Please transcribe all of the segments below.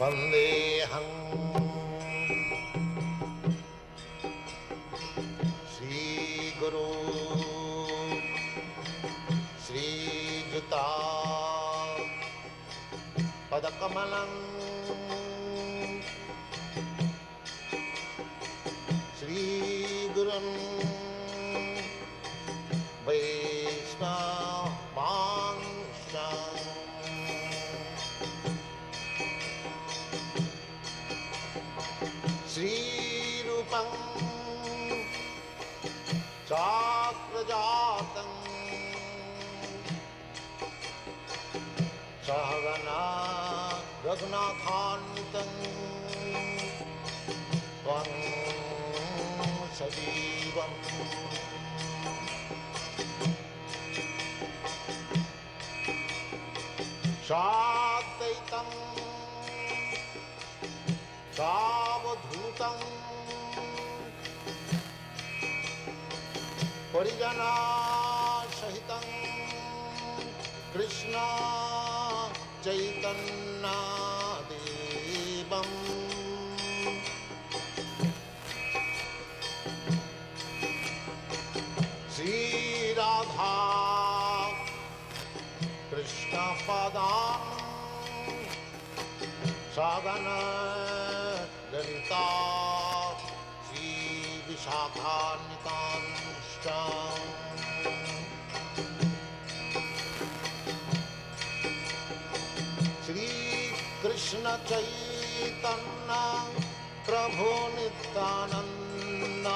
वन्देऽहं श्रीगुरो श्रीयुता पदकमलं श्रीगुरुं वैष्णवांश्च श्रीरूपं चाक्रजातं सहगना रघुनाथान्वितं त्वं सजीवम् साद्वैतं सावधूतं परिजनसहितं कृष्ण चैतन्यदेवम् श्रीराधा कृष्णपदां सगना ललिता श्रीविशाखान्वितांश्च श्रीकृष्ण चैतन्य प्रभु नित्यानन्द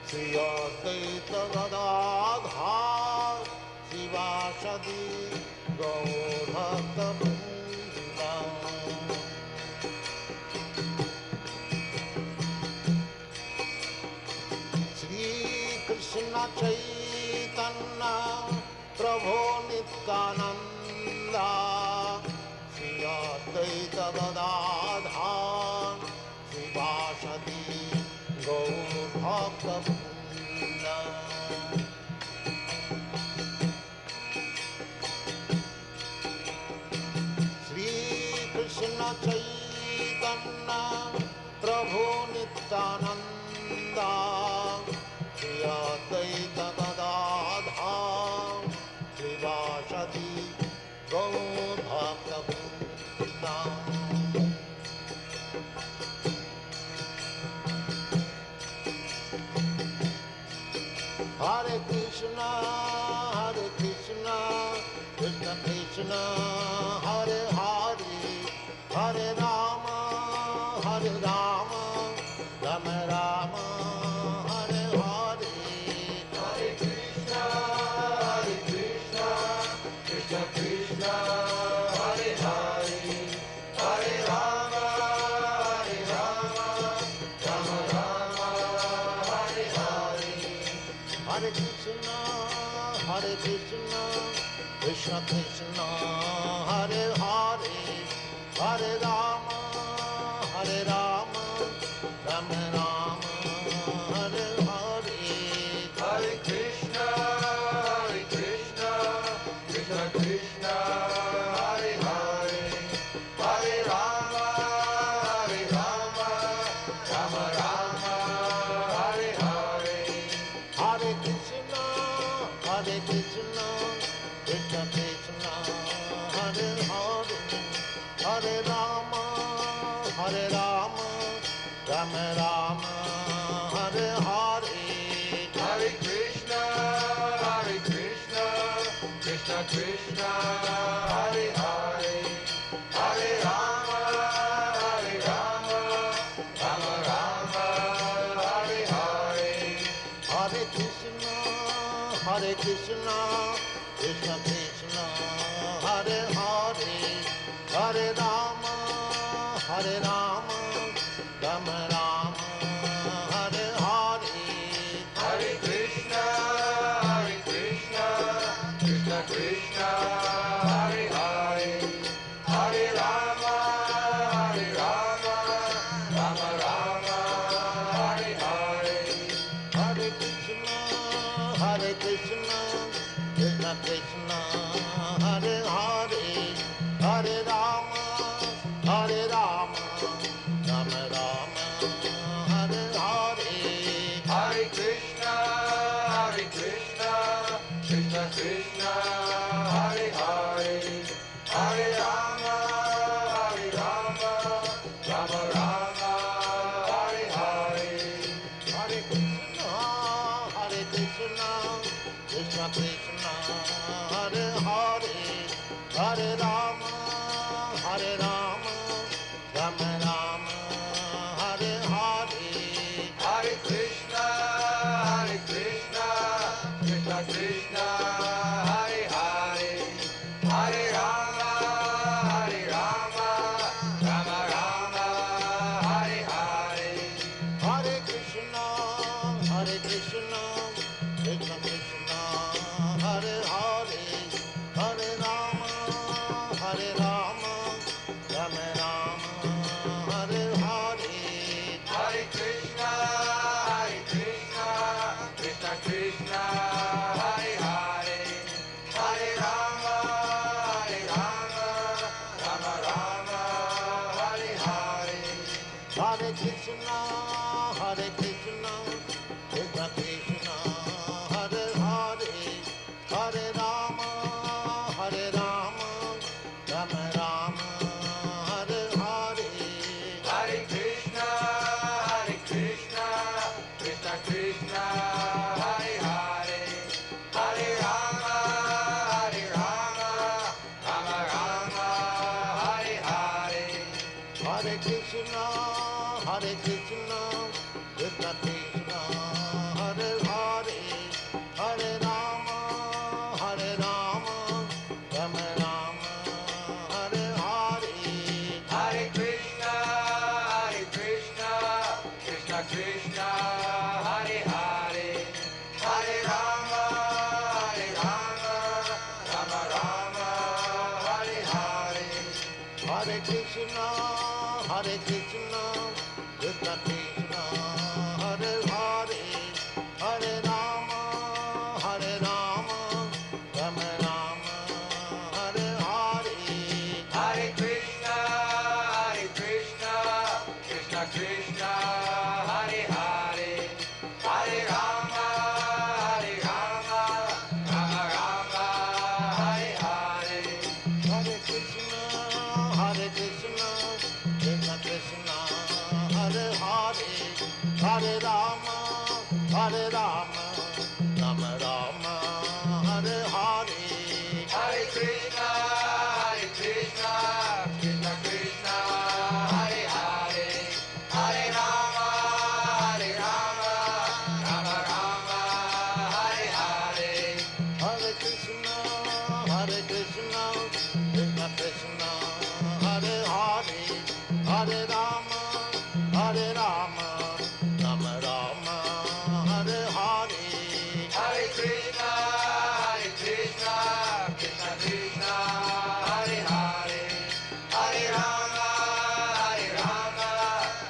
श्री अद्वैत गदाधर शिवासदि गौरभक्तवृन्द श्रीकृष्ण चैतन्य प्रभु नित्यानन्द श्री अद्वैत गदाधर शिवासदि गौरभक्तवृन्द श्रीकृष्ण चैतन्य प्रभु Nityanand Shri Advaita Gadadhar श्रीवासदि गौरभक्तवृन्द Hare Krishna, Krishna Krishna, Hare Hare, Hare Rama, Rama Rama, Hare Hare. Hare Krishna, Krishna Krishna, Hare Hare, Hare Rama, Rama Rama, Hare Hare. Hare Krishna, Krishna Krishna, Hare Hare, Hare Rama, Rama Rama, Hare Hare. Hare Krishna, Krishna Krishna, Hare Hare, Hare Rama, Rama Rama, Hare Hare. Hare Krishna, Krishna Krishna, Hare Hare, Hare Rama, Rama Rama, Hare Hare. Hare Krishna, Krishna Krishna, Hare Hare, Hare Rama, Rama Rama, Hare Hare. Hare Krishna, Krishna Krishna, Hare Hare, Hare Rama, Rama Rama, Hare Hare. Hare Krishna, Krishna Krishna, Hare Hare, Hare Rama, Rama Rama, Hare Hare. Hare Krishna, Krishna Krishna, Hare Hare, Hare Rama, Hare Rama, Rama Rama, Hare Hare. Hare Krishna, Krishna Krishna, Hare Hare, Hare Rama, Rama Rama, Hare Hare. Hare Krishna, Krishna Krishna, Hare Hare, Hare Rama, Rama Rama, Hare Hare. Hare Krishna, Krishna Krishna, Hare Hare, Hare Rama, Rama Rama, Hare Hare. Hare Krishna, Krishna Krishna, Hare Hare, Hare Rama, Rama Rama, Hare Hare. Hare Krishna, Krishna Krishna, Hare Hare, Hare Rama, Rama Rama, Hare Hare. Hare Krishna, Krishna Krishna, Hare Hare, Hare Rama, Rama Rama, Hare Hare. Hare Krishna, Krishna Krishna, Hare Hare, Hare Rama, Rama Rama, Hare Hare. Hare Krishna, Krishna Krishna, Hare Hare, Hare Rama, Rama Rama, Hare Hare. Hare Krishna, Krishna Krishna, Hare Hare, Hare Rama, Rama Rama, Hare Hare. Hare Krishna, Krishna Krishna, Hare Hare, Hare Rama, Rama Rama, Hare Hare. Hare Krishna, Krishna Krishna, Hare Hare, Hare Rama, Rama Rama, Hare Hare. Hare Krishna, Krishna Krishna, Hare Hare, Hare Rama, Rama Rama, Hare Hare. Hare Krishna, Krishna Krishna, Hare Hare, Hare Rama, Rama Rama, Hare Hare. Hare Krishna, Krishna Krishna, Hare Hare, Hare Rama, Rama Rama, Hare Hare. Hare Krishna, Krishna Krishna, Hare Hare, Hare Rama,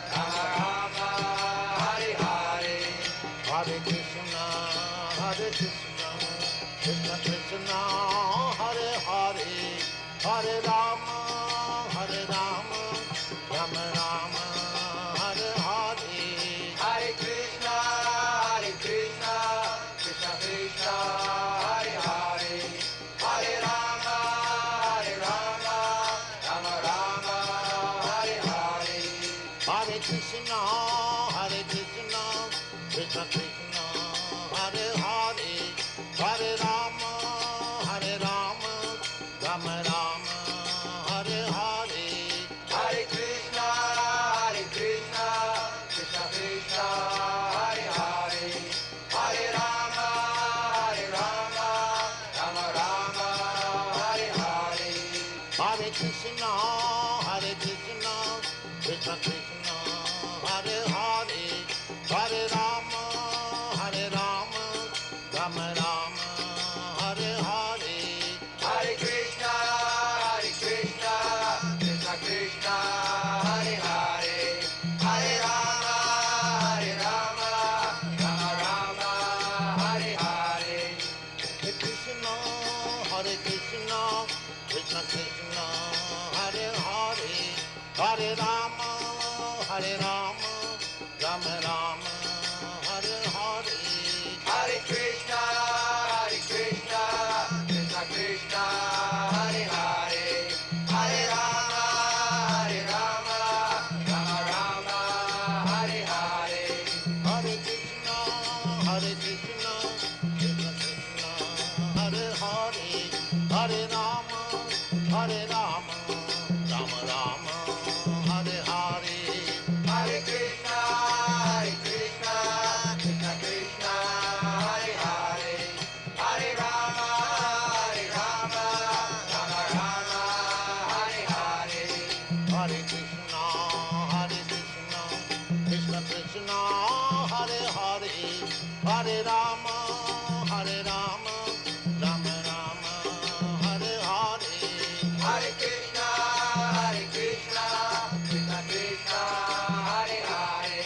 Rama Rama, Hare Hare. Hare Krishna, Krishna Krishna, Hare Hare, Hare Rama, Rama Rama, Hare Hare. Hare Krishna, Krishna Krishna, Hare Hare, Hare Rama, Rama Rama, Hare Hare. Hare Krishna, Krishna Krishna, Hare Hare, Hare Rama, Rama Rama, Hare Hare. Hare Krishna, Krishna Krishna, Hare Hare, Hare Rama, Rama Rama, Hare Hare. Hare Krishna, Krishna Krishna, Hare Hare, Hare Rama, Rama Rama, Hare Hare. Hare Krishna, Krishna Krishna, Hare Hare, Hare Rama, Rama Rama, Hare Hare. Hare Krishna, Krishna Krishna, Hare Hare Rama, Hare Rama, Rama Rama, Hare Hare. Hare Krishna, Krishna Krishna, Hare Hare, Hare Rama, Rama Rama, Hare Hare. Hare Krishna, Krishna Krishna, Hare Hare, Hare Rama, Rama Rama, Hare Hare. Hare Krishna, Krishna Krishna, Hare Hare, Hare Rama, Rama Rama, Hare Hare. Hare Krishna, Krishna Krishna, Hare Hare, Hare Rama, Rama Rama, Hare Hare. Hare Krishna, Krishna Krishna, Hare Hare,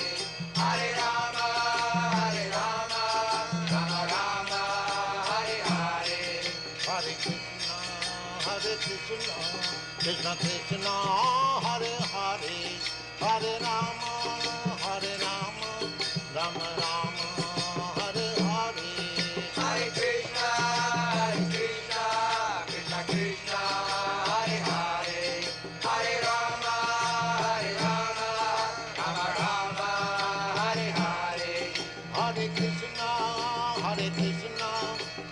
Hare Rama, Rama Rama, Hare Hare. Hare Krishna, Krishna Krishna, Hare Hare, Hare Rama, Rama Rama, Hare Hare. Hare Krishna, Krishna Krishna, Hare Hare, Hare Rama, Rama Rama, Hare Hare. Hare Krishna, Krishna Krishna, Hare Hare, Hare Rama, Rama Rama, Hare Hare. Hare Krishna,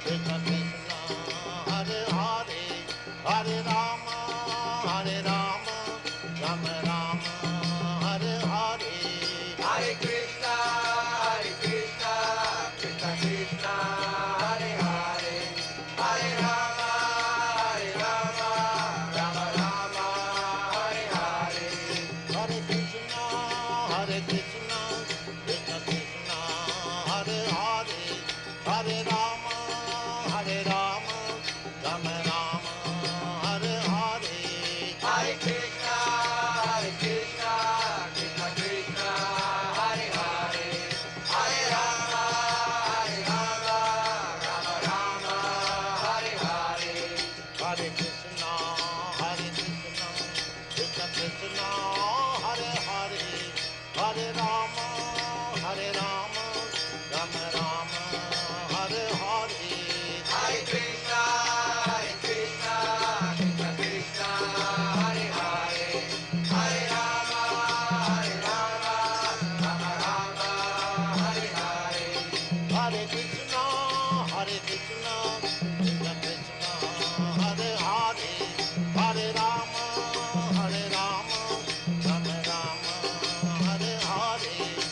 Krishna Krishna, Hare Hare, Hare Rama, Rama Rama, Hare Hare. Hare Krishna, Krishna Krishna, Hare Hare, Hare Rama, Rama Rama, Hare Hare. Hare Krishna, Krishna Krishna, Hare Hare, Hare Rama, Rama Rama, Hare Hare. Hare Krishna, Krishna Krishna, Hare Hare, Hare Rama, Rama Rama, Hare Hare. Hare Krishna, Krishna Krishna, Hare Hare, Hare Rama, Rama Rama, Hare Hare. Hare Krishna, Krishna Krishna, Hare Hare, Hare Rama, Rama Rama, Hare Hare.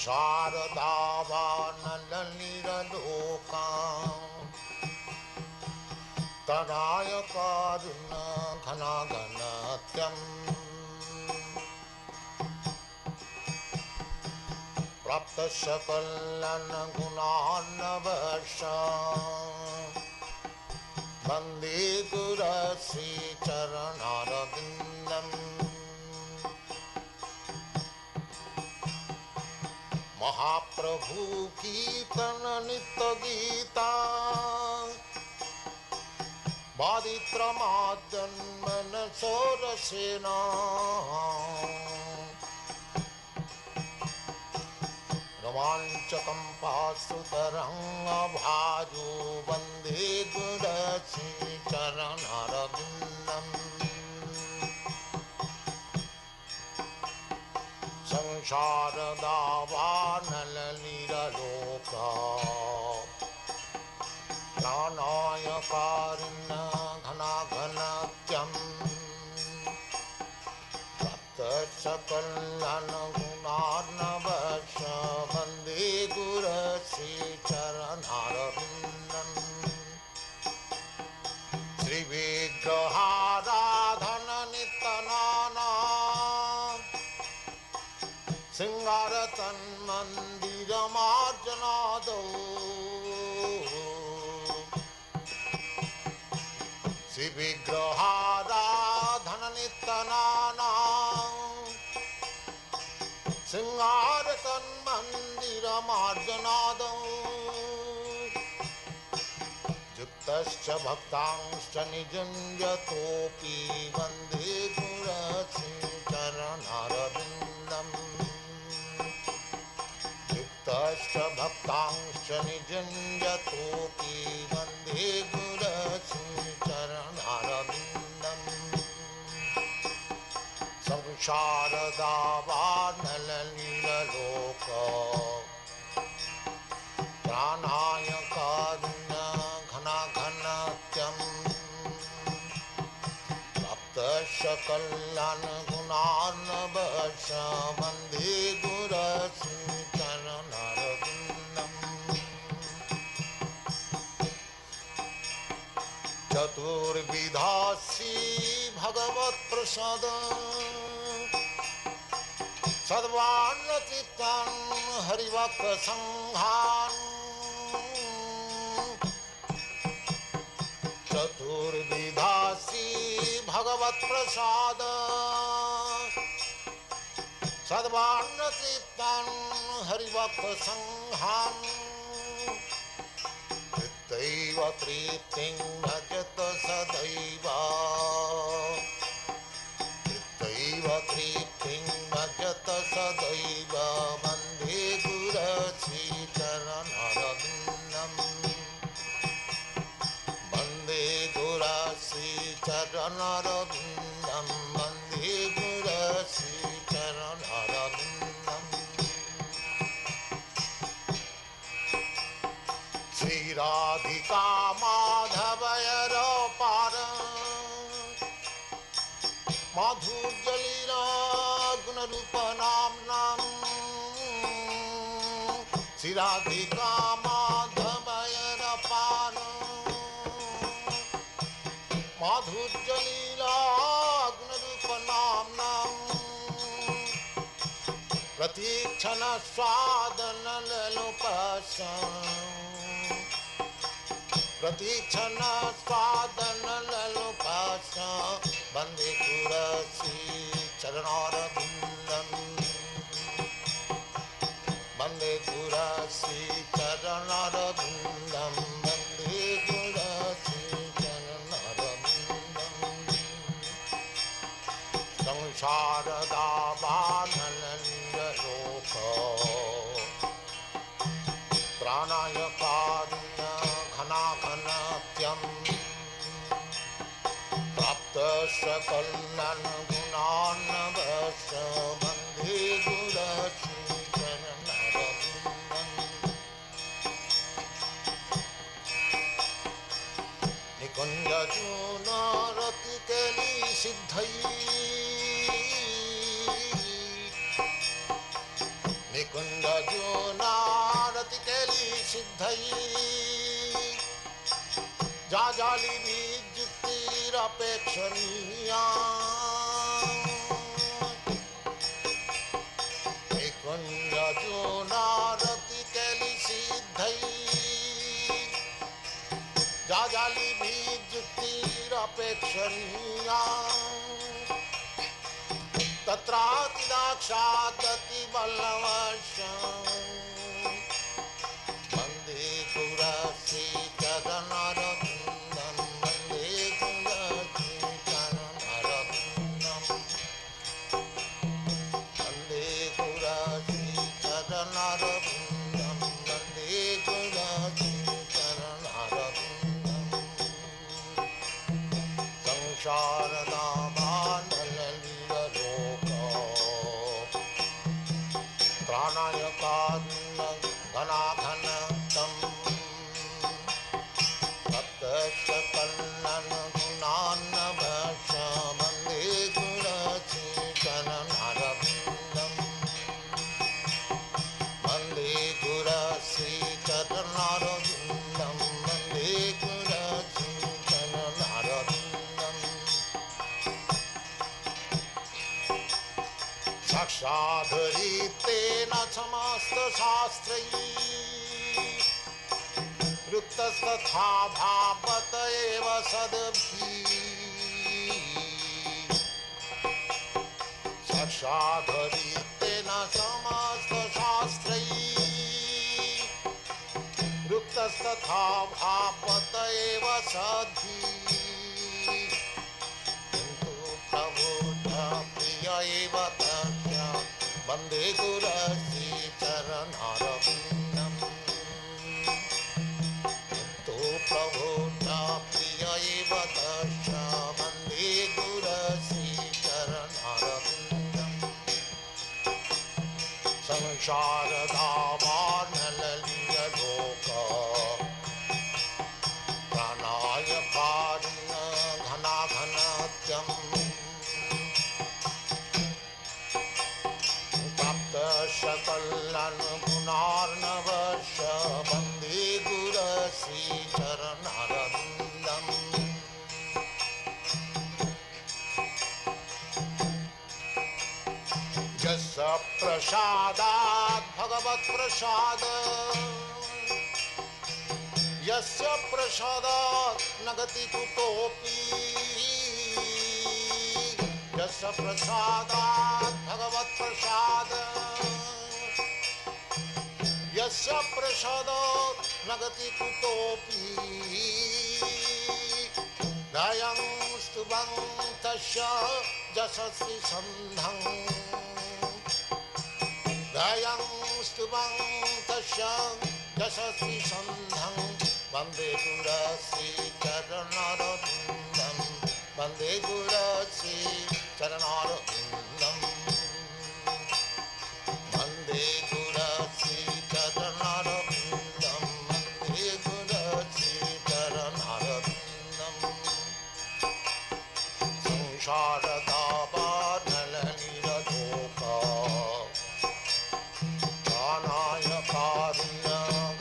संसारदावानलनिरलोकान् तराय कारुण्य घनाघनत्यम् प्राप्त सकलन गुणार्णवश वन्दे गुरश्री चरणारविन्दम् महाप्रभु कीर्तन नित्य गीता बादित्रमाद्यन्मन सोरसेना रोमाञ्चकम्पासुतरङ्गभाजो वन्दे गुरश्री चरणारविन्दम् संसारदावानलनिरलोका प्राणाय कारुण्य घनाघनत्यम् प्राप्त सकलन गुणार्णवश वन्दे गुरश्री चरणारविन्दम् श्रीविग्रहाराधन नित्यनाना सिंगारतन्मन्दिरमार्जनादौ श्रीविग्रहाराधन नित्यनाना सिंगारतन्मन्दिरमार्जनादौ युक्तश्च भक्तांश्च निजुञ्जतोऽपि वन्दे गुरश्री चरणारविन्दम् युक्तश्च भक्तांश्च निजुञ्जतोऽपि वन्दे गुरश्री चरणारविन्दम् संसारदावानलनिरलोक प्राणाय कारुण्य घनाघनत्यम् प्राप्त सकलन गुणार्णवश वन्दे गुरश्री चरणारविन्दम् चतुर्विधासी भगवत्प्रसाद सर्वान्नचित्तं हरिभक्तसङ्घान् चतुर्विधासी भगवत्प्रसाद सर्वान्नचित्तं हरिभक्तसङ्घान् तृप्तैव तृप्तिं भजत सदैव तृप्तैव तृप्तिं भजत सदैव वन्दे गुरश्री चरणारविन्दम् वन्दे गुरश्री चरणारविन्दम् वन्दे गुरश्री चरणारविन्दम् श्रीराधिका माधवयरपार माधुर्यलीला गुणरूपनाम्नाम् श्रीराधिका माधवयरपार माधुर्यलीला गुणरूपनाम्नाम् प्रतीक्षण स्वादनलोपश प्रतीक्षण स्वादनलोपश वन्दे गुरश्री चरणारविन्दम् वन्दे गुरश्री चरणारविन्दम् वन्दे गुरश्री चरणारविन्दम् संसारदावानलनिरलोक प्राणाय कारुण्य घनाघनत्यम् प्राप्त सकलन गुणार्णवश वन्दे गुरश्री चरणारविन्दम् निकुञ्जजूनरतिकेली सिद्धैः निकुञ्ज अर्जुनारति केली सिद्धई जाजाली भी जुक्तिरपेक्षणीया अर्जुनारति केली सिद्धई जाजाली भी जुक्तिरपेक्षणीया तत्रातिदाक्षादति बलवशं वन्दे गुरश्रीचरणरविन्दं वन्दे गुरश्रीचरणरविन्दं वन्दे गुरश्रीचरणरविन्दं वन्दे गुरश्रीचरणरविन्दं प्राणायकान्न घनाघनतं सप्तशकलन् गुणान्नवश वन्दे गुरश्रीचरणरविन्दं वन्दे गुरश्रीचरणरविन्दं वन्दे गुरश्रीचरणरविन्दं साक्षाधरितेन समस्तशास्त्रैः युक्तस्तथा भावत एव सद्भिः साक्षाधरितेन समस्तशास्त्रैः युक्तस्तथा भावत एव सद्भिः प्रिय एव तस्य वन्दे गुरश्रीचरणरविन्दं तो प्रभो न प्रिय एव तस्य वन्दे गुरश्रीचरणरविन्दं संसारधामार्णललितलोक प्राणायकार्य घनाघनत्यं सकलन् गुणार्णवश वन्दे गुरश्रीचरणरविन्दं यस्य प्रसादात् भगवत्प्रसाद यस्य प्रसादात् न गति कुतोऽपि यस्य प्रसादात् भगवत्प्रसाद यस्य प्रसादात् न गति कुतोऽपि ध्यायं स्तुवं तस्य यशस्वी सन्धं ध्यायं स्तुवं तस्य यशस्वी सन्धं वन्दे गुरश्रीचरणरविन्दं वन्दे गुरश्रीचरणरविन्दं वन्दे गुरश्रीचरणरविन्दं वन्दे गुरश्रीचरणरविन्दं संसारतापानलनिरलोक प्राणायकार्य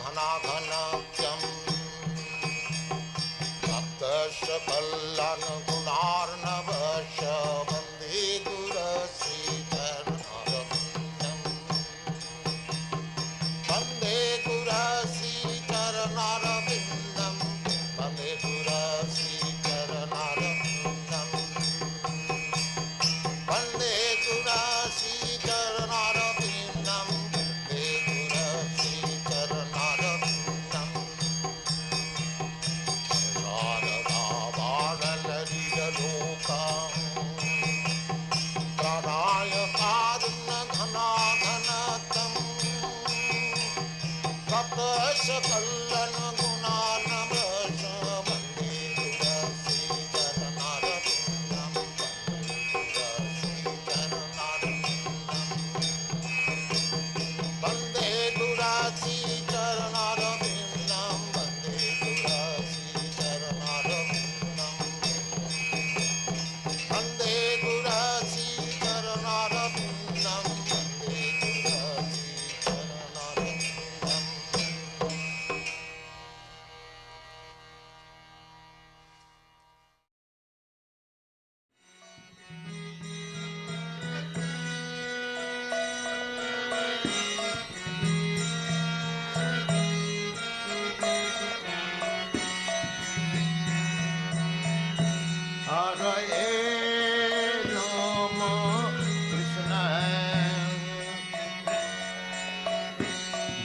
घनाघनत्यं सप्तशकलन् गुणार्णवश वन्दे गुरश्री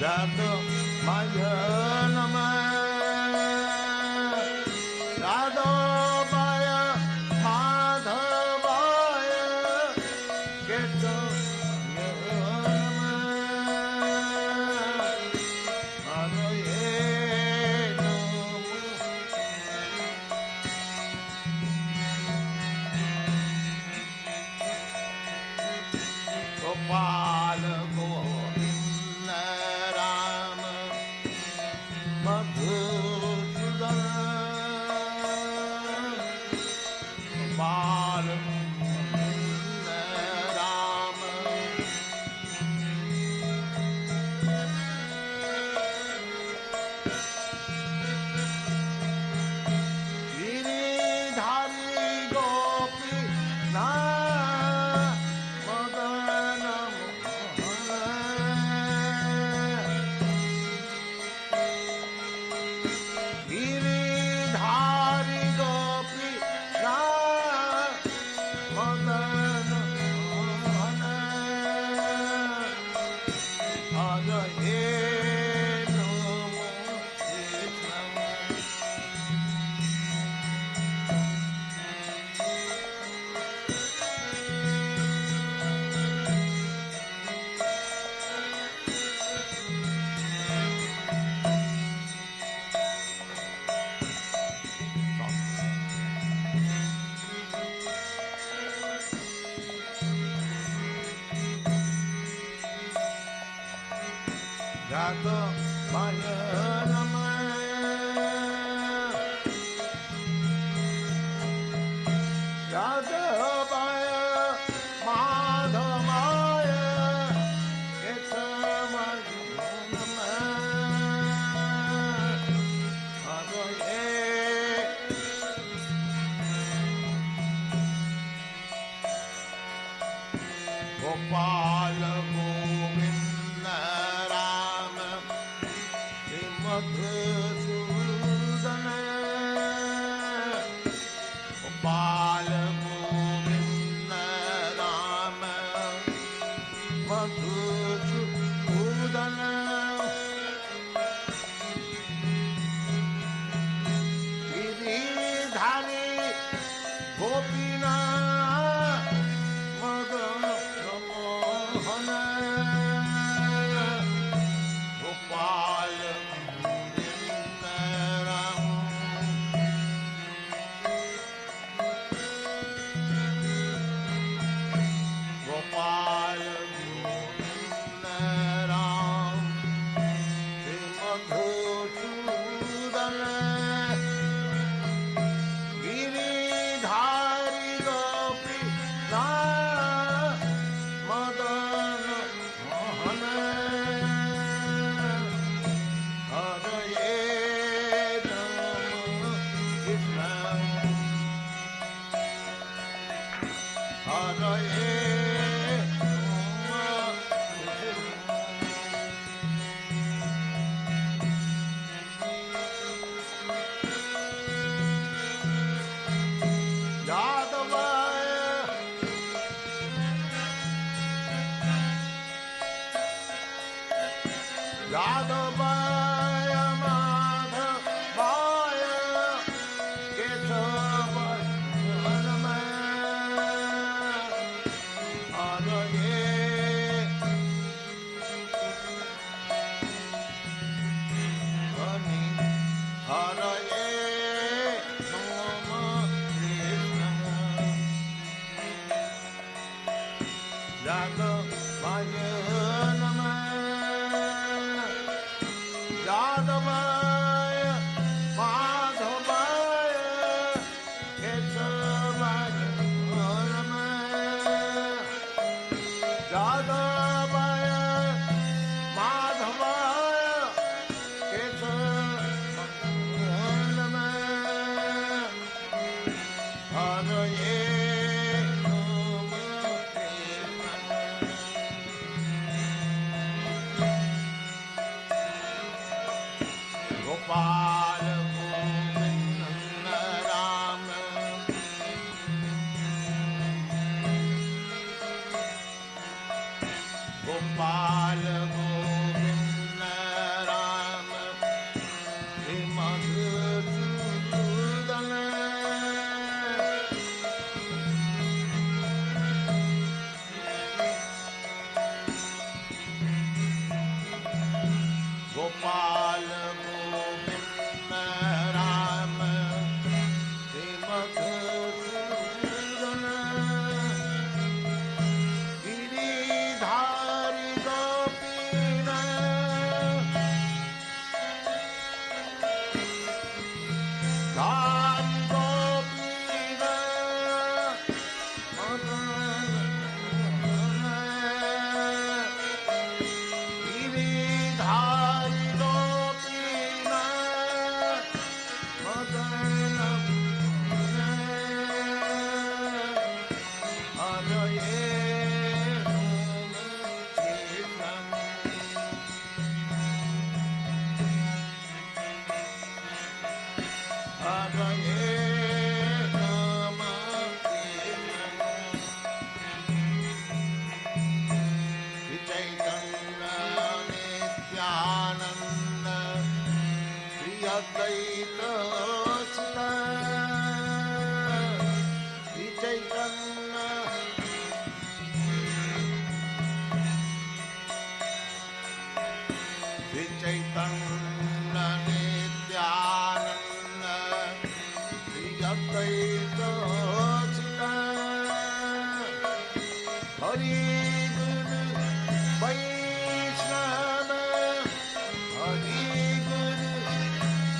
Jadavaya Namah Jadavaya Madhavaya Ketavaya Namah Haraye Namah Gopala Govinda Rama Madhusudan Gopala Govinda Rama Giridhari Gopi Na Madana Giridhari Gopi Na Madana Haraye Namo Krishna Jadavaya Namah Jadavaya Madhavaya Ketavaya Namah Haraye Gopala Govinda Rama Madhusudana Gopala Govinda Rama Madhusudana Giridhari Gopina Madana Mohana Gopala Govinda Rama Gopala Govinda Rama Madhusudana Giridhari Gopi Na Madana Mohana Haraye Namo Krishna Haraye Namo Jadavaya Jadavaya Madhavaya Ketavaya Namah Haraye Hani Haraye Namo Krishna Jadavaya Namah Jadavaya Madhavaya Ketavaya Namah Jadavaya Madhavaya Ketavaya Namah Haraye Namo Krishna Gopala Govinda Rama Gopala Govinda Nityanand Shri Advaita चिता श्री चैतन्य श्री चैतन्य नित्यानंद श्री अद्वैत चिता हरि गुरु वैष्णव हरि गुरु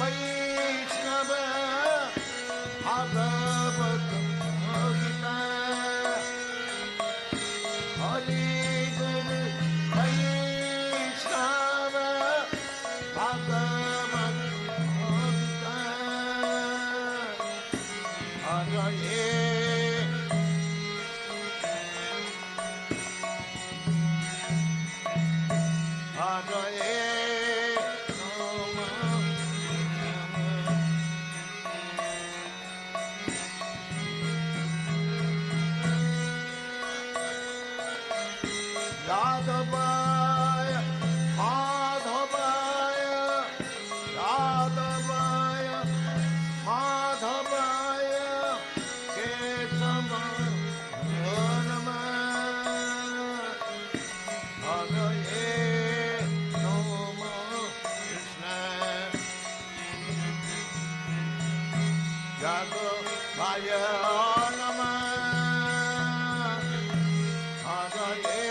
वैष्णव भागवत गीता हरि गुरु वैष्णव भागवत गीता हरे यादवाय माधवाय यादवाय माधवाय केशवाय नमः हरये नमः कृष्ण यादवाय नमः हरये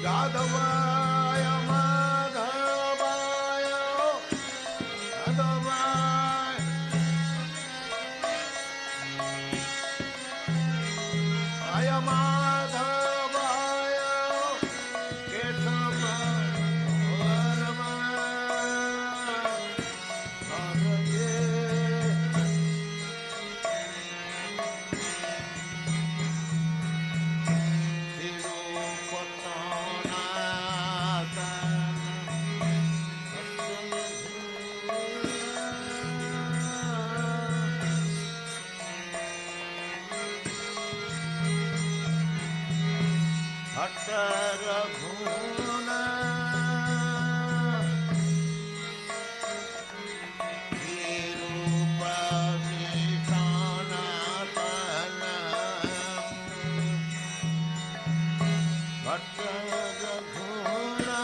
यादवाय माधवाय यादवाय आय माधवाय केशवाय नमः हरये रघुना रूप भट्ट रघुना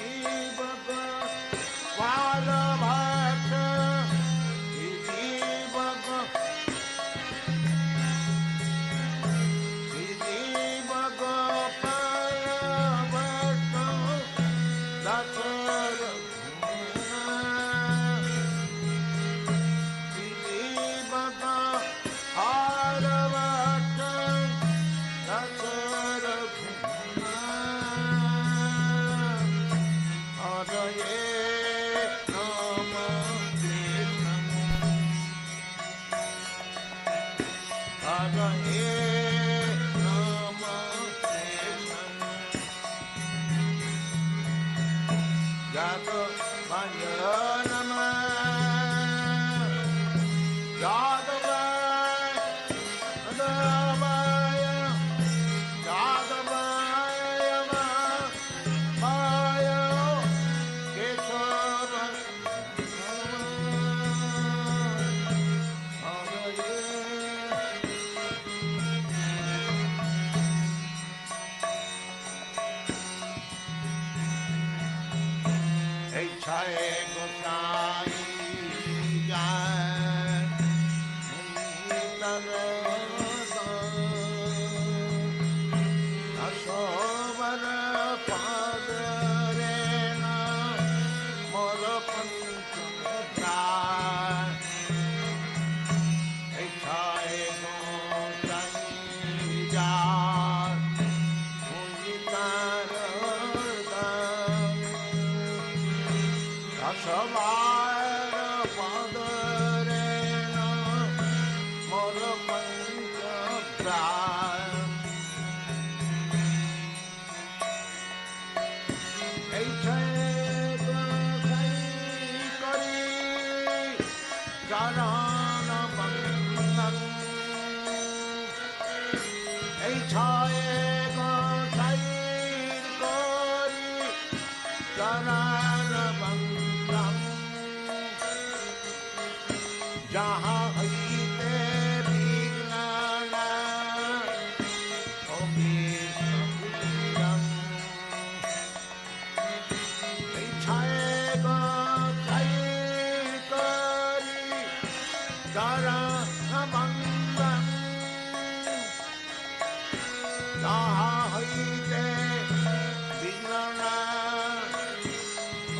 जीव पाल भट्ट जीव शरणबन्धं जहाँ हईते विघ्नना अभीष्टपूर्णं इच्छाएको करी शरणबन्धं जहाँ हईते विघ्नना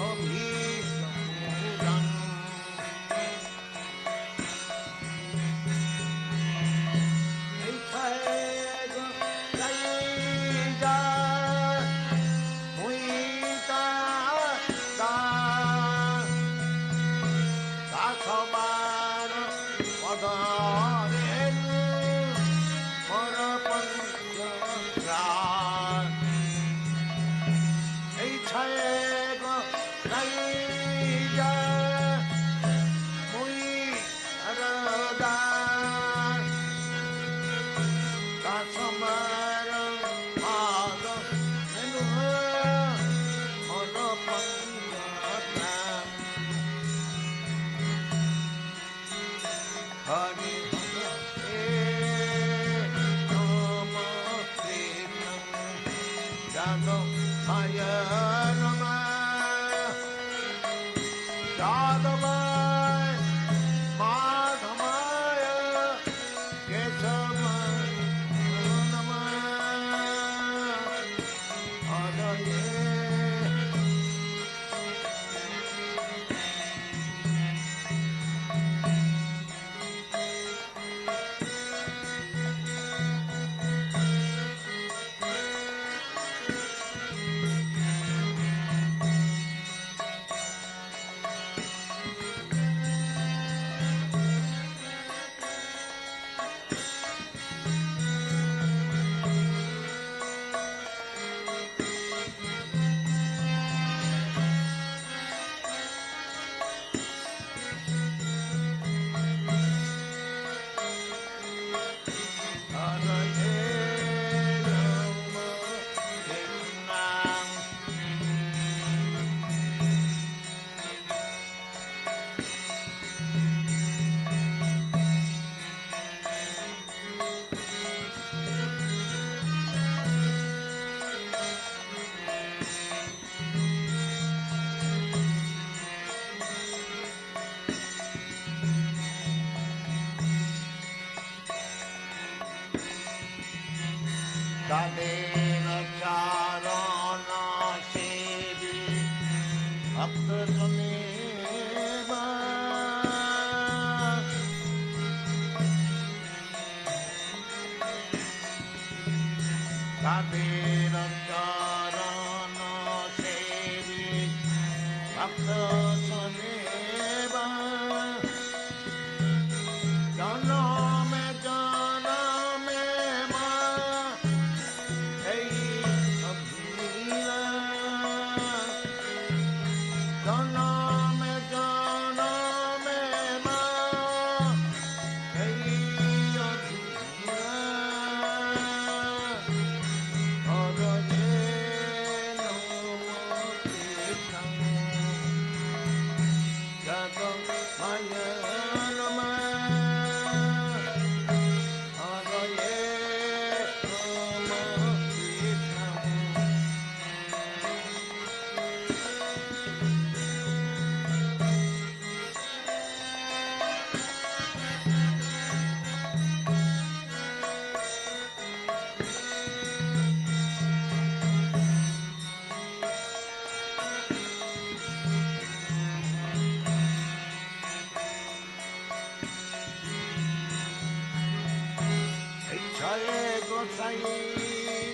अभीष्टपूर्णं तदेव चारणसेवी भक्तजनेव तदेव चारणसेवी भक्तजनेव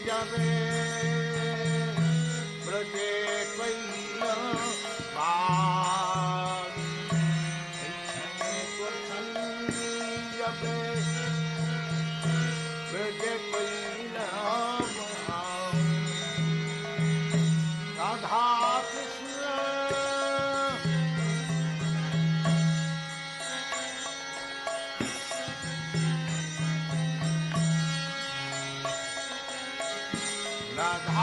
যাবে ব্রজে কইল বাস যাবে ব্রজে কইল রাধা কৃষ্ণ राधा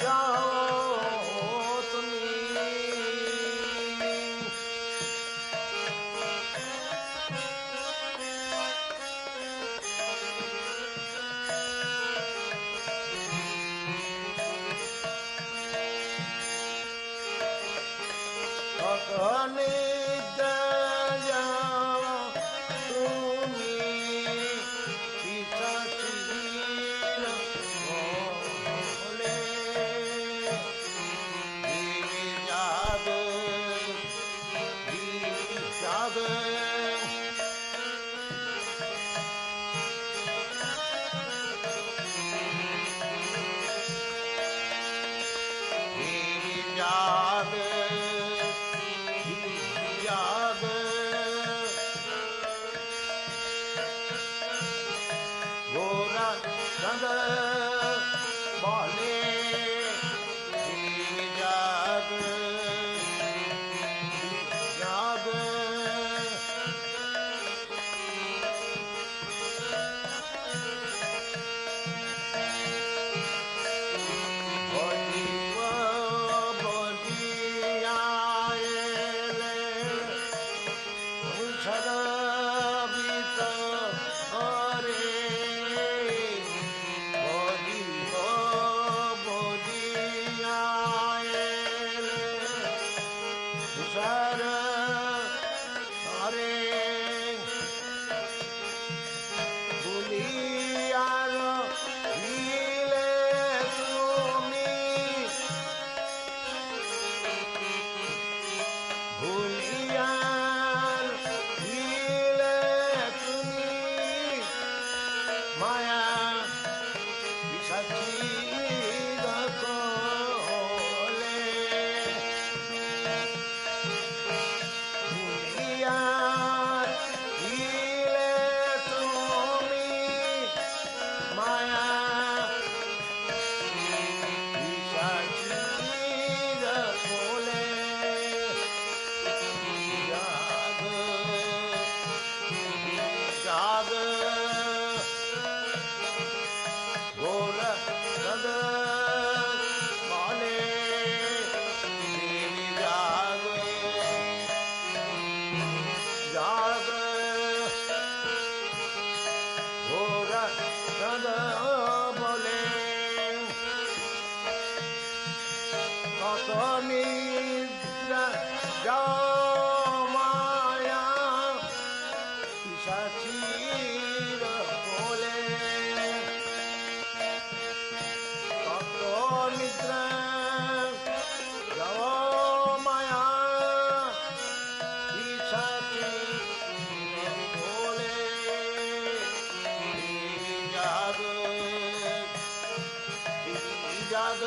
जाओ तुम्ही अगणित जाओ तुम्ही पिसाची बोले जाग जाग जाग जाग गोरा चंद बोले जाग जाग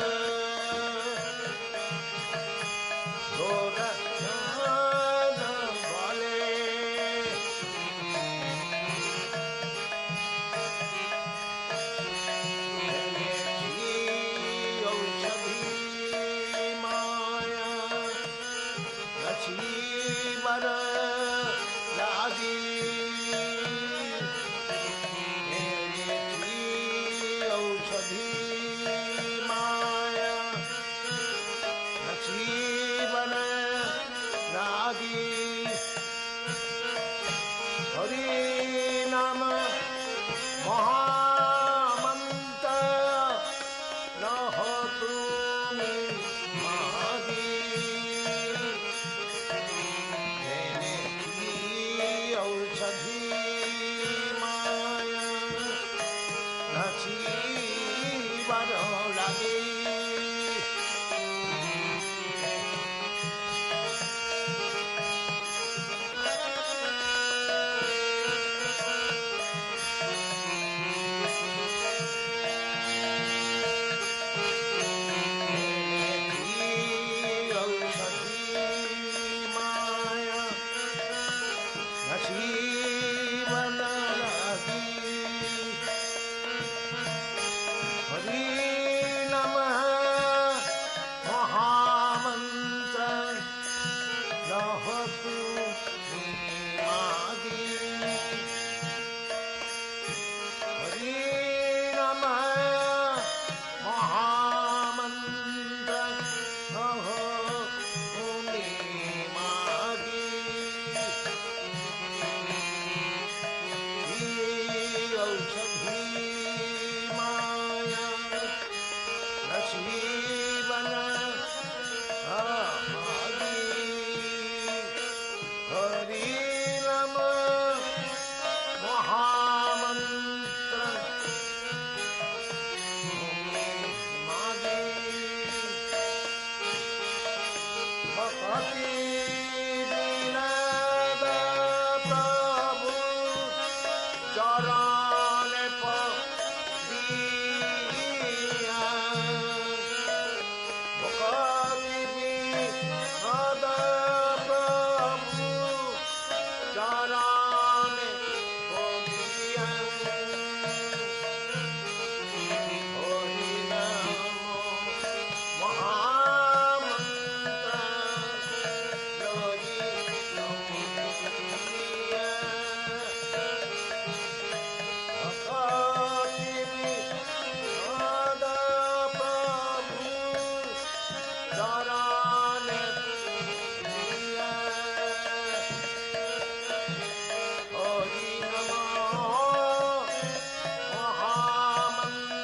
शिवन आदि हरि नम महामंत्र मादी भक्ति विनद प्रभु चरण पदिया भक्ति विनद प्रभु चरण पदिया हरि नाम महामंत्र लई नौमिया भक्ति विनद प्रभु चरण पदिया हरि नमः महामंत्र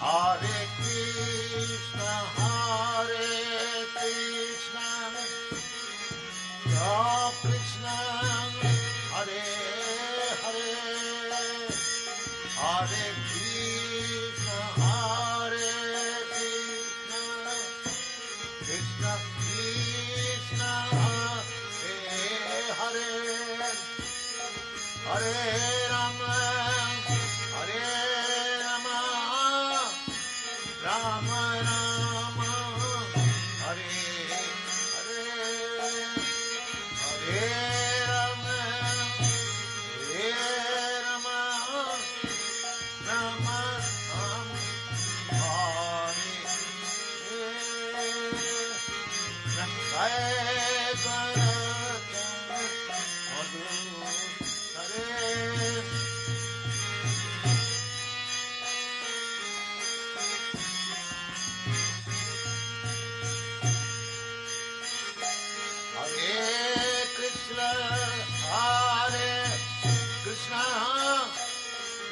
Hare Krishna, Ram Krishna, Hare Hare, Hare Krishna, Krishna Krishna, Hare Hare, Hare Rama, Hare Rama, Rama Rama, Hare Hare, Hare Rama, Hare Rama, Rama Rama, Hare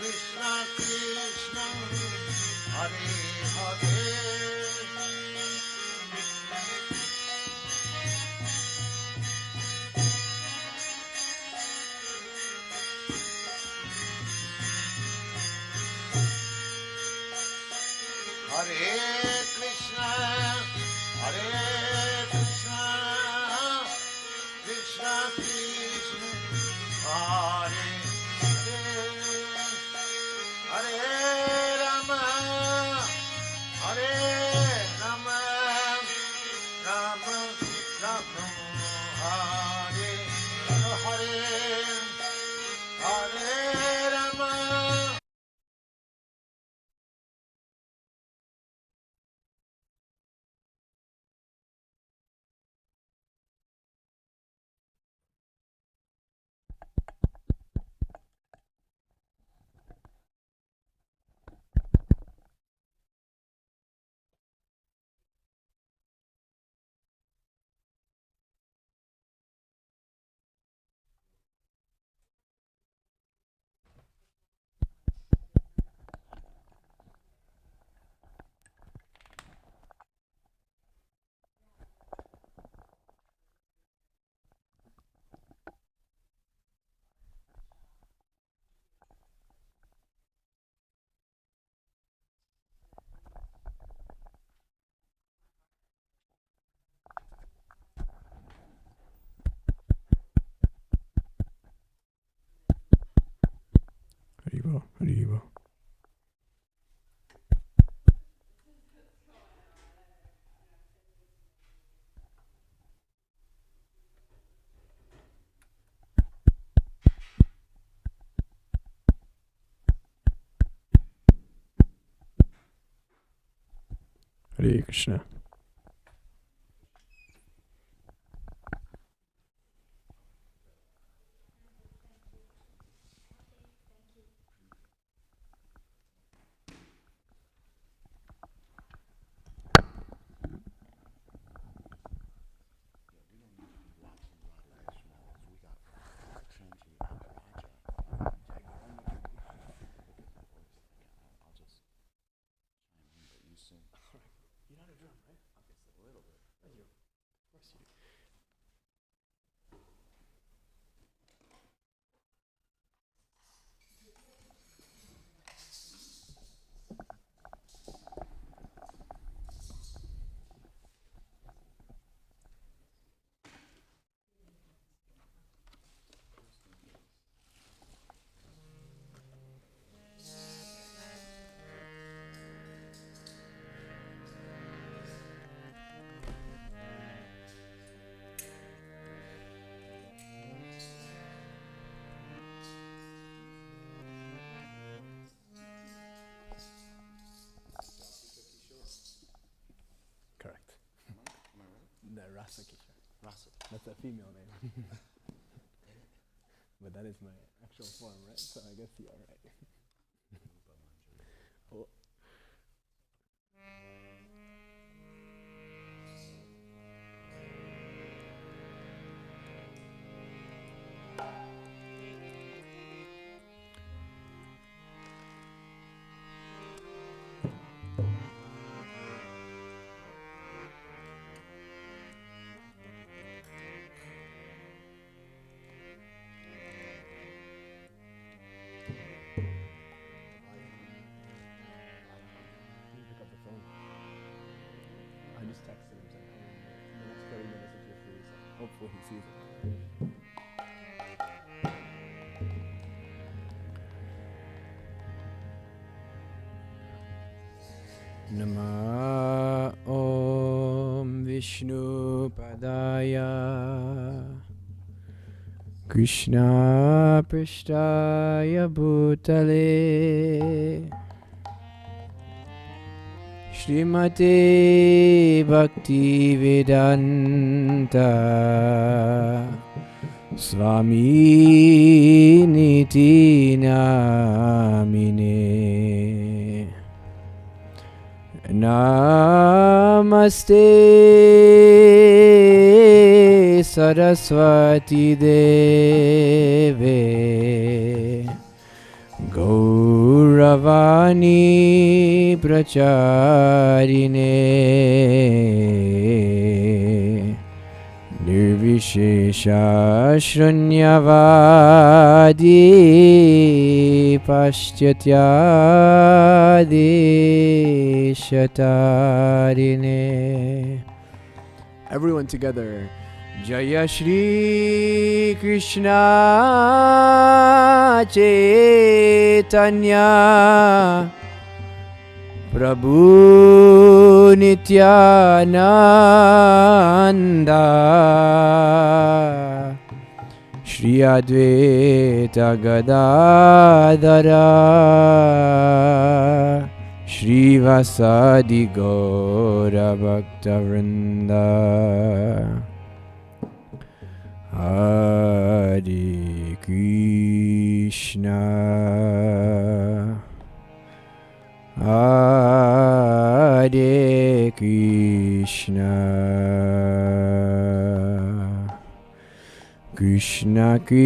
Krishna Krishna, Hare Hare. Hare Krishna, Krishna Krishna, Hare Hare, Hare Rama, Hare Rama, Rama Rama, Hare Hare, Hare Rama. Haribo, Haribo. Hare Krishna. Correct. The Rasa Kishore. Rasa. That's a female name. But that is my actual form, right? So I guess you're right. Oh. Pick up the phone. I just texted him saying, the next 30 minutes if you're free, so hopefully he sees it. Nama Om Vishnu Padaya Krishna Prishtaya Bhutale Srimate Bhakti Vedanta Swami Niti Namine Namaste Saraswati Deve Gauravani Pracharine Nirvishesha Shrunyavadi Paschatya Deshatarine. Everyone together. Jaya Shri Krishna Chaitanya Prabhu Nityananda Shri Advaita Gadadhara Shri Vasadi Gaura Bhakta Vrinda Hare Krishna Hare Krishna Krishna Krishna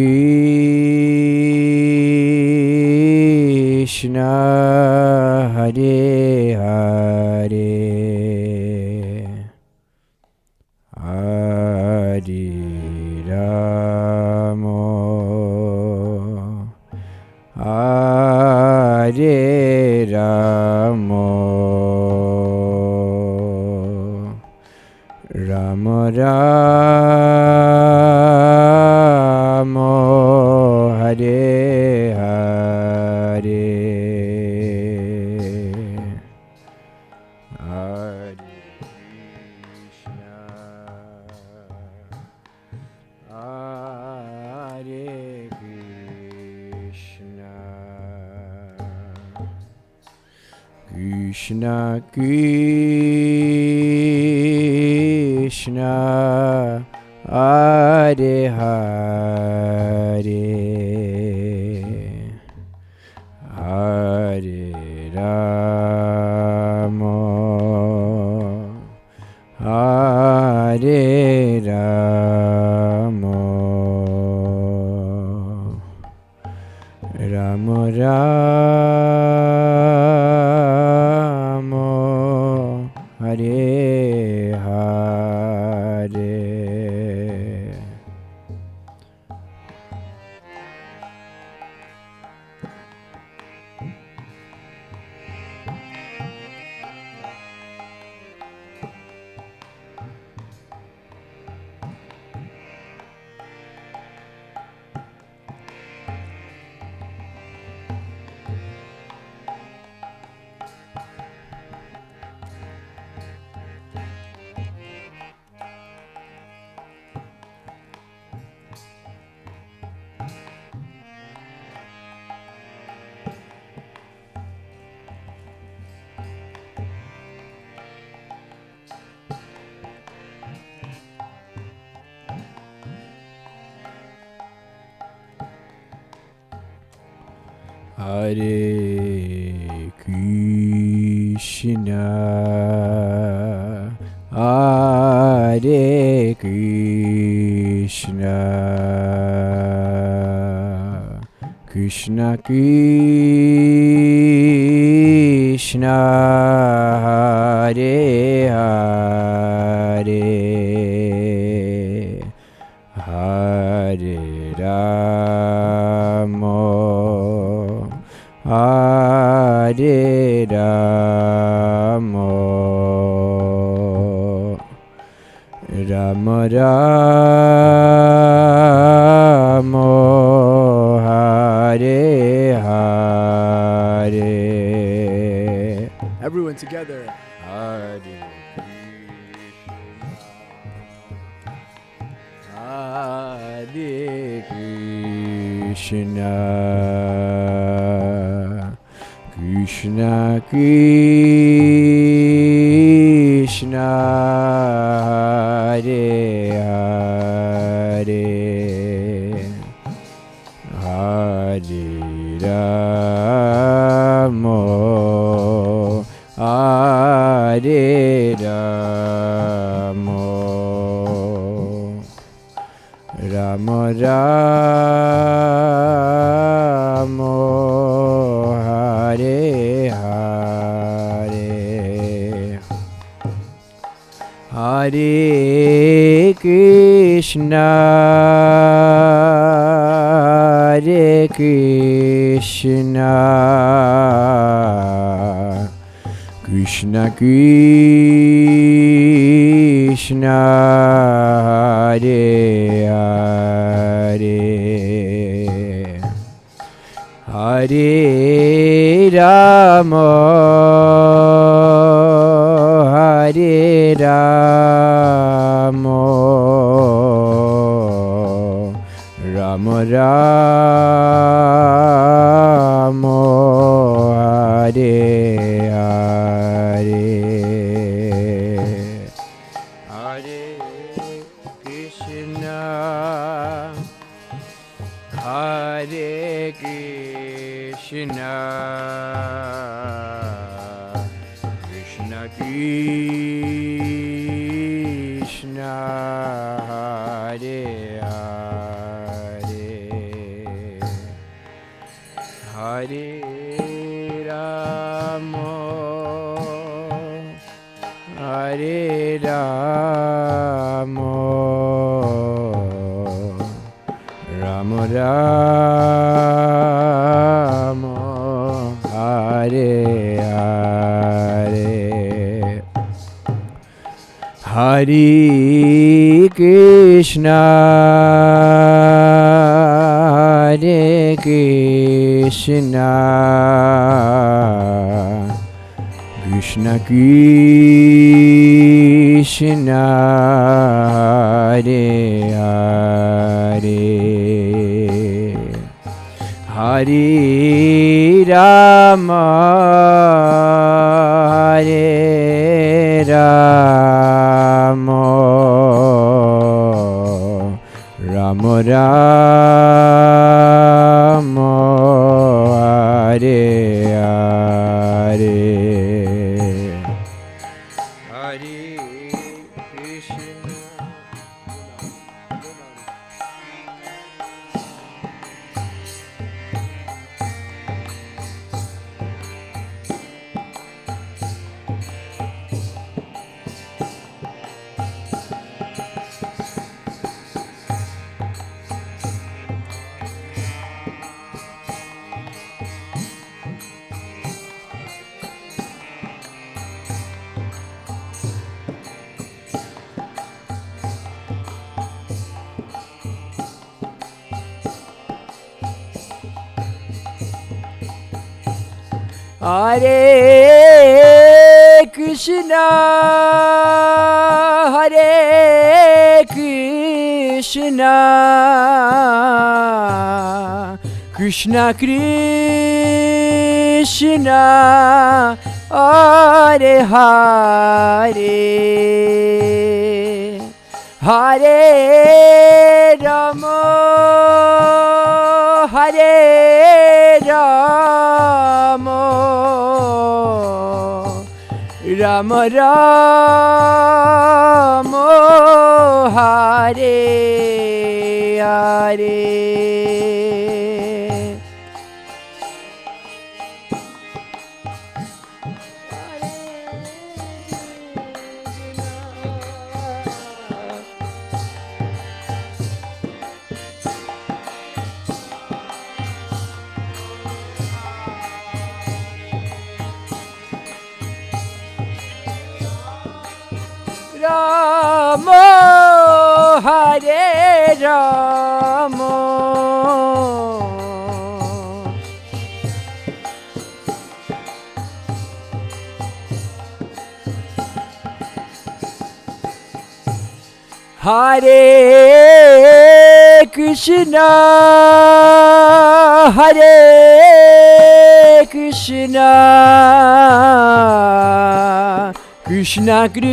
Hare Hare Hare Rama Hare Rama Rama Rama Hare Hare Hare Krishna Hare Krishna Krishna Krishna Hare Hare Hare Rama Hare Rama Rama Rama Hare Hare. Hare Krishna Hare Krishna Krishna Krishna Rama Rama Hare Hare. Everyone together. Hare Krishna. Krishna Krishna Hare Hare Hare Rama Hare Rama Rama Rama Hare Hare Hare Krishna Hare Krishna Krishna Krishna Hare Hare Hare Rama Hare Rama Rama Rama Hare Hare Hare Krishna Hare Krishna Krishna Krishna Hare Hare Hare Rama Hare Rama Rama Rama Hare Hare Hare Krishna Hare Krishna Krishna Krishna Hare Hare Hare Rama Hare Rama Rama Rama Hare Hare Hare Krishna Hare Krishna Hare Krishna Krishna Krishna Hare Hare Hare Rama Hare Rama Rama Rama Hare Hare Rama Hare Rama Hare Krishna Hare Krishna Krishna Krishna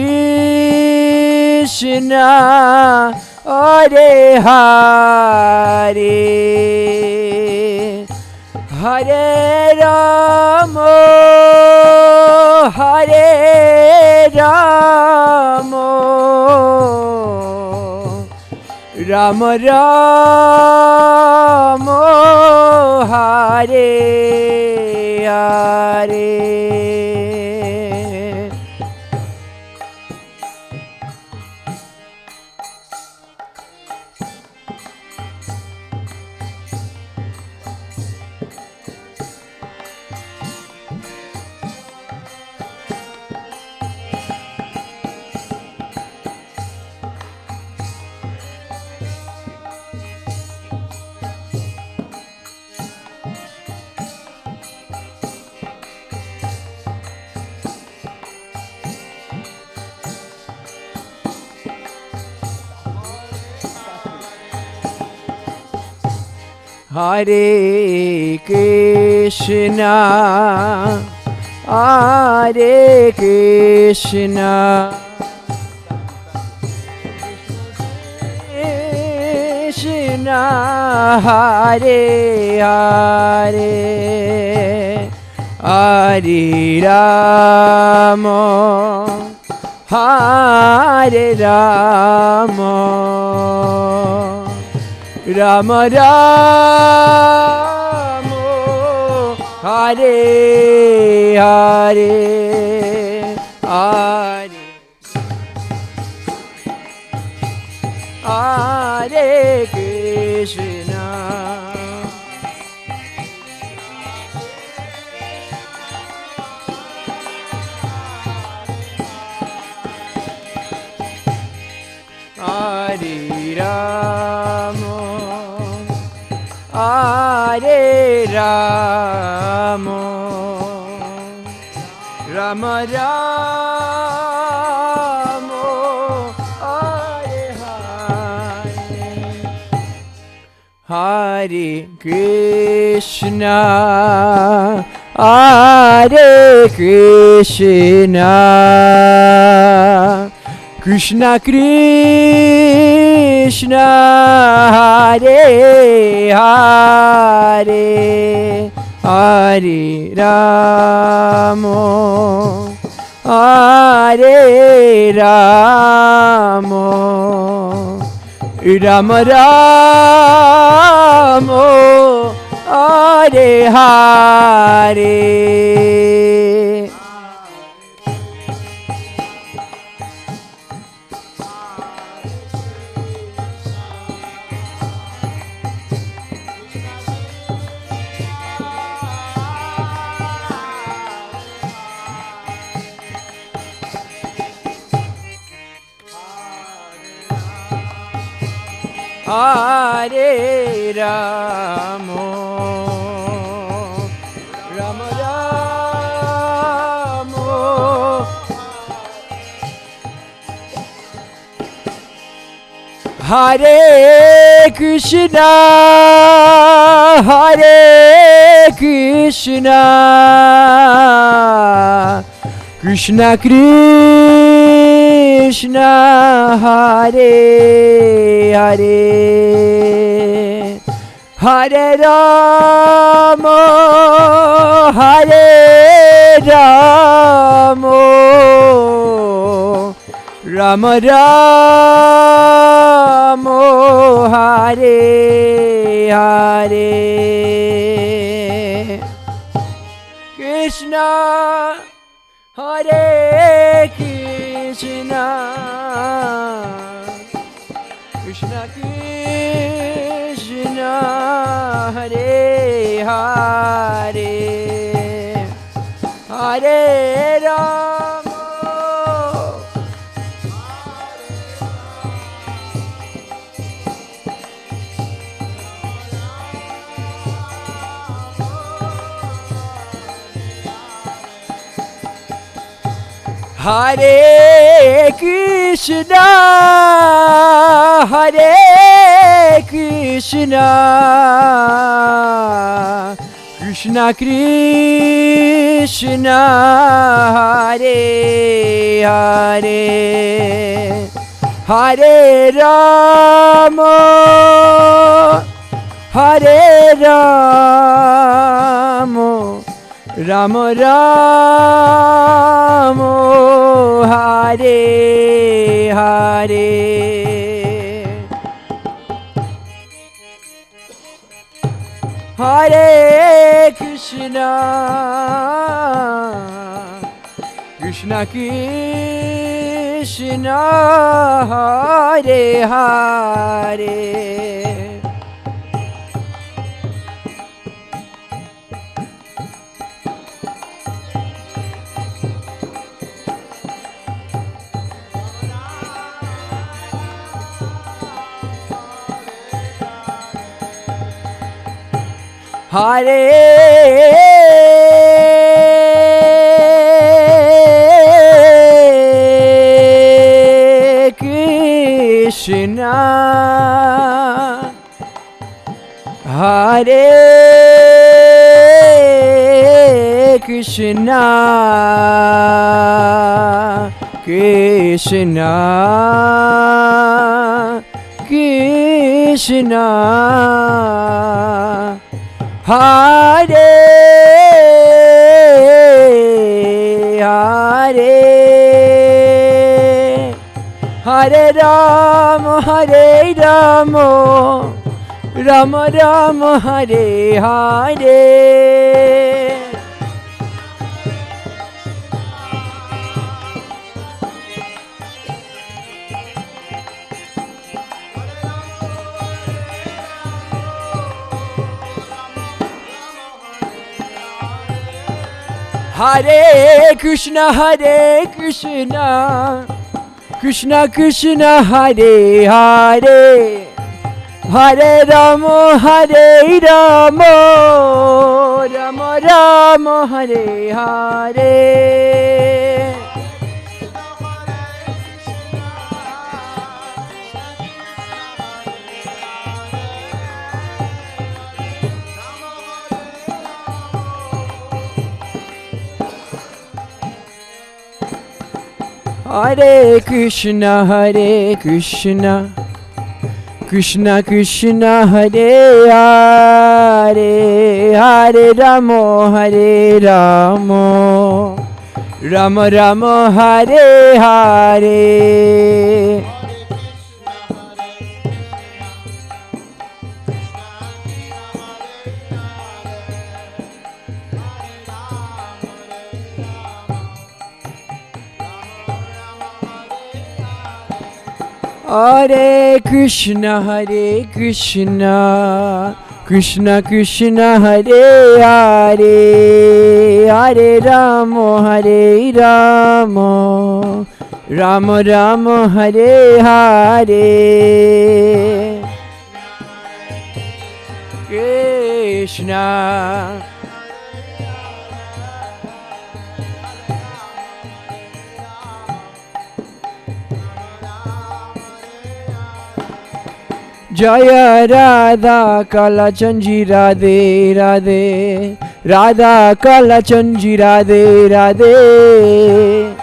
Hare Hare Hare Rama Hare Rama Rama Rama Hare Hare Hare Krishna Hare Krishna Krishna Hare Hare Hare Rama Hare Rama Rama Rama Hare Hare Hare Hare Krishna Hare Rama Hare Rama Rama Rama Hare Hare Hare Krishna Hare Krishna Krishna Krishna Hare Hare Hare Rama Hare Rama Rama Rama Hare Hare Hare Rama Rama Rama Hare Krishna Hare Krishna Krishna Krishna Hare Hare Hare Rama Hare Rama Rama Rama Hare Hare Krishna Hare Krishna Krishna Krishna Hare Hare Hare Rama Hare Krishna, Hare Krishna, Krishna Krishna, Hare Hare, Hare Rama, Hare Rama, Rama Rama, Hare Hare. Hare Krishna, Krishna Krishna, Hare Hare. Hare Krishna, Hare Krishna, Krishna Krishna, Hare Hare, Hare Rama, Hare Rama, Rama Rama, Hare Hare. Hare Krishna, Hare Krishna, Krishna Krishna, Hare Hare, Hare Rama, Hare Rama, Rama Rama, Hare Hare. Hare Krishna, Hare Krishna, Krishna Krishna, Hare Hare, Hare Rama, Hare Rama, Rama Rama, Hare Hare. Hare Krishna, Hare Krishna, Krishna Krishna, Hare Hare, Hare Rama, Hare Rama, Rama Rama, Hare Hare. Krishna, Jaya Radha Kala Chanji Radhe Radhe, Radha Kala Chanji Radhe Radhe.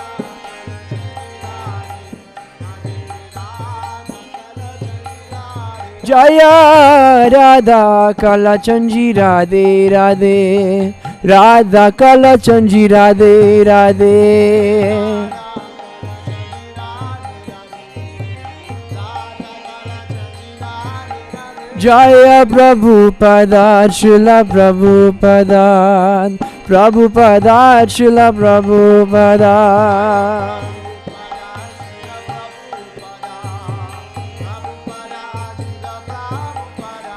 Jaya Radha Kala Chanji Radhe Radhe, Radha Kala Chanji Radhe Radhe. Jaya Prabhupada, Srila Prabhupada, Prabhupada, Srila Prabhupada.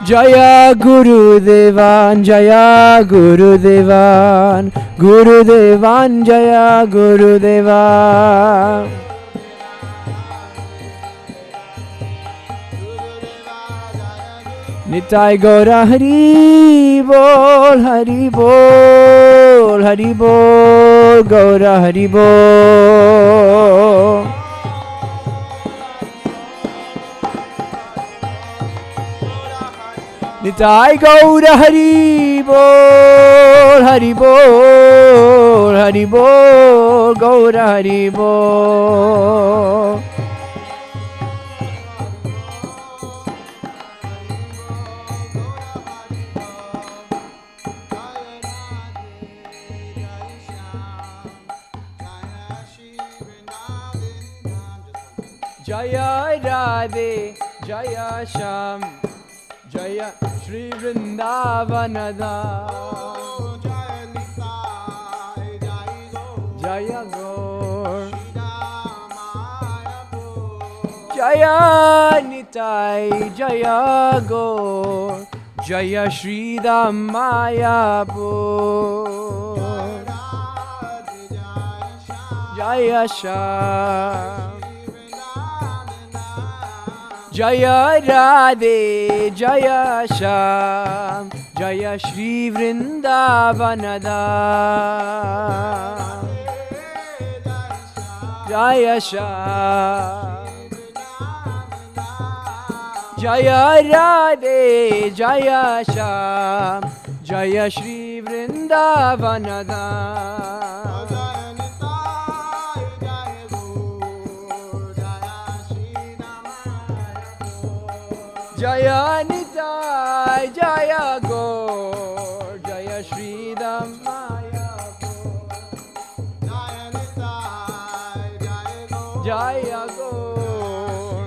Jaya Guru Devan, Jaya Guru Devan, Guru Devan, Jaya Guru Devan. Nitai Gaura Hari Bol, Hari Bol, Hari Bol, Gaura Hari Bol. Nitai Gaura Hari Bol, Hari Bol, Hari Bol, Gaura Hari Bol. Jaya Radhe, Jaya Sham, Jaya Shri Vrindavanada, Jaya Gaur, Jaya Nitai, Jaya Gaur, Jaya Shri Mayapur, Jaya Sham. Jaya Radhe, Jaya Sham, Jaya Shri Vrindavanada, Jaya Sham, Jaya Radhe, Jaya Sham, Jaya Shri Vrindavanada. Jaya Nitai, Jaya Gaur, Jaya Shri Mayapur, Jaya Gaur,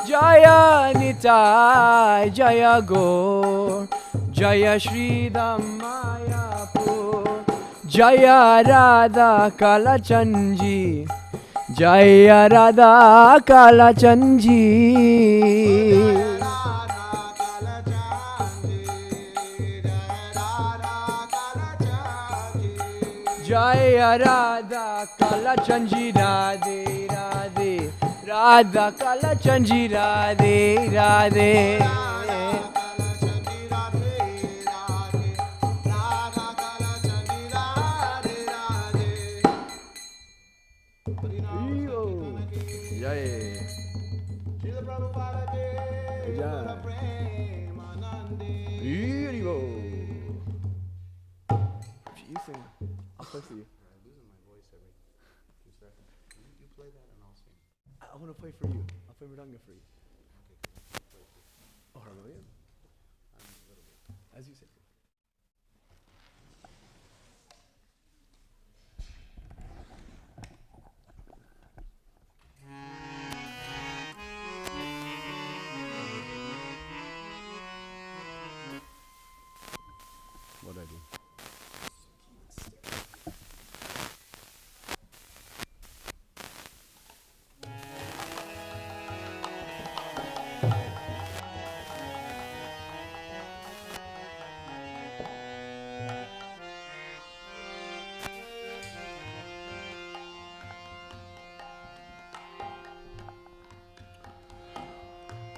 Jaya Nitai, Jaya Gaur, Jaya Shri Mayapur, Jaya Radha Kalachanji, Jaya Radha Kalachanji, Jaya Radha Kalachanji, Radhe Radhe, Radha Kalachanji, Radhe Radhe. I'll play for you. I'm losing my voice every 2 seconds. You play that and I'll sing. I want to play for you. I'll play Mridanga for you. Okay. Oh, harmonium? I'm a little bit. As you say. What do I do?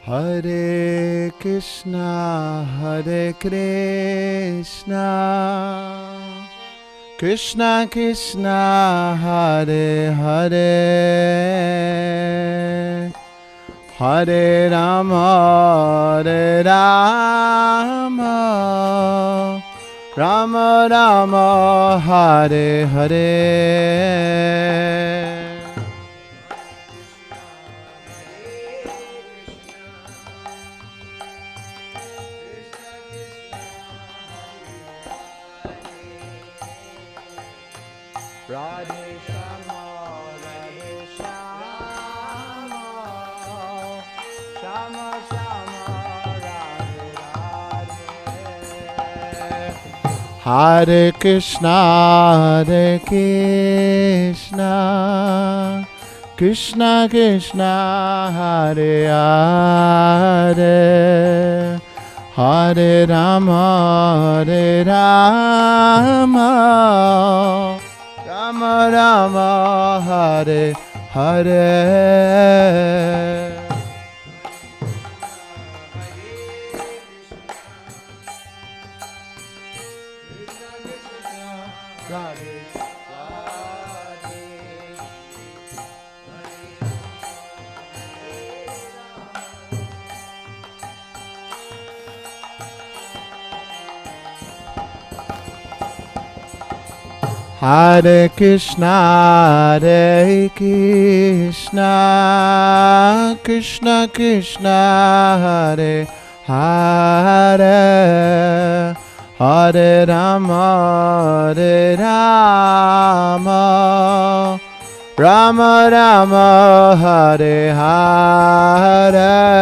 Hare Krishna, Hare Krishna, Krishna Krishna, Hare Hare, Hare Rama, Hare Rama, Rama Rama, Hare Hare. Radhe Shama, Radhe Shama, Shama Shama, Radhe Radhe. Hare Krishna, Hare Krishna, Krishna Krishna, Hare Hare, Hare Rama, Hare Rama, Rama Rama, Hare Hare. Radhe, Radhe. Hare Krishna, Hare Krishna, Krishna Krishna, Hare Hare, Hare Rama, Hare Rama, Rama Rama, Hare Hare.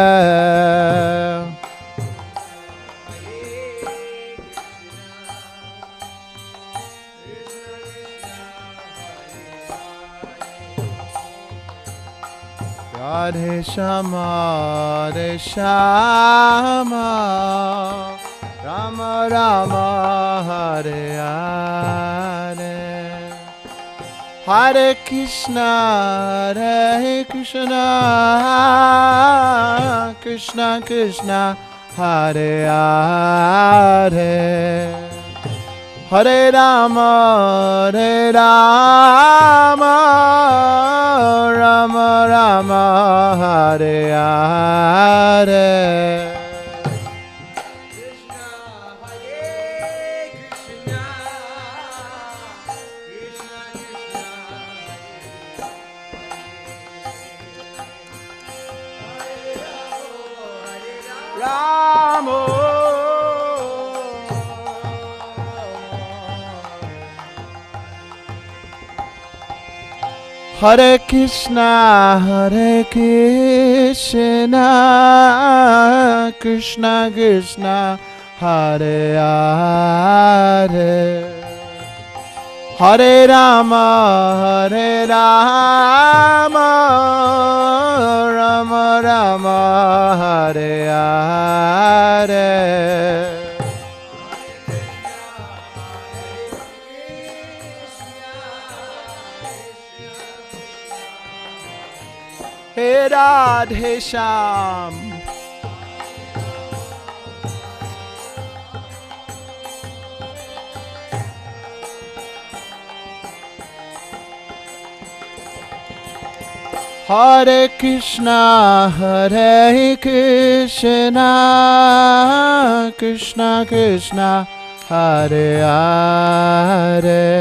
Radhe Shama, Radhe Shama, Rama Rama, Hare Hare, Hare Krishna, Hare Krishna, Krishna Krishna, Hare Hare, Hare Rama, Hare Rama, Rama Rama, Hare Hare. Krishna, Hare Krishna, Krishna Krishna, Ramo. Hare Krishna, Hare Krishna, Krishna Krishna, Hare Hare, Hare Rama, Hare Rama, Rama Rama, Hare Hare. Hey Radhe Sham. Hare Krishna, Hare Krishna, Krishna Krishna, Hare Hare,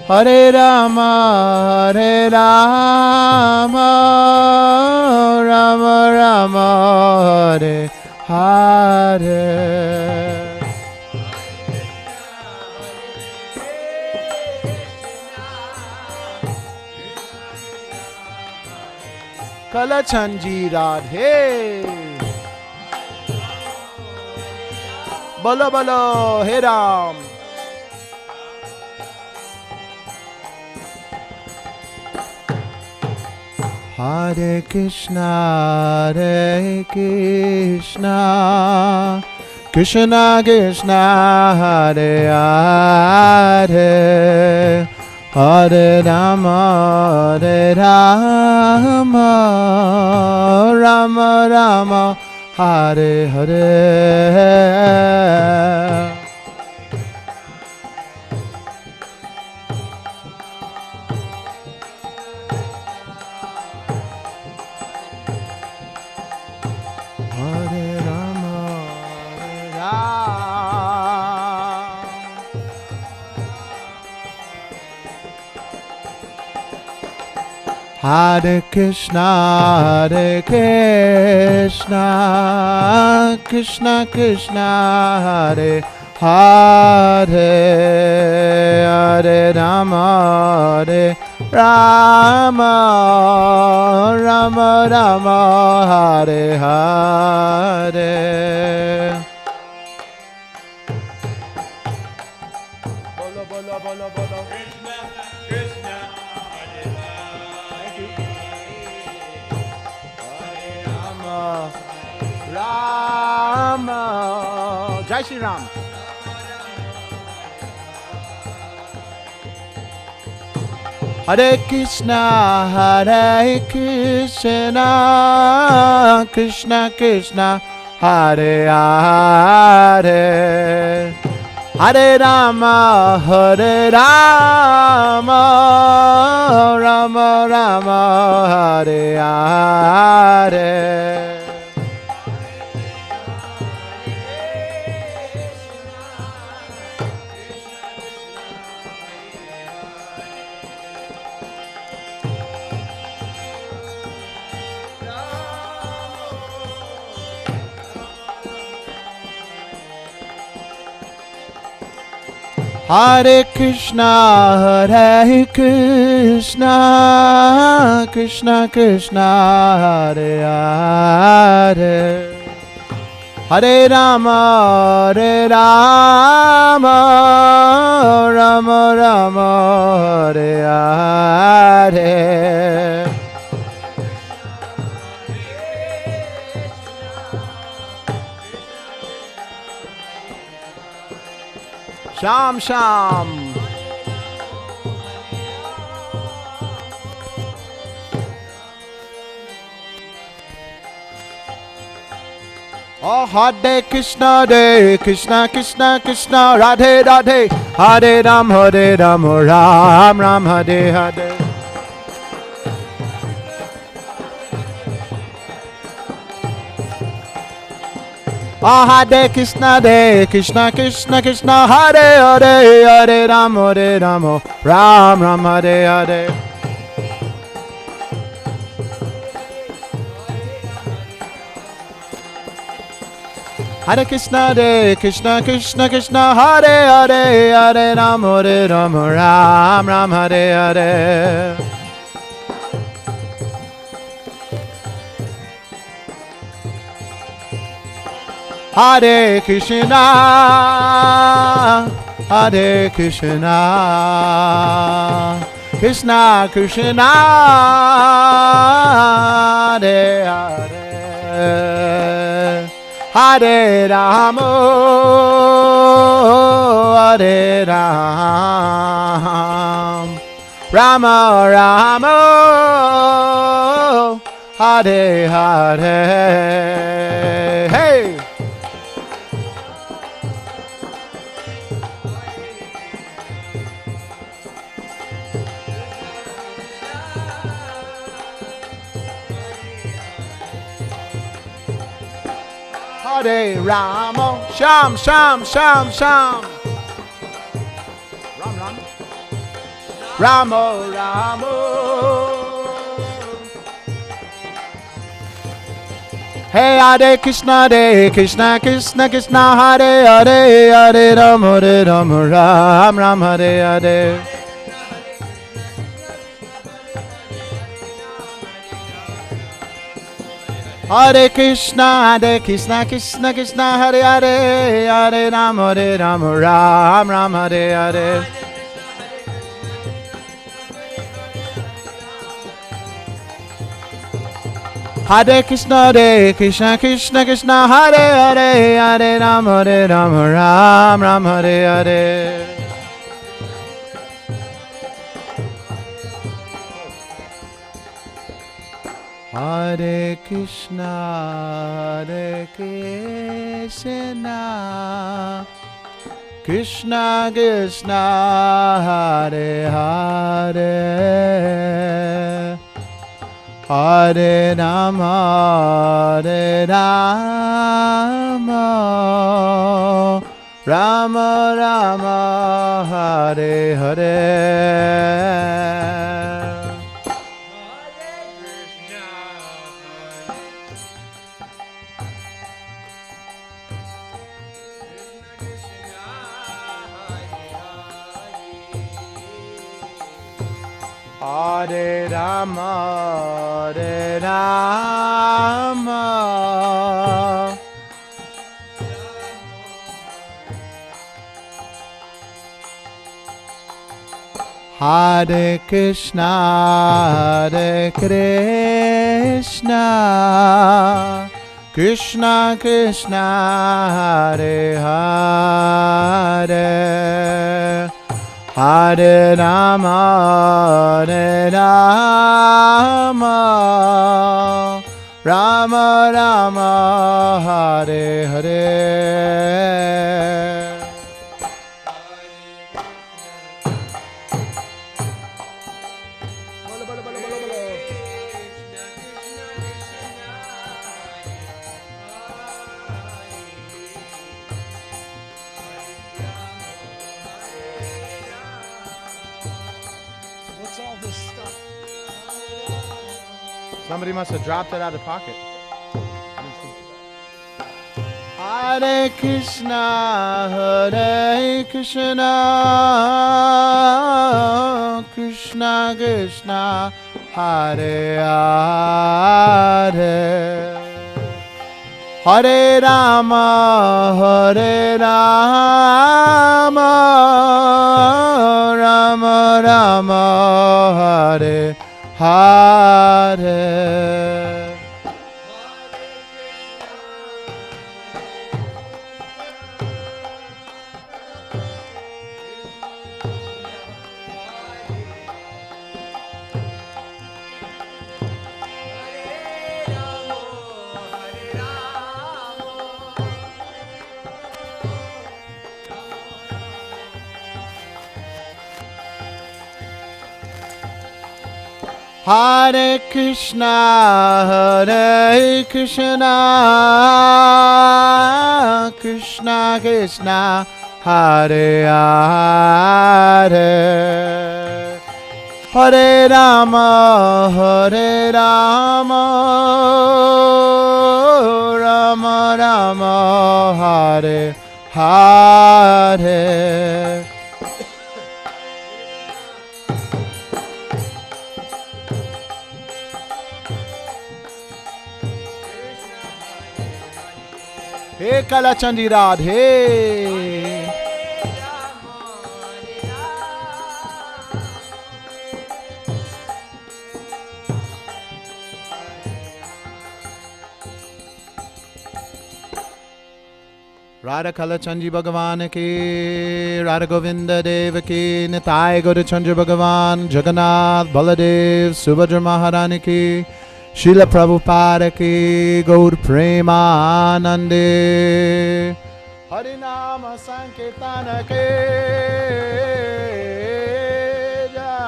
Hare Rama, Hare Rama, Rama Rama, Hare Hare. Kalachanji Radhe. Bolo bolo, He Ram. Hare Krishna, Hare Krishna, Krishna Krishna, Hare Hare, Hare Rama, Hare Rama, Rama Rama, Hare Hare. Hare Rama, Hare Rama. Hare Krishna, Hare Krishna, Krishna Krishna, Hare Hare, Hare Rama, Hare Rama, Rama Rama, Hare Hare. Bolo bolo bolo bolo. Krishna, Krishna, Hare Rama, Rama, Jai Shri Ram. Hare Krishna, Hare Krishna, Krishna Krishna, Hare Hare, Hare Rama, Hare Rama, Rama Rama, Hare Hare. Hare Krishna, Hare Krishna, Krishna Krishna, Hare Hare, Hare Rama, Hare Rama, Rama Rama, Hare Hare. Sham Sham. Oh, Hare Krishna, Hare Krishna, Krishna Krishna, Radhe Radhe, Hare Ram, Ram Ram, Hare Hare. Oh, Hare Krishna, Krishna Krishna, Hare Hare, Hare Ram, Ram Ram, Hare Hare. Hare Krishna, Krishna Krishna, Hare Hare, Hare Ram, Ram Ram, Hare Hare. Hare Krishna, Hare Krishna, Krishna Krishna, Hare Hare, Hare Rama, Hare Ram, Rama Rama, Hare Hare. Hey! Hare Rama, Sham Sham Sham Sham, Ram Ram, Rama Rama. Hey, Hare Krishna, Krishna Krishna, Hare Hare, Hare Rama, Ram Ram, Hare Hare. Hare Krishna, Krishna Krishna, Hare Hare, Hare Rama, Ram Ram, Hare Hare. Hare Krishna, Krishna Krishna, Hare Hare, Hare Rama, Ram Ram, Hare Hare. Hare Krishna, Hare Krishna, Krishna Krishna, Hare Hare, Hare Rama, Rama Rama, Hare Hare. Hare Rama, Hare Rama, Hare Krishna, Hare Krishna, Krishna Krishna, Hare Hare, Hare Rama, Rama Rama, Hare Hare. What's all this stuff? Somebody must have dropped it out of the pocket. Hare Krishna, Krishna Krishna, Hare Hare. Hare Rama, Rama Rama, Hare Hare. Hare Krishna, Krishna Krishna, Hare Hare. Hare Rama, Rama Rama, Hare Hare. Hey Kalachandi Radhe. Radha Kalachandji Bhagavan ki, Radha Govinda Deva ki, Nitai Gaurachandra Bhagavan, Jagannath Baladev, Subhadra Maharani ki, Srila Prabhupada ki, Gaur Premanande, Harinama Sankirtana ki, Jai.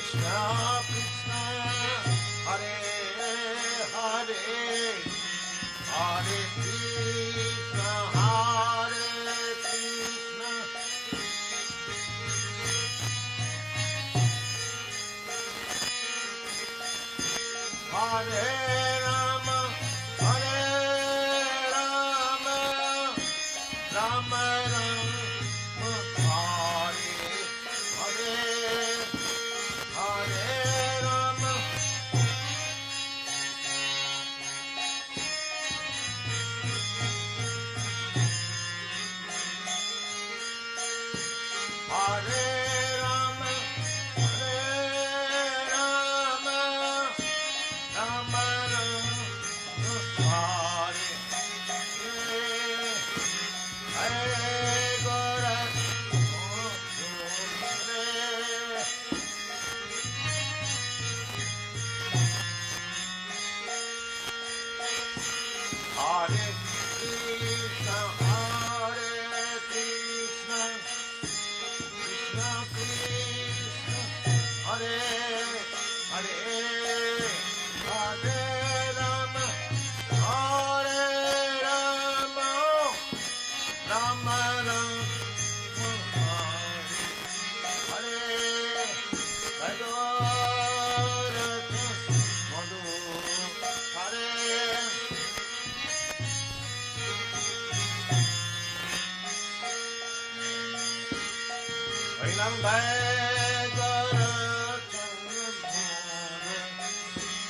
Krishna, Krishna, Hare Ram Ram Hare Hare Hare Ram Hare Ram Hare Ram Ram Ram Hare Hare Gora Hare Krishna Hare Krishna Krishna Krishna Hare Hare Hare Rama Hare Rama Rama Rama Hare Hare Bhagavata Madhu Hare Nam Bhagavata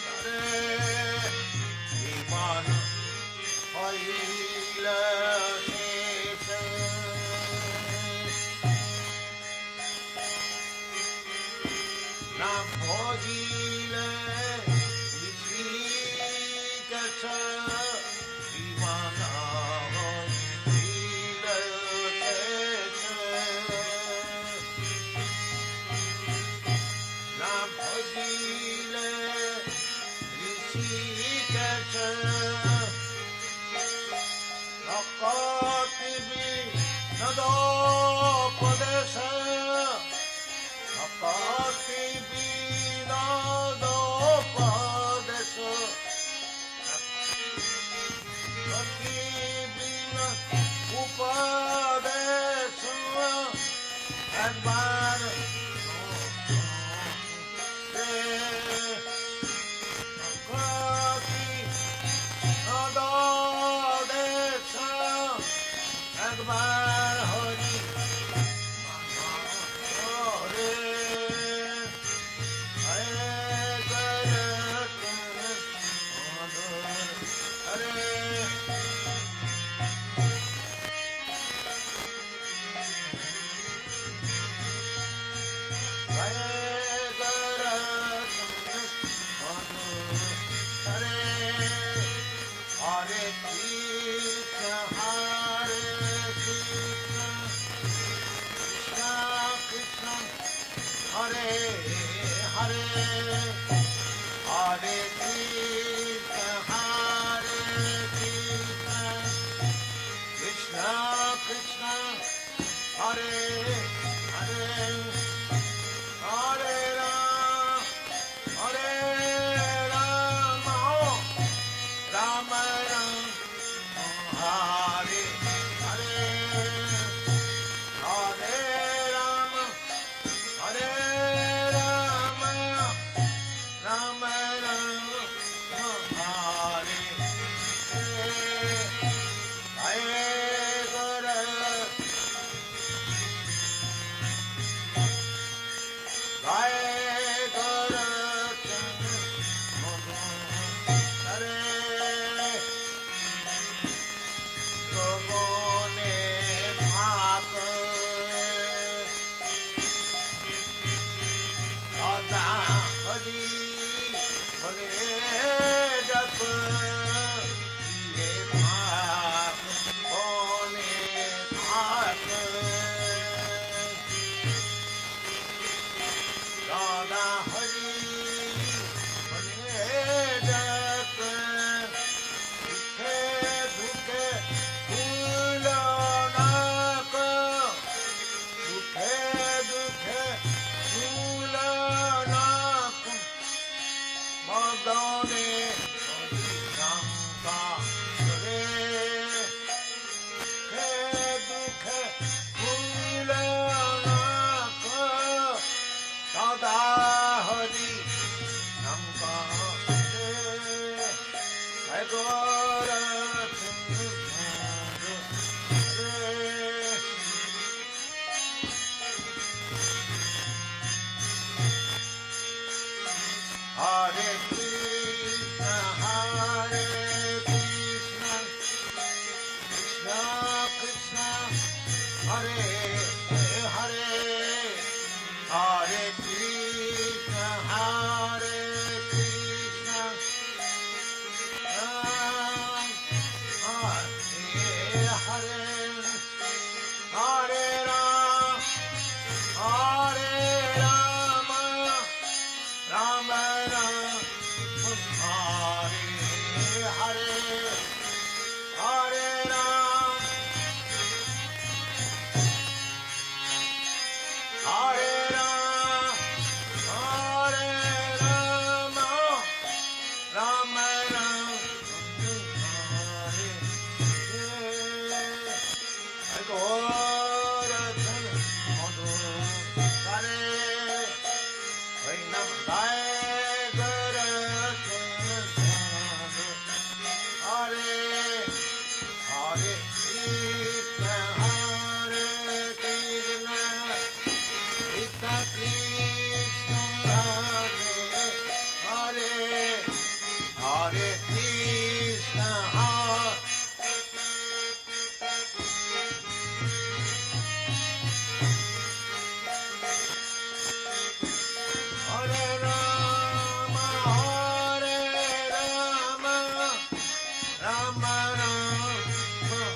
Hare Iman Haila Sesa Nam Bhojile Vishikacha Iman Haila Sesa Nam Bhojile Vishikacha Akativi Nadopadesa Akativi Nadopadesa Akativi Upadesa Advar Akati Nadadesa Akbar Hari Hare Hare Hare Hare Krishna Hare Krishna Krishna Krishna Hare Hare Hare Krishna Hare Krishna Krishna Krishna Hare Hare Hare Ram Hare Rama Rama Rama Hare Hare Hare Rama Hare Rama Rama Rama Hare Hare Hare Gora Hare Gora Hare Gogone Bhaka Sada Hari Hare Jap Ye Bhak Gone Bhaka Sada Hari Hare Jap Dukhe Dukhe Dukhe Dukhe Madone Shanta Hare Dukhe Hare Hare Hare Krishna Hare Krishna Hare Hare Hare Ram Hare Rama Rama Rama Hare Hare Hare Ram Hare Ram Hare Rama Rama Rama Hare Hare Krishna Hare Rama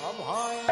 Hare Rama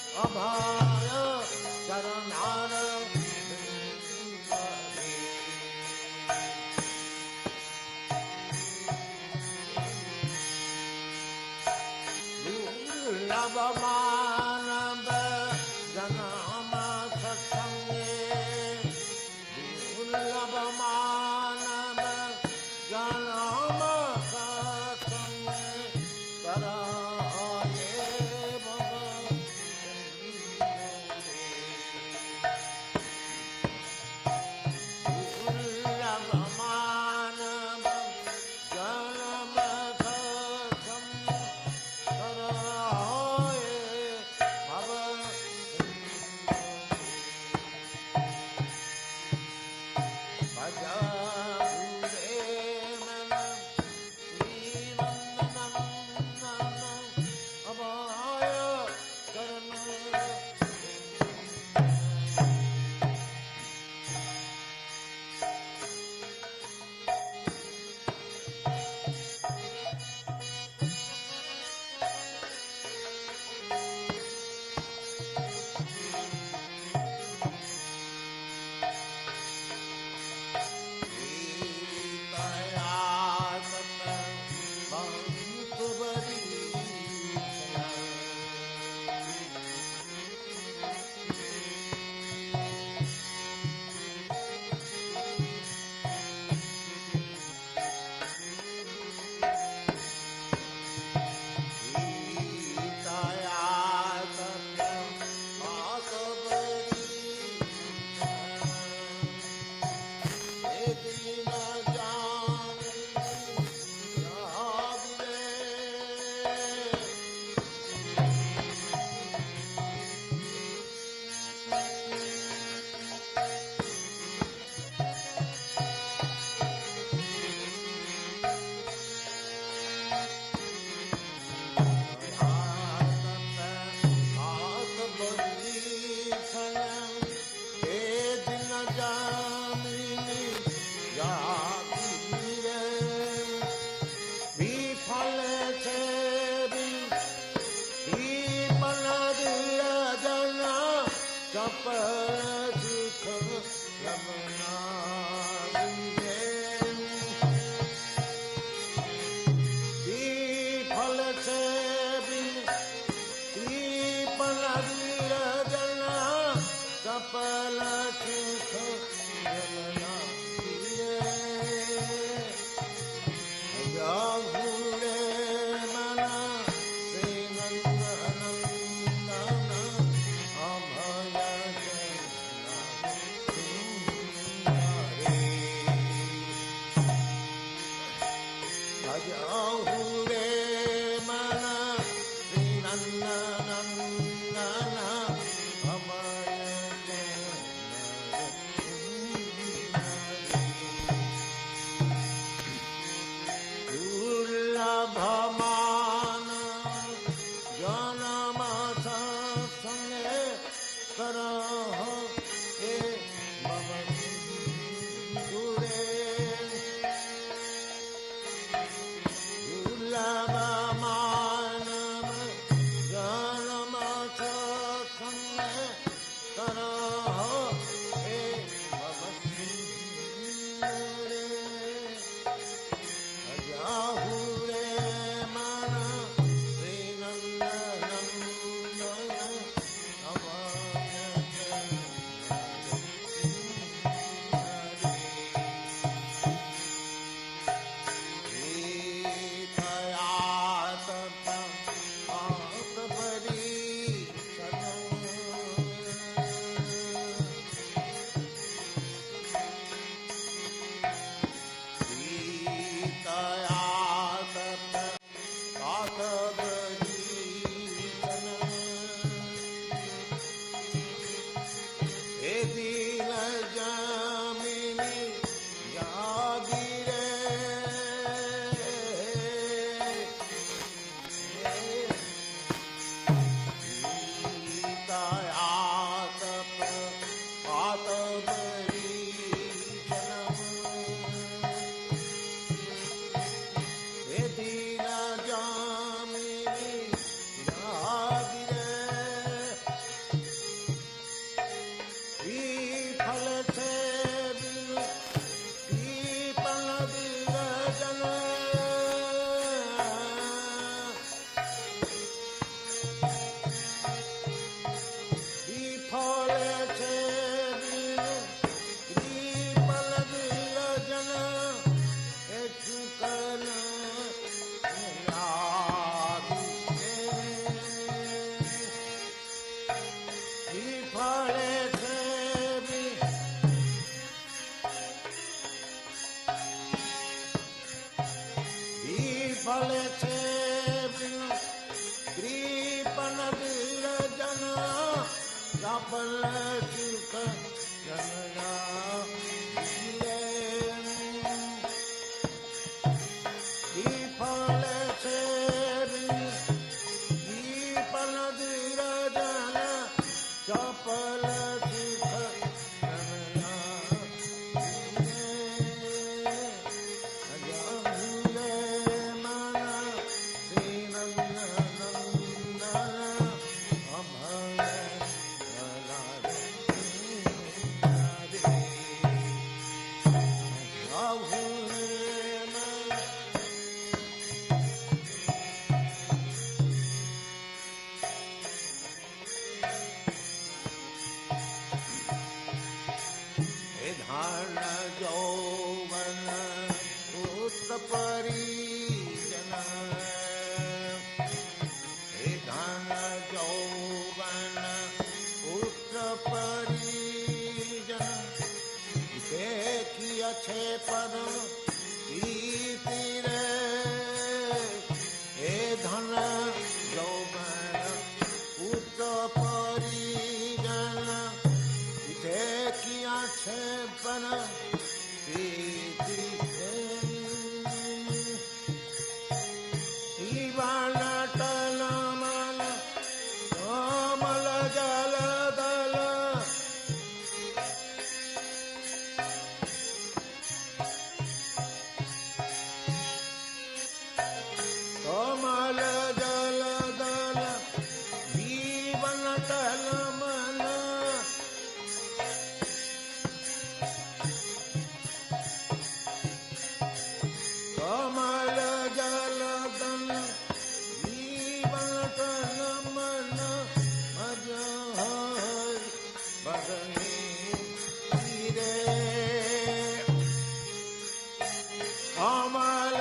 Rama Rama Hare Mayanab Janama Satsange Dullabh Manab Janama Satsange Karaye Baba Dullabh Manab Janama Satsange Karaye Baba Bhaja फल से coupon Virajan सफल सुख जनना फल से coupon Virajan सफल सुख धन यौवन पुत्र परिजन धन यौवन पुत्र परिजन देखी अच्छे पद प्रीति रे धन यौवन पुत्र परिजन देखिया छेपन प्रीति दीवान टलमल कमल जल दल कमल जल दल जीवन टलमल कमल जल दल जीवन टलमल अज बदनी रे कमल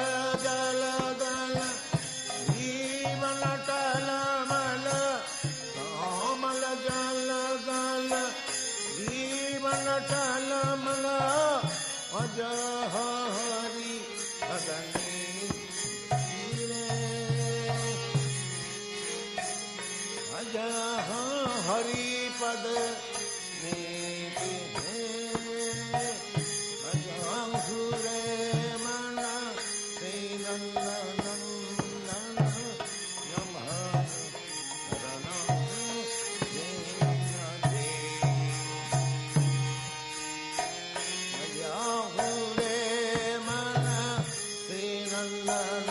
जल दल जीवन टलमल कमल जल दल जीवन टलमल अज हरि बदनी रे अज हरि पद अजूरे मन श्री नंदन यम अजूरे मन श्री नंदन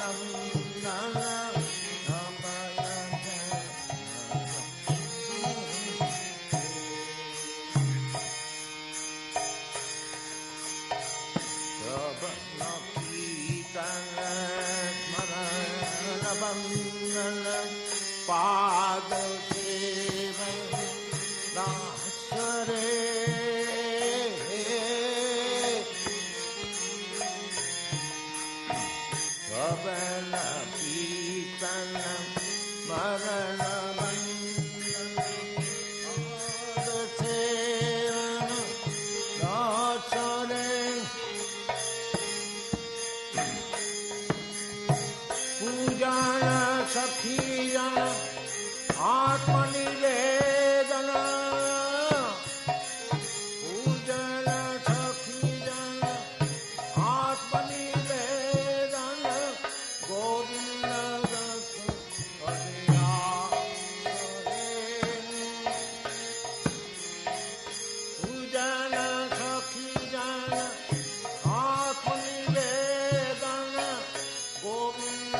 पाद सेवन दासरे कबल पीतन मरण बंधन पाद सेवन दासरे पूजन सखीजन आत्मनिवेदन पूजन सखीजन आत्मनिवेदन गोविंद पूजन सखीजन आत्मनिवेदन गोविंद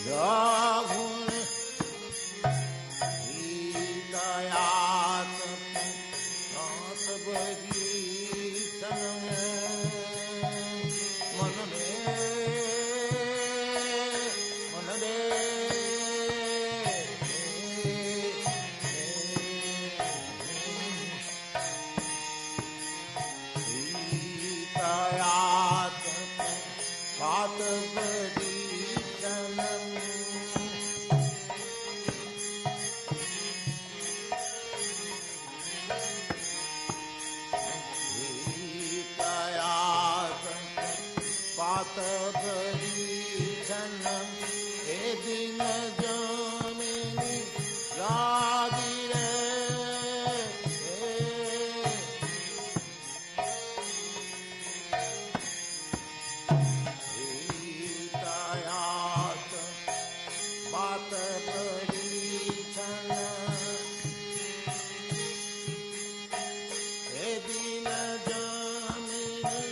जाहुने गीतायात नात बजी तनमे मन दे गीतायात बात बजी तनमे बात भरी जन्म ए दिन जमिनी लागी रे गीतायात बात भरी जन्म ए दिन जमिनी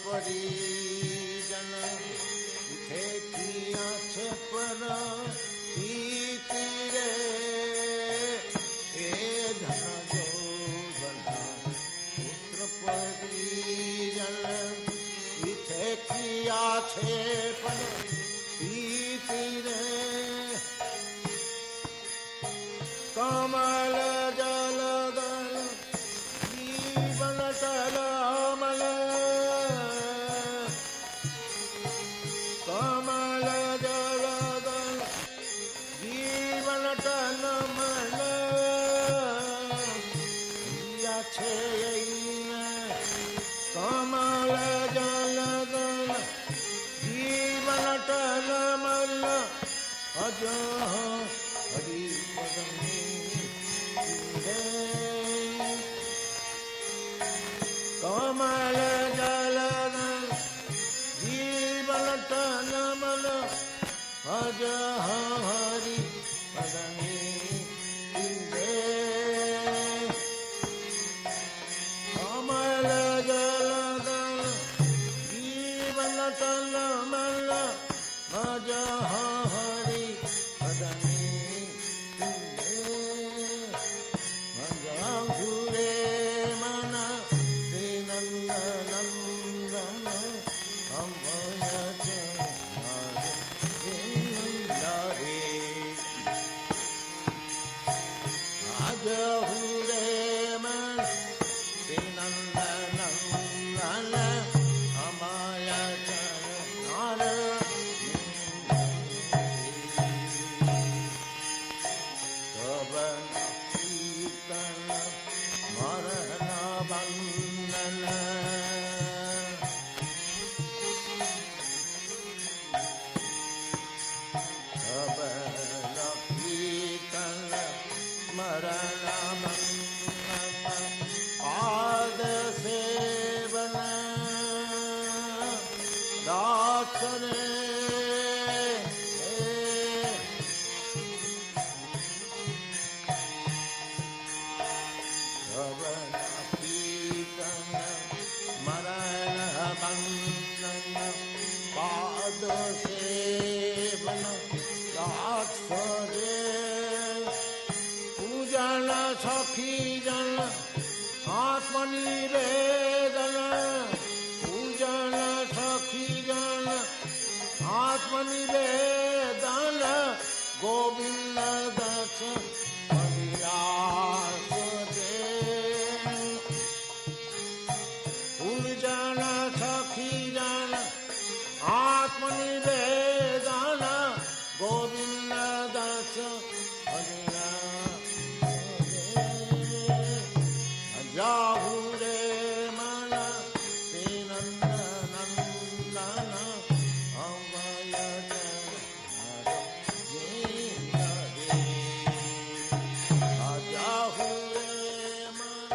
परिजन उठे किया छपर रे ए धन जो बना पुत्र परिजन उठे किया छपर रे कमल जल दल जीवन तलमल कमल जलदल जीवन तलमल छे कमल जलदल जीवन तलमल अज हरि पदमे कमल जलदल जीवन तलमल अज हरि पदमे कमल जलदल जीवन तलमल अज हरि पदमे घुरे मन श्री नंदन आत्मरे पूजन सखी जन आत्मनिवेदन पूजन सखी जन आत्मनिवेदन गोविंद दत्त अभिलाष दे पूजन सखी जन आत्मनिवेदन गोविंद दत्त जाहू रे मन नंदन अवय जाहू रे मन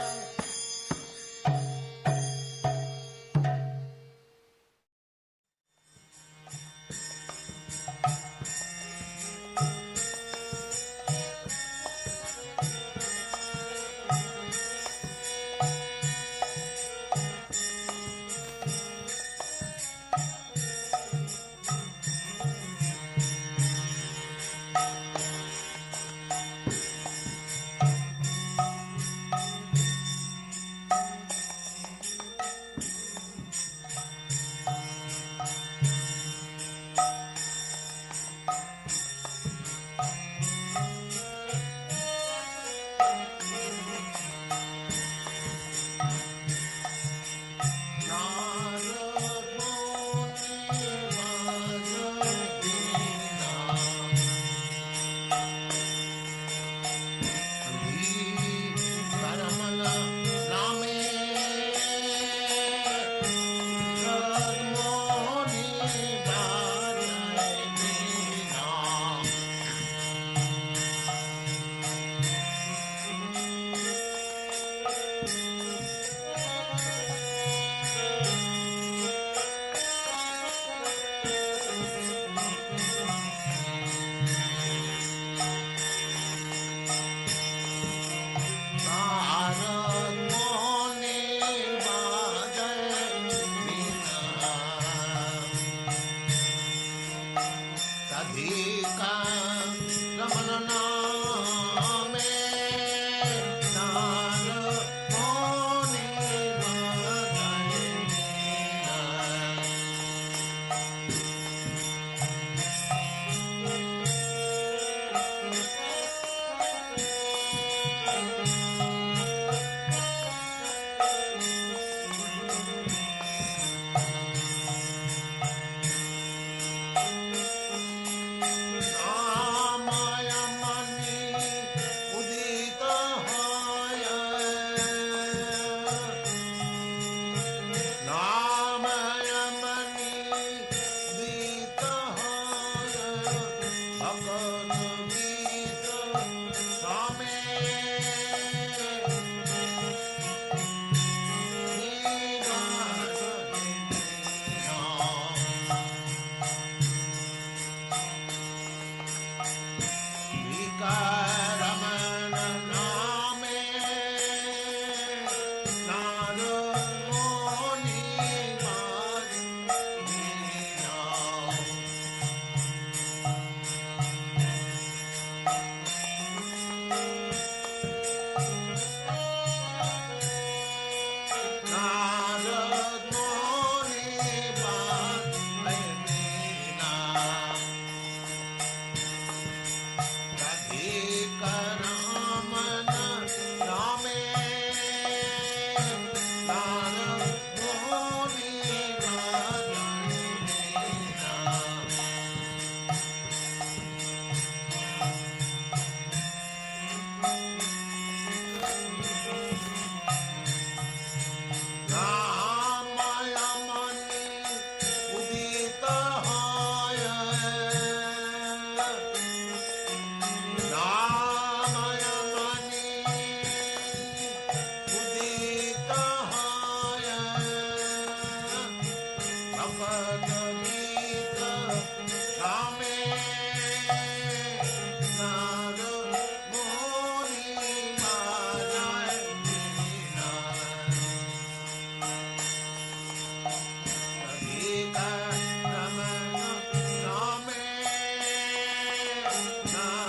Yeah.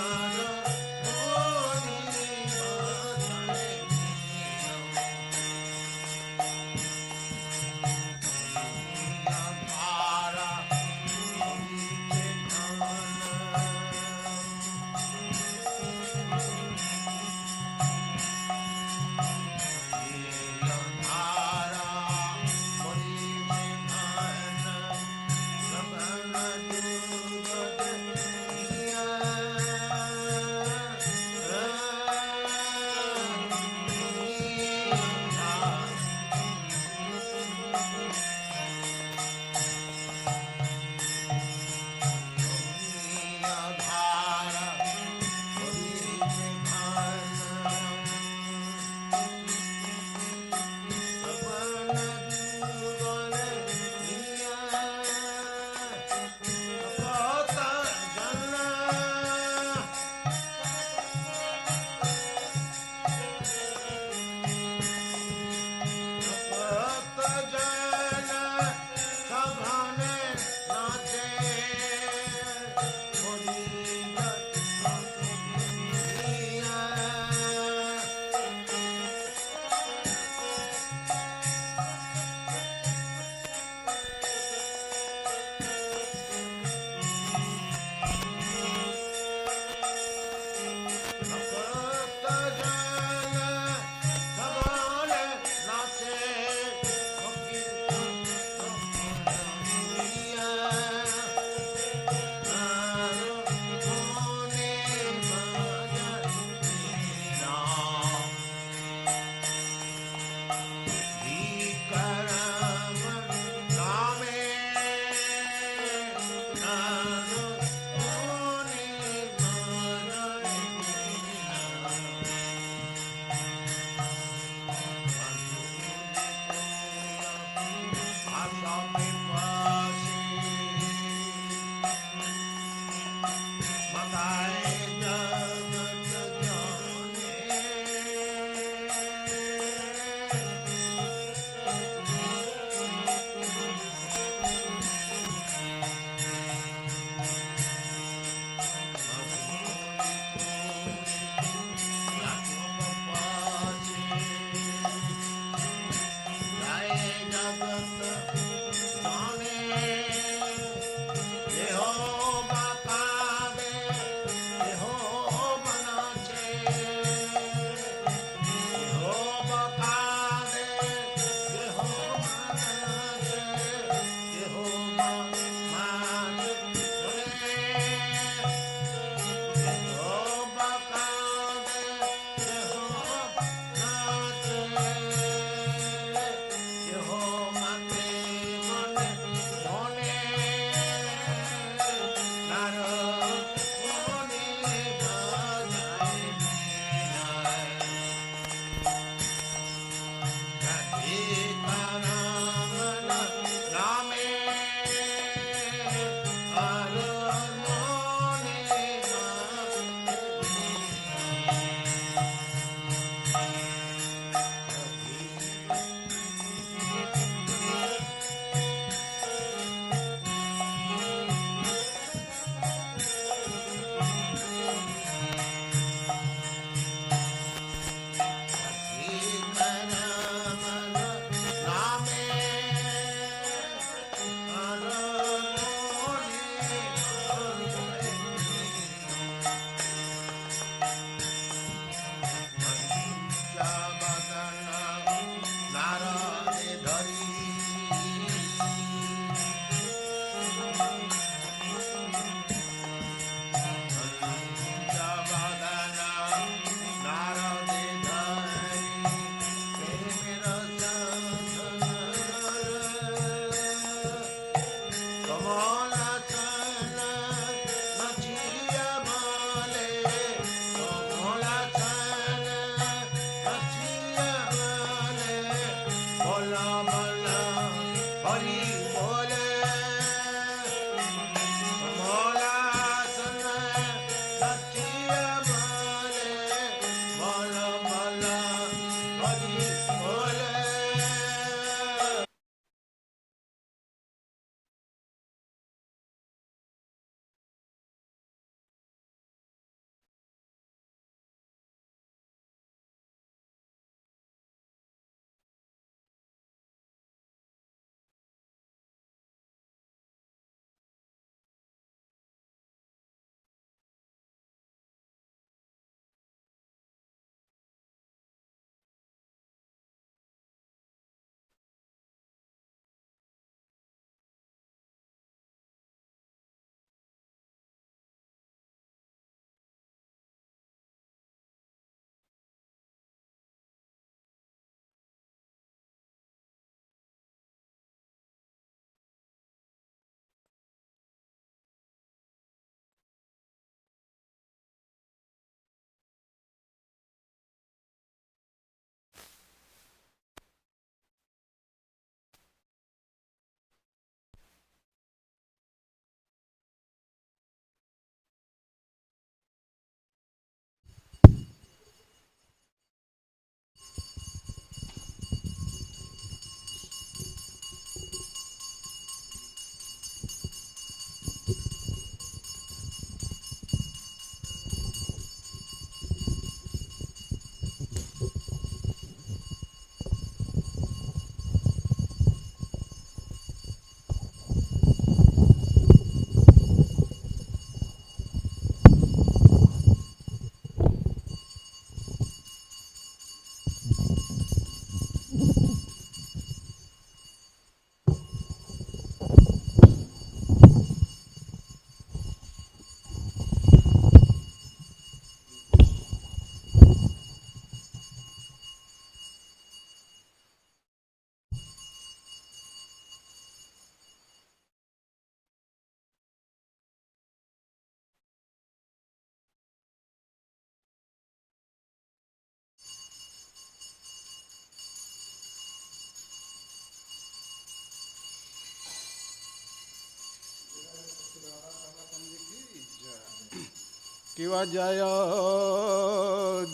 किव जय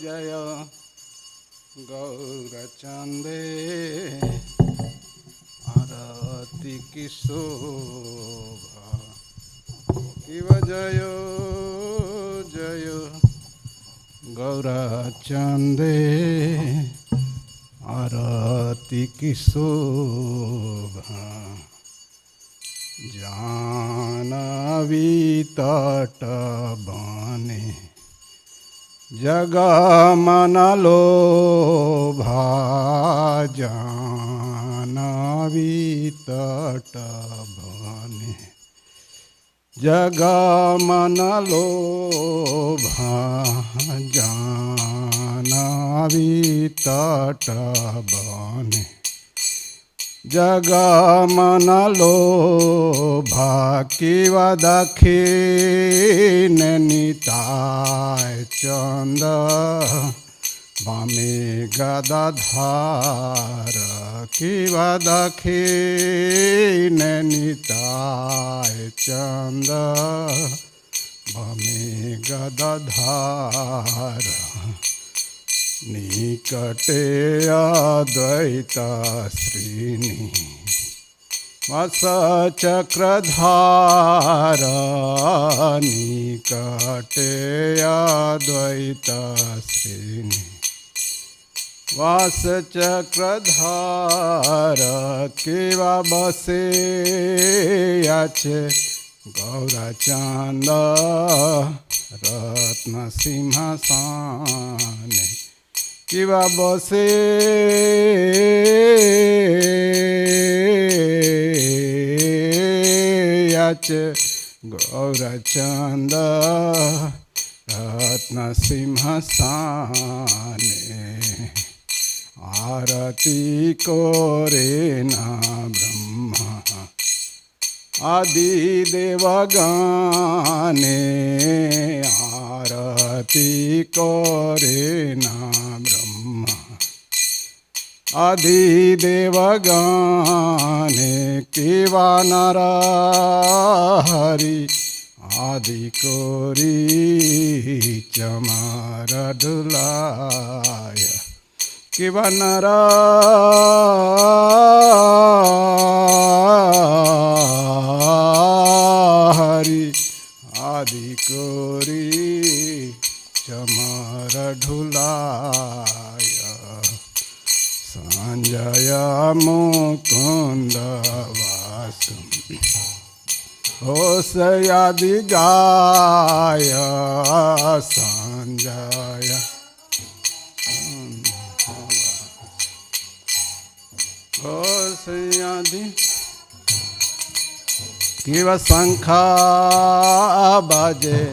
जय गौरचंदे आरती की शोभा किव जय जय गौरचंदे आरती की शोभा जानवी तट बने जगमन लोभा जानवी तट बने जगमन लोभा जानवी तट बने जगमन लोभा किव दक्षिण निताय चंद वामे गदाधार किव दक्षिण निताय चंद वामे गदाधार निकटे अद्वैत श्रीनि वस चक्रधार निकटे अद्वैत श्रीनि वस चक्रधार किव बसे अच्छे गौरचंद रत्न सिंहासन किव बसे अच्छे गौरचंद रत्न सिंहासन आरती कोरे न ब्रह्मा आदि देवगाने आरती कोरे न ब्रह्मा आदि देवगाने किवा नर हरि आदि कोरी चमार डुलाय किवा नर हरि आदि कोरी चमार ढुलाय संजय मुकुंद वासु होसयादि गाय संजय होसयादि किव शंखा बाजे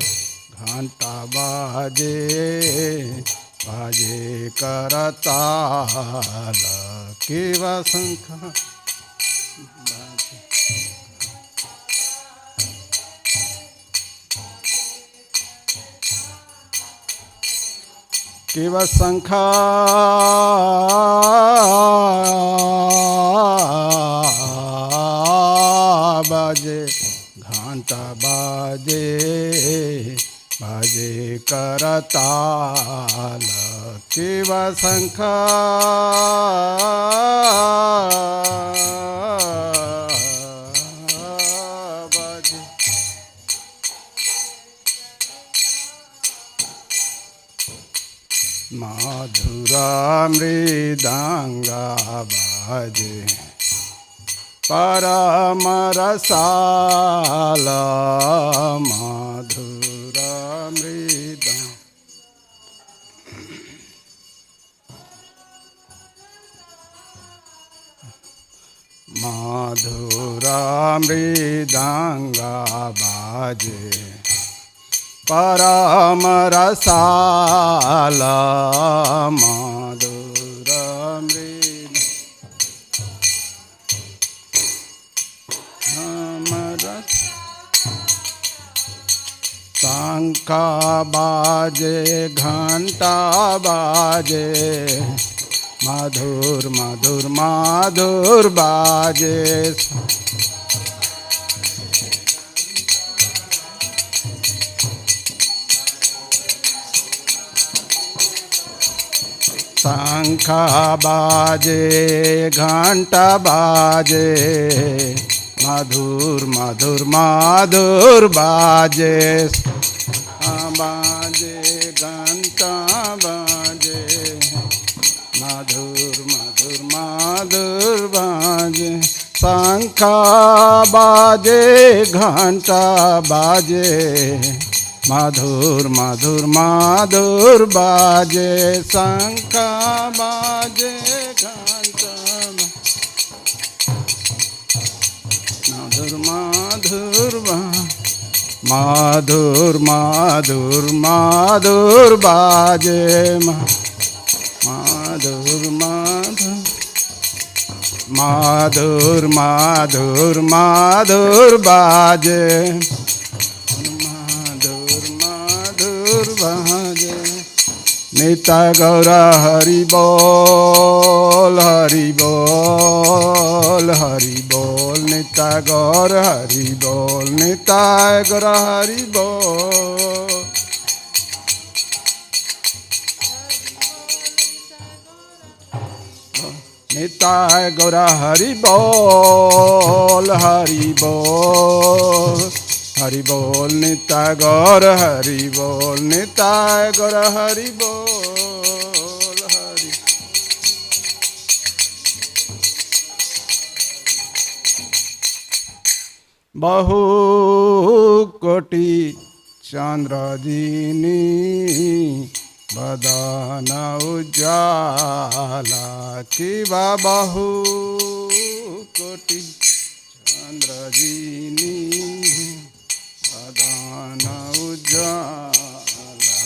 घंटा बाजे बाजे करताल किव शंखा बाजे किव शंखा बाजे घंटा बाजे बाजे करताल किव शंखा बाजे मधुरा मृदंगा बाजे परम रसाल मधुर मृद मधुर मृदंगा बाजे परम रसाल मधुर मृद शंख बाजे घंटा बाजे मधुर मधुर मधुर बाजे शंख बाजे घंटा बाजे मधुर मधुर मधुर बाजे बाजे घंटा बाजे मधुर मधुर मधुर बाजे शंख बाजे घंटा बाजे मधुर मधुर मधुर बाजे शंख बाजे घंटा मधुर मधुर मधुर मधुर मधुर बाजे मधुर मधुर मधुर मधुर बाजे मधुर मधुर बाजे नित्य गौर हरि बोल हरि बोल हरि बोल नित्य गौर हरि बोल नित्य गौर हरि बोल नित्य गौर हरि बोल हरि बोल हरि बोल नित्य गौर हरि बोल नित्य गौर हरि बोल हरि बहु कोटि चंद्रजिनी बदन उजाला किबा बहु कोटि चंद्रजिनी बदन उजाला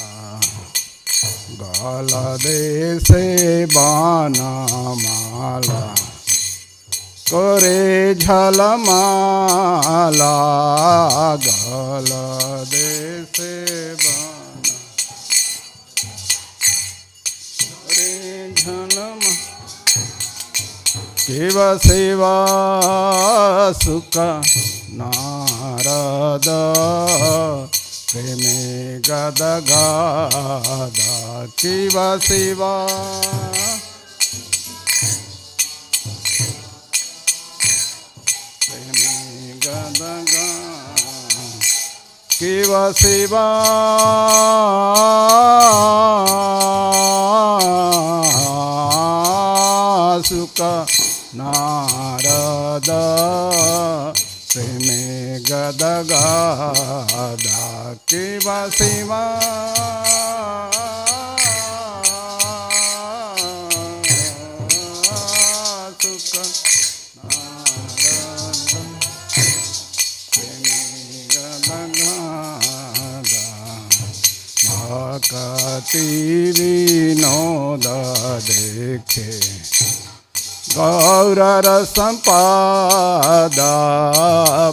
गल देशे बनमाला करे झलमाला गल देशे शिव शिव सुख नारद प्रेमे गद गद शिव शिव प्रेमे गद गद शिव शिव सुख नारद प्रेमे गद गद शिव शिव सुख नारद प्रेमे गद गद भक्ति विनोद देखे गौर संपादा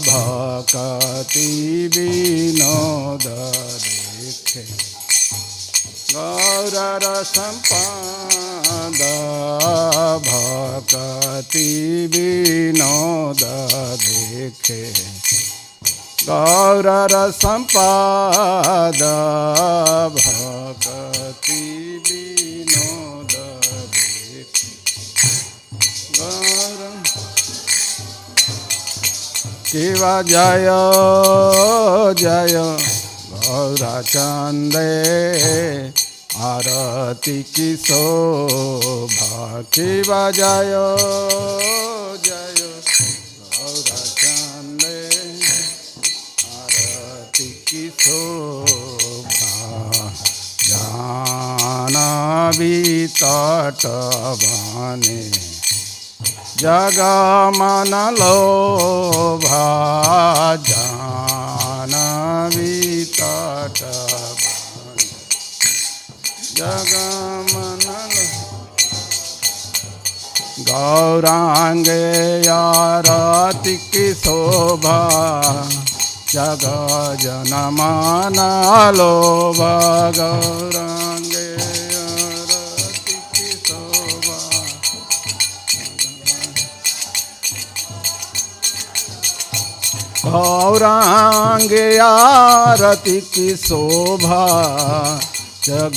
भक्ति विनोद देखे गौर संपादा भक्ति विनोद देखे गौर संपादा भक्ति विनोद देखे शिवा जय जय गौरा चंदे आरती की शोभा शिवा जय जय गौरा चंदे आरती की शोभा जानवी तट बने जगा मन लोभा जानवी तट जगा मन गौरांगे आरती की शोभा जग जन मन लोभा गौरांगे आरती की शोभा गौरांगे आरती की शोभा जग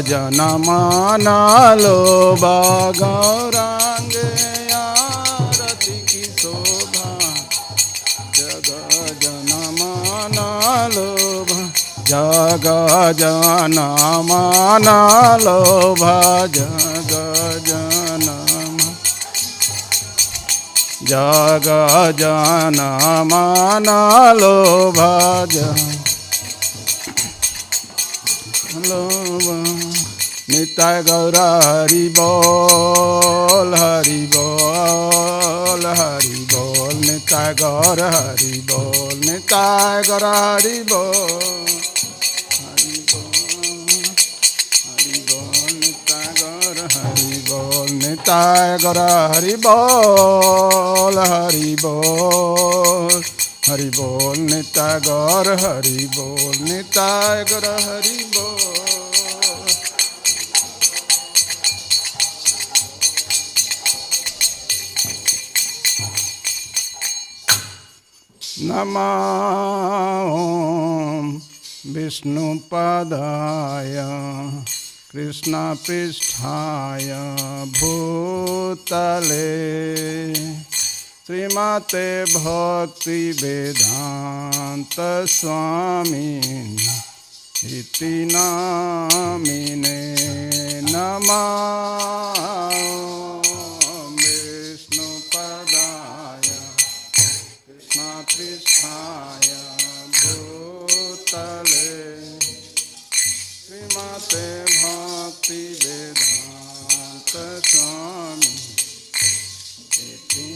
जन मन लोभ गौरांगे आरती की शोभा जग जन मन लोभ जग जन मन लोभ जग जन जग जन मन लोभ निताय गौर हरि बोल हरि बोल हरि बोल निताय गौर हरि बोल निताय गौर हरि बोल हरि बोल निताय गौर हरि बोल निताय गौर हरि बोल हरि बोल हरि बोल निताय गौर हरि बोल निताय गौर हरि बोल नमः विष्णुपदाय कृष्णपृष्ठाय भूतले श्रीमते भक्तिवेदांत स्वामी इति नामिने नमः विष्णुपदाय कृष्णपृष्ठाय भूतले श्रीमते भक्तिवेदांत स्वामी इति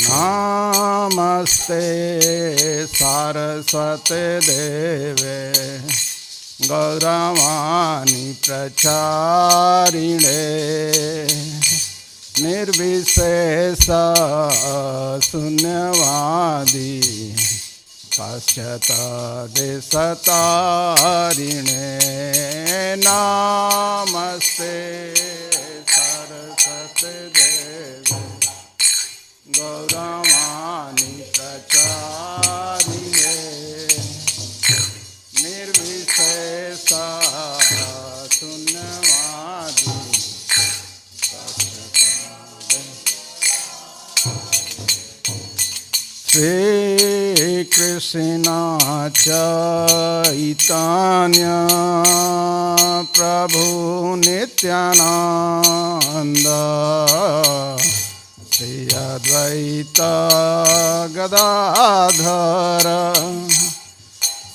नमस्ते सारस्वते देवे गौरवाणी प्रचारिणे निर्विशेष शून्यवादी पाश्चात देशतारिणे नमस्ते सरस्वती देवे गौरवाणी प्रचारिणे निर्विशेष शून्यवादी श्री कृष्ण चैतन्य प्रभु नित्यानंद श्री अद्वैत गदाधर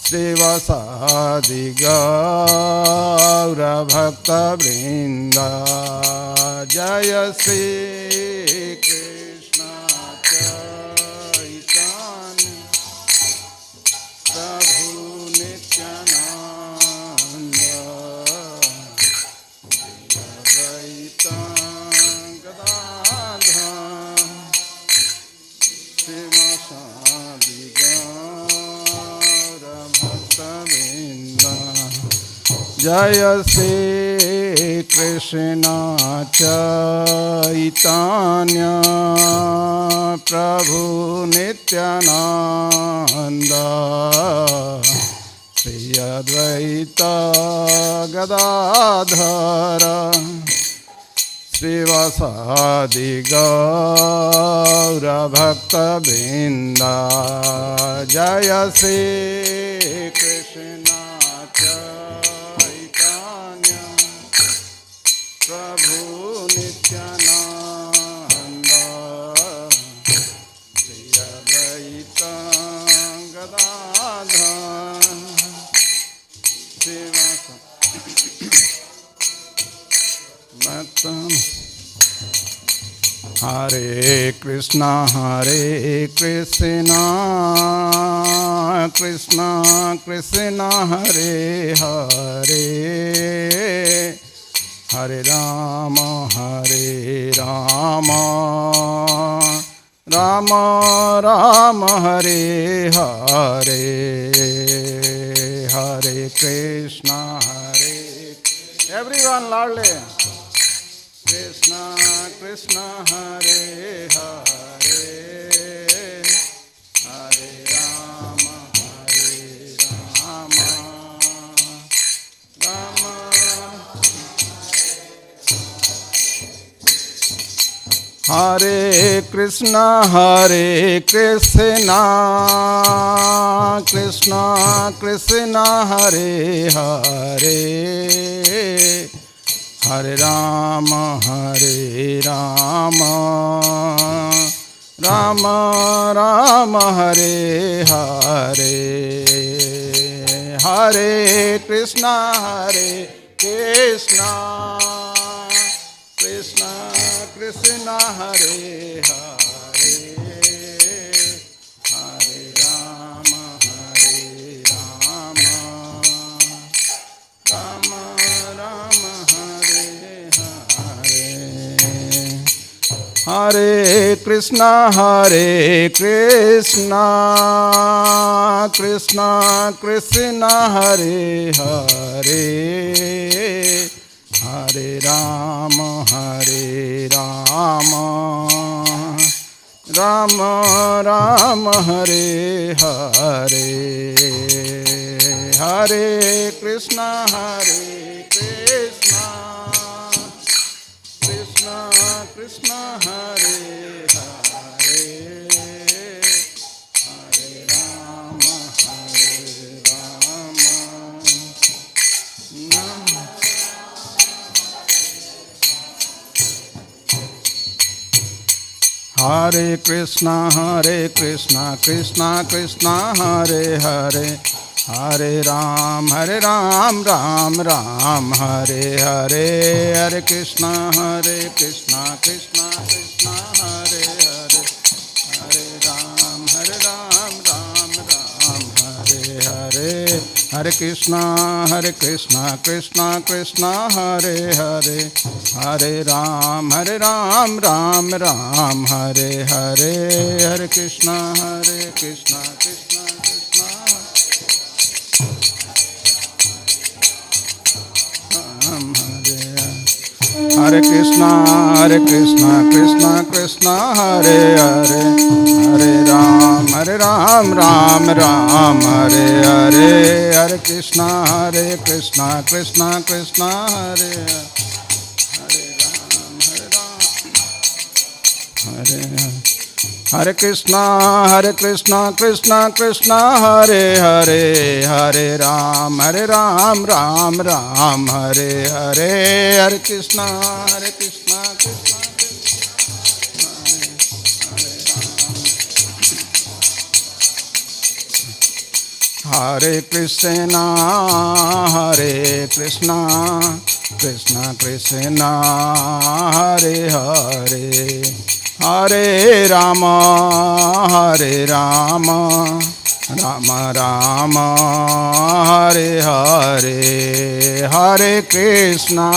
श्रीवासादि गौर भक्तवृंद जय श्री कृष्ण चैतन्य प्रभु नित्यानंद अद्वैत गदाधर श्रीवासादि गौर भक्तवृंद जय श्री कृष्ण चैतन्य प्रभु नित्यानंद श्री अद्वैत गदाधर श्रीवासादि गौर भक्तवृंद जय श्री कृष्ण चैतन्य प्रभु नित्यानंद श्री अद्वैत गदाधर हरे Krishna Krishna Krishna Hare Hare Hare Ram Ram Ram Hare Hare Hare Krishna everyone loudly Krishna Krishna Hare Hare Hare Ram Hare Krishna Krishna Krishna Hare Hare Hare Rama Rama Rama Hare Hare Hare Krishna Krishna Krishna Hare Hare Hare Rama Rama Rama Hare Hare Hare Krishna Krishna Krishna Hare Hare Hare Rama Rama Rama Hare Hare Hare Krishna Krishna Krishna Hare Hare Hare Rama Hare Krishna Krishna Krishna Hare Hare Hare Ram Ram Ram Hare Hare Hare Krishna Krishna Krishna Hare Hare Hare Ram Ram Ram Hare Hare Hare Krishna Krishna Krishna Hare Hare Hare Ram Ram Ram Hare Hare Hare Krishna Krishna Hare Krishna Krishna Hare Hare Hare Ram Ram Hare Hare Hare Krishna Krishna Hare Hare Krishna Krishna Hare Hare Hare Ram Ram Hare Hare Hare Krishna Hare Krishna Krishna Krishna Hare Hare Hare Rama Rama Hare Hare Hare Krishna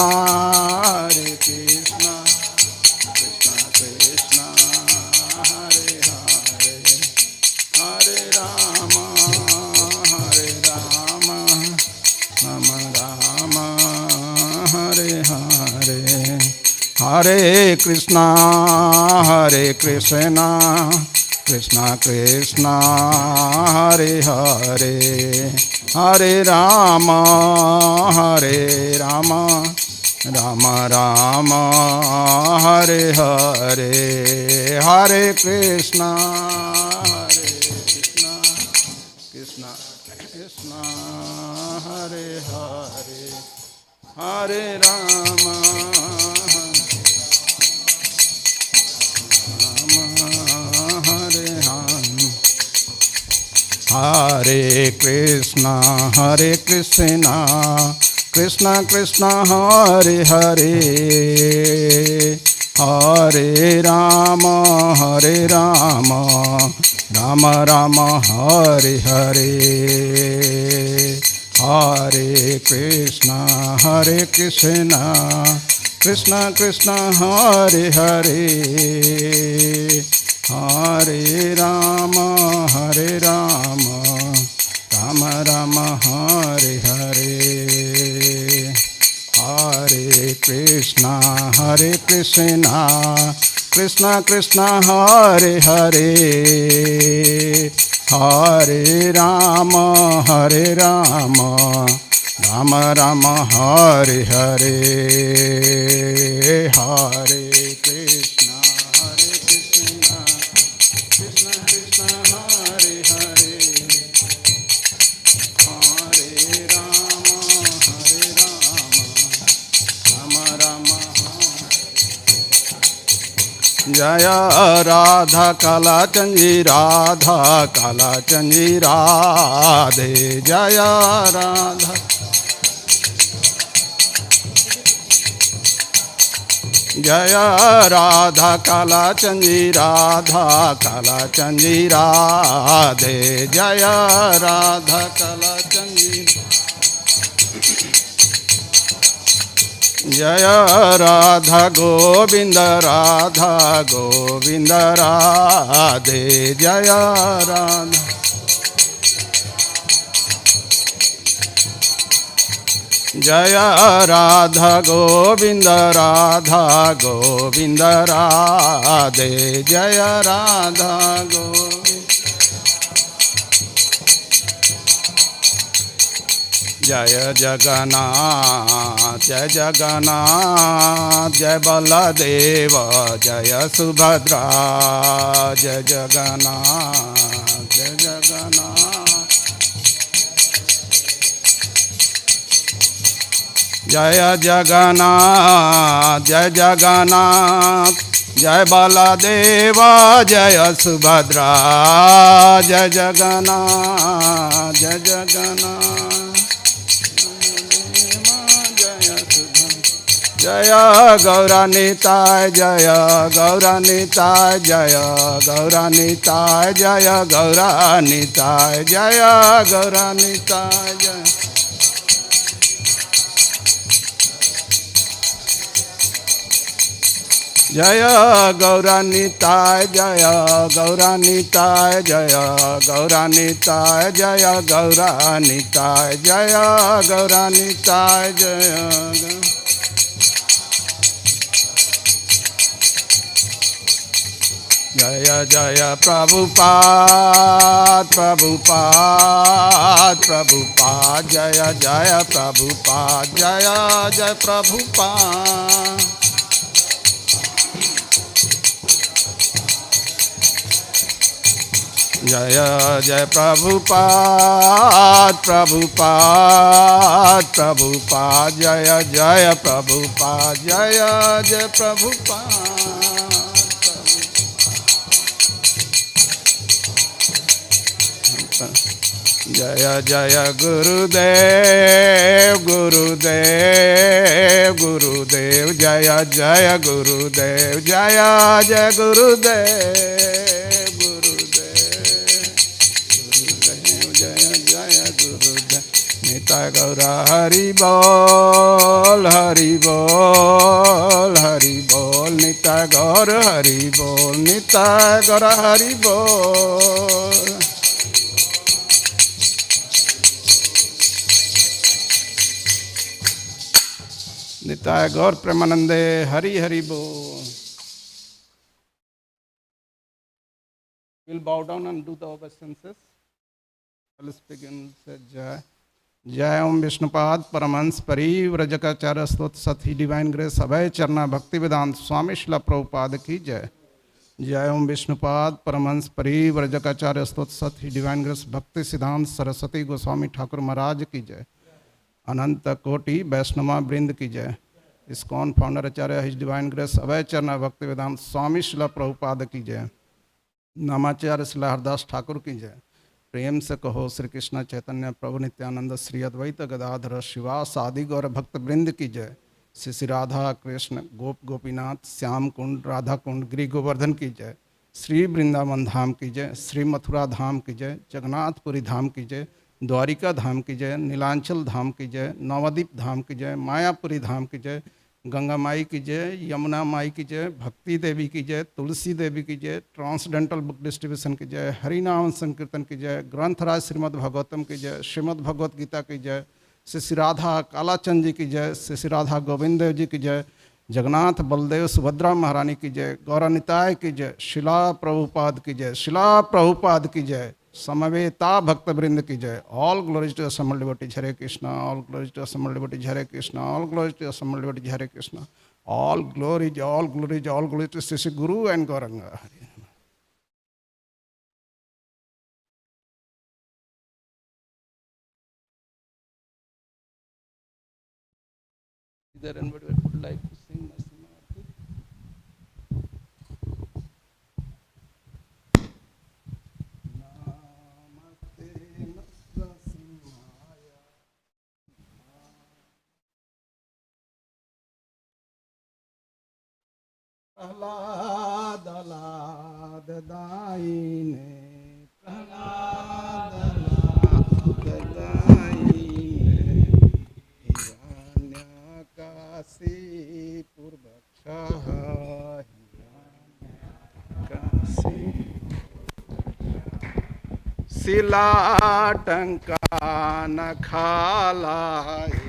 Krishna Hare Hare Hare Rama Rama Hare Hare Hare Krishna Krishna Hare Hare Hare Rama Rama Hare Hare Hare Krishna Krishna Hare Hare Hare Rama Hare Krishna Krishna Hare Hare Hare Rama Rama Hare Hare Hare Krishna Krishna Hare Hare Hare Rama Rama Hare Hare Hare Krishna Krishna Hare Hare Hare Rama Rama Hare Hare Hare Krishna जय राधा काला चंजी राधा काला चंजी राधे जय राधा जय राधा काला चंजी राधा काला चंजी राधे जय राधा काला चंजी जय राधा गोविंद राधे जय राधा जय राधा गोविंद राधे जय राधा गोविंद जय जगन्नाथ जय बलदेव जय सुभद्रा जय जगन्नाथ जय जगन्नाथ जय बलदेव जय सुभद्रा जय जगन्नाथ जय गौरानिताय जय गौरानिताय जय गौरानिताय जय गौरानिताय जय गौरानिताय जय जय गौरानिताय जय गौरानिताय जय गौरानिताय जय गौरानिताय जय गौरानिताय जय जय जय प्रभुपाद जय जय प्रभुपाद जय जय प्रभुपाद जय जय प्रभुपाद जय जय प्रभुपाद जय जय प्रभुपाद जय जय गुरुदेव जय जय गुरुदेव जय जय गुरुदेव जय जय गुरुदेव निताय गौरा हरि बोल निताय गौर हरि बोल निताय गौर हरि बोल निताय गौर प्रेमानंदे हरि हरि बोल. We'll bow down and do the obeisances. Let's begin. Jai जय ओम विष्णुपाद परमहंस परिव्रजकाचार्य स्तोत्र सती डिवाइन ग्रेस अभय चरना भक्ति वेदांत स्वामी शिला प्रभुपाद की जय. जय ओम विष्णुपाद परमहंस परिव्रजकाचार्य स्तोत्र सती डिवाइन ग्रेस भक्ति सिद्धांत सरस्वती गोस्वामी ठाकुर महाराज की जय. अनंत कोटि वैष्णवा वृंद की जय. इस्कॉन फाउंडर आचार्य हिज डिवाइन ग्रेस अभय चरना भक्ति वेदांत स्वामी शिला प्रभुपाद की जय. नामाचार्य शिला हरदास ठाकुर की जय. प्रेम से कहो श्री कृष्ण चैतन्य प्रभु नित्यानंद श्री अद्वैत गदाधर शिवास आदि गौर भक्त वृंद की जय. श्री श्री राधा कृष्ण गोप गोपीनाथ श्याम कुंड राधा कुंड गिरि गोवर्धन की जय. श्री वृंदावन धाम की जय. श्री मथुरा धाम की जय. जगन्नाथपुरी धाम की जय. द्वारिका धाम की जय. नीलांचल धाम की जय. नवद्वीप धाम की जय. मायापुरी धाम की जय. गंगा माई की जय. यमुना माई की जय. भक्ति देवी की जय. तुलसी देवी की जय. ट्रांसडेंटल बुक डिस्ट्रीब्यूशन की जय. हरिनाम संकीर्तन की जय. ग्रंथराज श्रीमद् भागवतम की जय. श्रीमद् भगवत गीता की जय. श्री श्री राधा कालाचंद जी की जय. श्री श्री राधा गोविंद देव जी की जय. जगन्नाथ बलदेव सुभद्रा महारानी की जय. गौरानिताय की जय. शिला प्रभुपाद की जय. शिला प्रभुपाद की जय. समवेता भक्त वृंद की जय. All glories to assembled devotees Hare Krishna. All glories to assembled devotees Hare Krishna. All glories to assembled devotees Hare Krishna. All glories to Shri Shri Guru and Gauranga. Is there anybody who would like to sing? Prahlad लाद दायिने प्रहलाद लाद दायिने हिरण्यकाशी पूर्वक्षः हिरण्यकाशी शिलाटंका नखालाए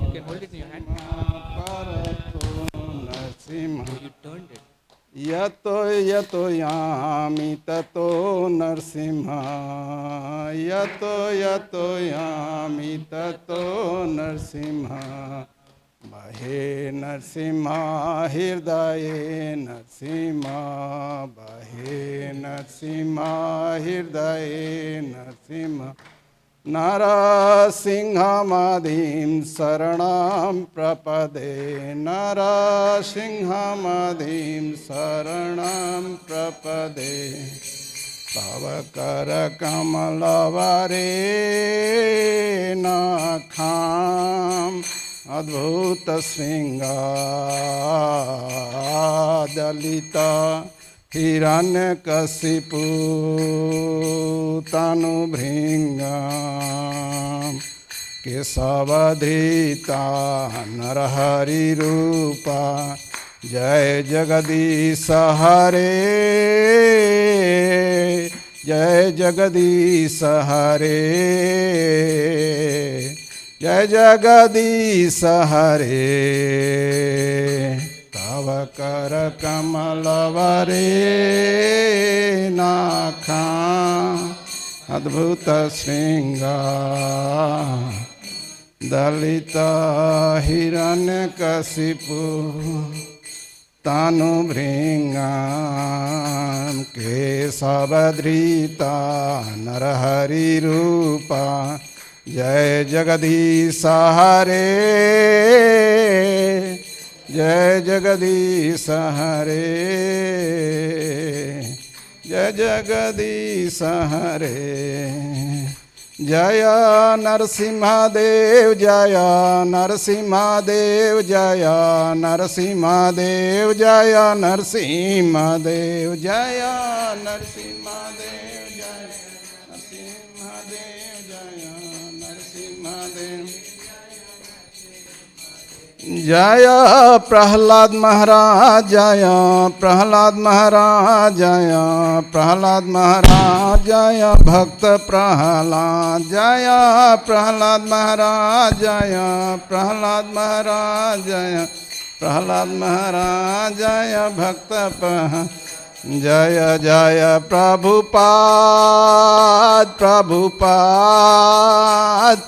You can hold it in your hand. You turned it. यतो यतो यामि ततो नरसिंह यतो यतो यामि ततो नरसिंह बहे नरसिंह हृदये नरसिंह बहे नरसिंह हृदये नरसिंह नरसिंहमदिं शरणं प्रपदे नरसिंहमदिं शरणं प्रपदे तव करकमलवरे नखाम् अद्भुतशृङ्गादलिता हिरण्यकशिपु तनुभृङ्गम् केशवधृता नरहरिरूपा जय जगदीश हरे जय जगदीश हरे जय जगदीश हरे तव कर कमलवरे नाखा अद्भुत श्रृंगार दलित हिरण्यकशिपु तनुभृङ्गां केशवधृता नरहरिरूपा जय जगदीश हरे जय जगदीश हरे जय जगदीश हरे जय नरसिंहदेव जय नरसिंहदेव जय नरसिंहदेव जय नरसिंहदेव जय नरसिंहदेव जय नरसिंहदेव जय नरसिंहदेव जय प्रहलाद महाराज जय प्रहलाद महाराज जय प्रहलाद महाराज जय भक्त प्रहलाद जय प्रहलाद महाराज जय प्रहलाद महाराज जय प्रहलाद महाराज जय भक्त जय जय प्रभुपाद प्रभुपाद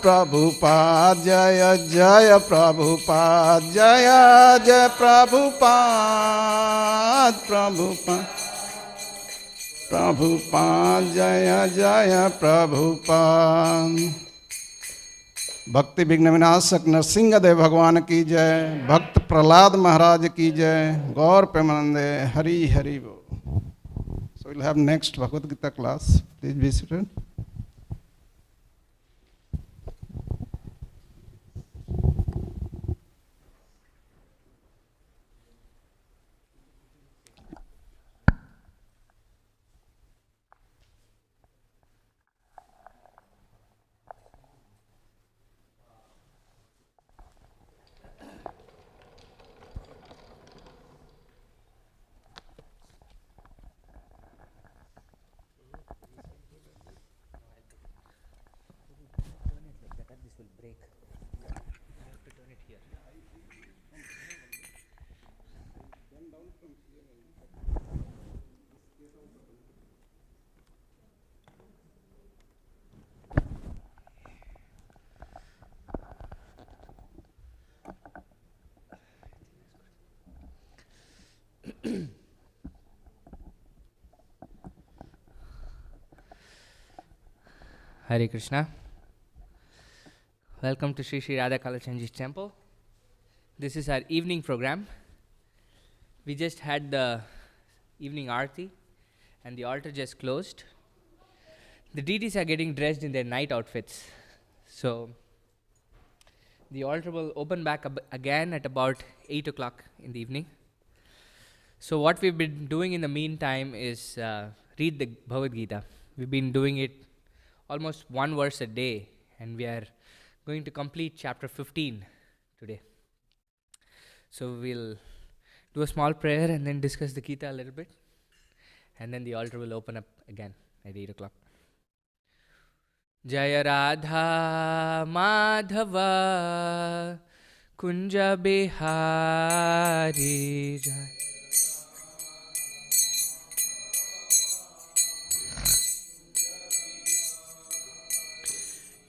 प्रभुपाद जय जय प्रभुपाद जय जय प्रभुपाद प्रभुपाद प्रभुपाद जय जय प्रभुपाद भक्ति विघ्न विनाशक नरसिंहदेव भगवान की जय भक्त प्रहलाद महाराज की जय गौर प्रेमानंदे हरि हरि बोल. So we'll have next Bhagavad Gita class. Please be seated. Hare Krishna. Welcome to Sri Sri Radha Kalachandji's temple. This is our evening program. We just had the evening arati, and the altar just closed. The deities are getting dressed in their night outfits. So the altar will open back again at about 8 o'clock in the evening. So what we've been doing in the meantime is read the Bhagavad Gita. We've been doing it almost one verse a day, and we are going to complete chapter 15 today. So we'll do a small prayer and then discuss the Gita a little bit, and then the altar will open up again at 8 o'clock. Jaya Radha Madhava Kunja Bihari Jaya.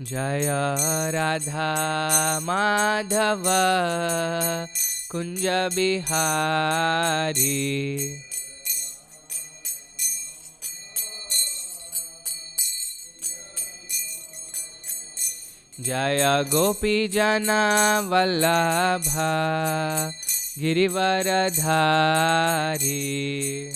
Jaya Radha Madhava Kunja Bihari Jaya Gopi Jana Vallabha Girivaradhari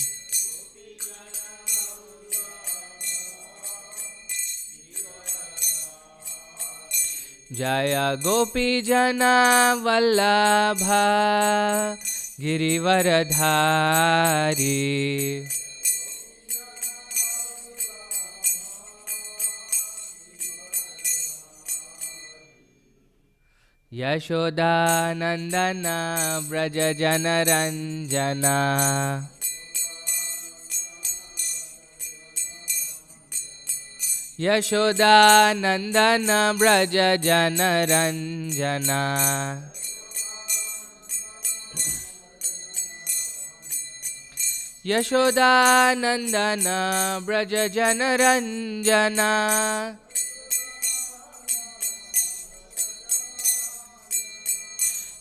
Jaya Gopi Jana Vallabha Girivaradhari Yashoda Nandana Braja Jana Ranjana Yashoda Nandana Braja Jana Ranjana Yashoda Nandana Braja Jana Ranjana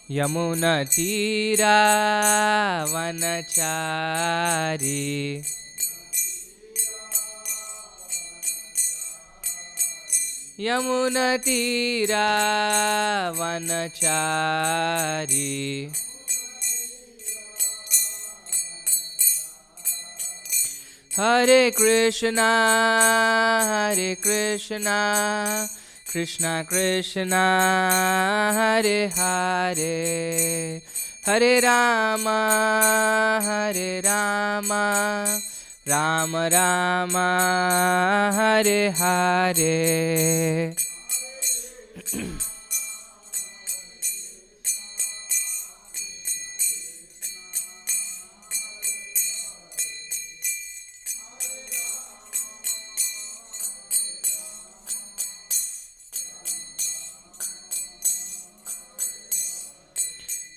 Yamuna Tira Vanachari Yamuna Tira Vanachari Hare Krishna Hare Krishna Krishna Krishna Hare Hare Hare Rama Hare Rama Rama Rama Hare Hare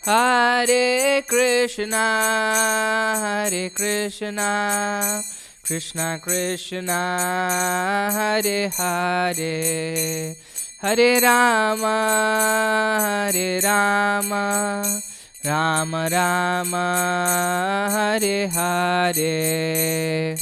Hare Krishna Hare Krishna Krishna Krishna Hare Hare Hare Rama Hare Rama Rama Rama Hare Hare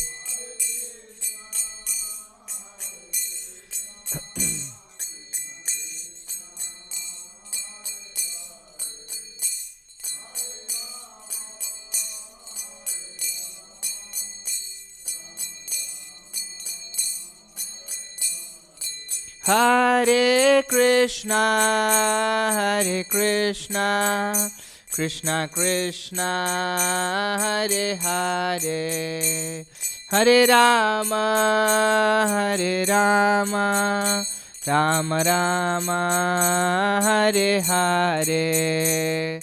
Hare Krishna Hare Krishna Krishna Krishna Hare Hare Hare Rama Hare Rama Rama Rama Hare Hare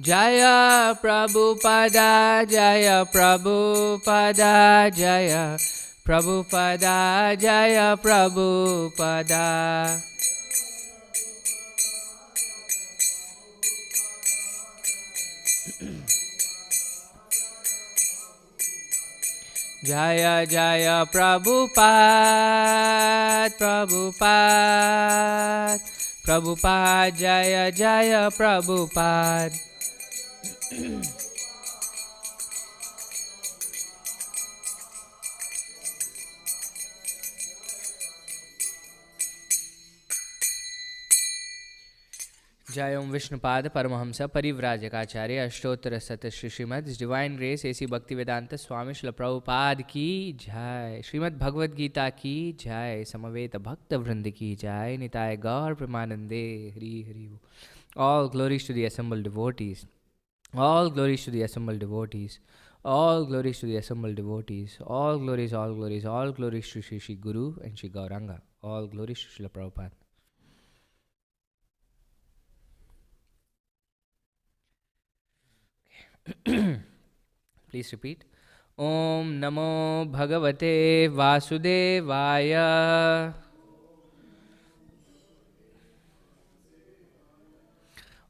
Jaya Prabhupada Jaya Prabhupada Jaya Prabhupada Jaya Prabhupada Jaya Jaya Prabhupada Prabhupada Prabhupada Jaya Jaya Prabhupada Jai Om Vishnupada Paramahamsa Parivrajakaacharya Ashtottara Sata Shri Srimad His Divine Grace A.C. Bhaktivedanta Swami Srila Prabhupada Ki Jai Srimad Bhagavad Gita Ki Jai Samaveta Bhakta Vrindi Ki Jai Nitai Gaur Premanande Hari Hari Bo. All glories to the assembled devotees. All glories to the assembled devotees. All glories to the assembled devotees. All glories, all glories, all glories to Shri Shri Guru and Shri Gauranga. All glories to Srila Prabhupada. Please repeat. Om Namo Bhagavate Vasudevaya.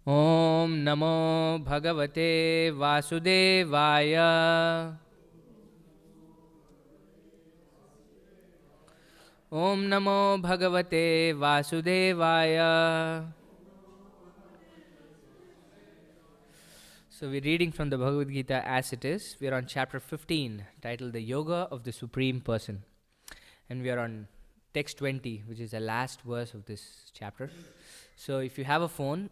Om Namo Bhagavate Vasudevaya. Om Namo Bhagavate Vasudevaya. So we're reading from the Bhagavad Gita as it is. We are on chapter 15, titled The Yoga of the Supreme Person. And we are on text 20, which is the last verse of this chapter. So if you have a phone,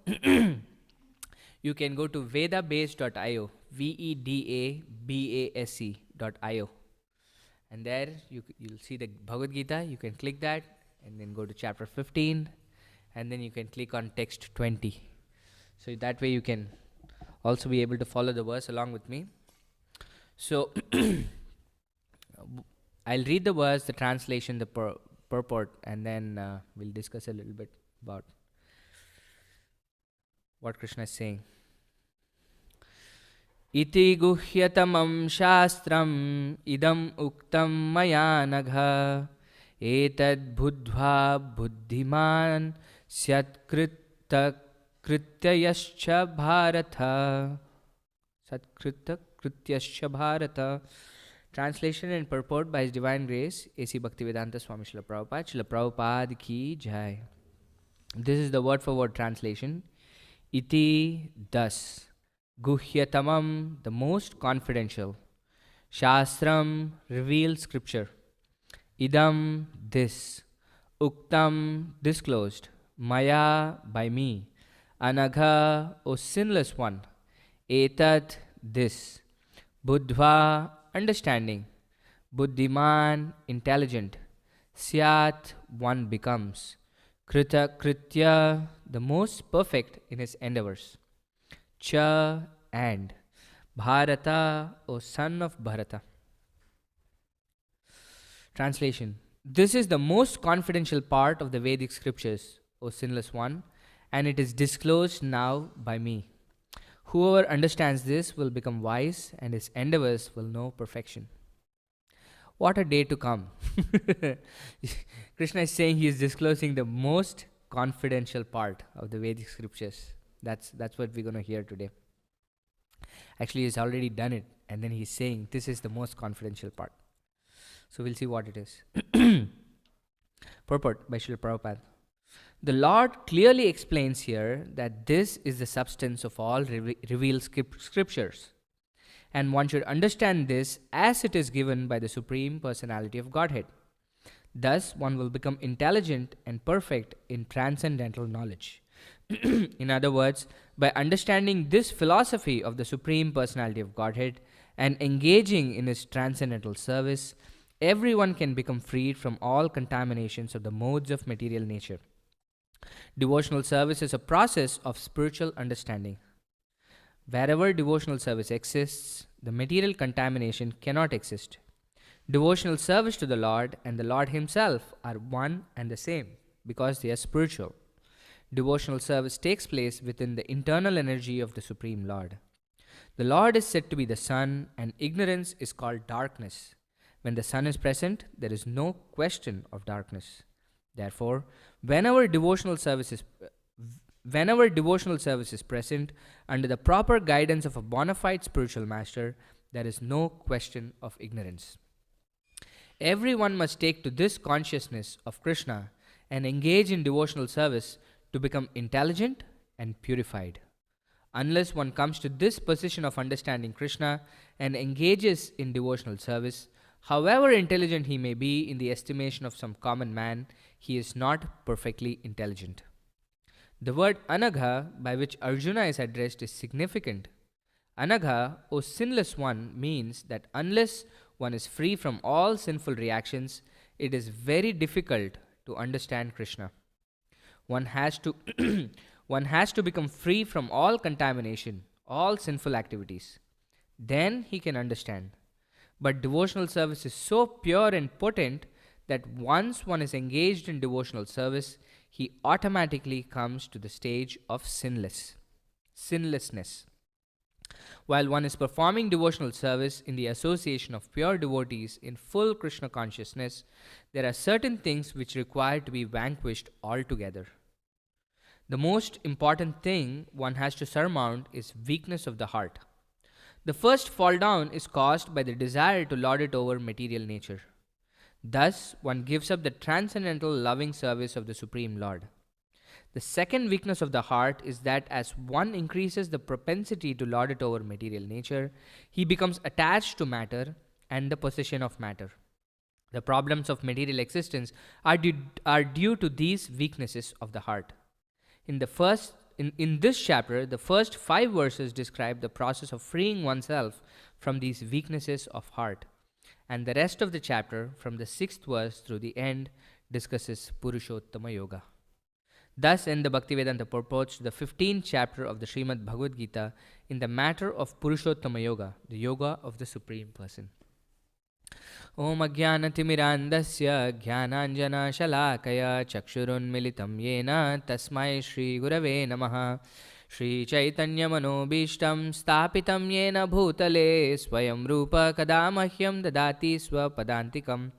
you can go to vedabase.io, vedabase.io. And there you'll see the Bhagavad Gita. You can click that and then go to chapter 15. And then you can click on text 20. So that way you can also be able to follow the verse along with me. So I'll read the verse, the translation, the purport, and then we'll discuss a little bit about what Krishna is saying. Iti guhyatamam shastram idam uktam maya nagha etad buddhva buddhiman syat Krityayascha Bharata. Krityascha Bharata. Translation and purport by His Divine Grace, A.C. Bhaktivedanta Swami Srila Prabhupada. Srila Prabhupada Ki Jai. This is the word for word translation. Iti, thus. Guhyatamam, the most confidential. Shastram, revealed scripture. Idam, this. Uktam, disclosed. Maya, by me. Anagha, O sinless one. Etat, this. Buddhva, understanding. Buddhiman, intelligent. Syat, one becomes. Krita, kritya, the most perfect in his endeavors. Cha, and. Bharata, O son of Bharata. Translation. This is the most confidential part of the Vedic scriptures, O sinless one, and it is disclosed now by me. Whoever understands this will become wise, and his endeavors will know perfection. What a day to come. Krishna is saying he is disclosing the most confidential part of the Vedic scriptures. That's what we're going to hear today. Actually, he's already done it, and then he's saying this is the most confidential part. So we'll see what it is. Purport by Srila Prabhupada. The Lord clearly explains here that this is the substance of all revealed scriptures. And one should understand this as it is given by the Supreme Personality of Godhead. Thus, one will become intelligent and perfect in transcendental knowledge. In other words, by understanding this philosophy of the Supreme Personality of Godhead and engaging in His transcendental service, everyone can become freed from all contaminations of the modes of material nature. Devotional service is a process of spiritual understanding. Wherever devotional service exists, the material contamination cannot exist. Devotional service to the Lord and the Lord Himself are one and the same because they are spiritual. Devotional service takes place within the internal energy of the Supreme Lord. The Lord is said to be the sun, and ignorance is called darkness. When the sun is present, there is no question of darkness. Therefore, whenever devotional service is present under the proper guidance of a bona fide spiritual master, there is no question of ignorance. Everyone must take to this consciousness of Krishna and engage in devotional service to become intelligent and purified. Unless one comes to this position of understanding Krishna and engages in devotional service, however intelligent he may be in the estimation of some common man, he is not perfectly intelligent. The word anagha, by which Arjuna is addressed, is significant. Anagha, O sinless one, means that unless one is free from all sinful reactions, it is very difficult to understand Krishna. One has to one has to become free from all contamination, all sinful activities. Then he can understand. But devotional service is so pure and potent that once one is engaged in devotional service, he automatically comes to the stage of sinlessness. While one is performing devotional service in the association of pure devotees in full Krishna consciousness, there are certain things which require to be vanquished altogether. The most important thing one has to surmount is weakness of the heart. The first fall down is caused by the desire to lord it over material nature. Thus, one gives up the transcendental loving service of the Supreme Lord. The second weakness of the heart is that as one increases the propensity to lord it over material nature, he becomes attached to matter and the possession of matter. The problems of material existence are due to these weaknesses of the heart. In this chapter, the first 5 verses describe the process of freeing oneself from these weaknesses of heart, and the rest of the chapter, from the 6th verse through the end, discusses Purushottama Yoga. Thus end the Bhaktivedanta purports to the 15th chapter of the Srimad Bhagavad Gita in the matter of Purushottama Yoga, the yoga of the Supreme Person. Om Ajnanatimirandasya Jnananjana Shalakaya Chakshurunmilitam Yena Tasmai Shri Gurave Namaha Shri Chaitanya Manobishtam Stapitam Yena Bhutale Swayam Rupa Kadamahyam Dadati Swapadantikam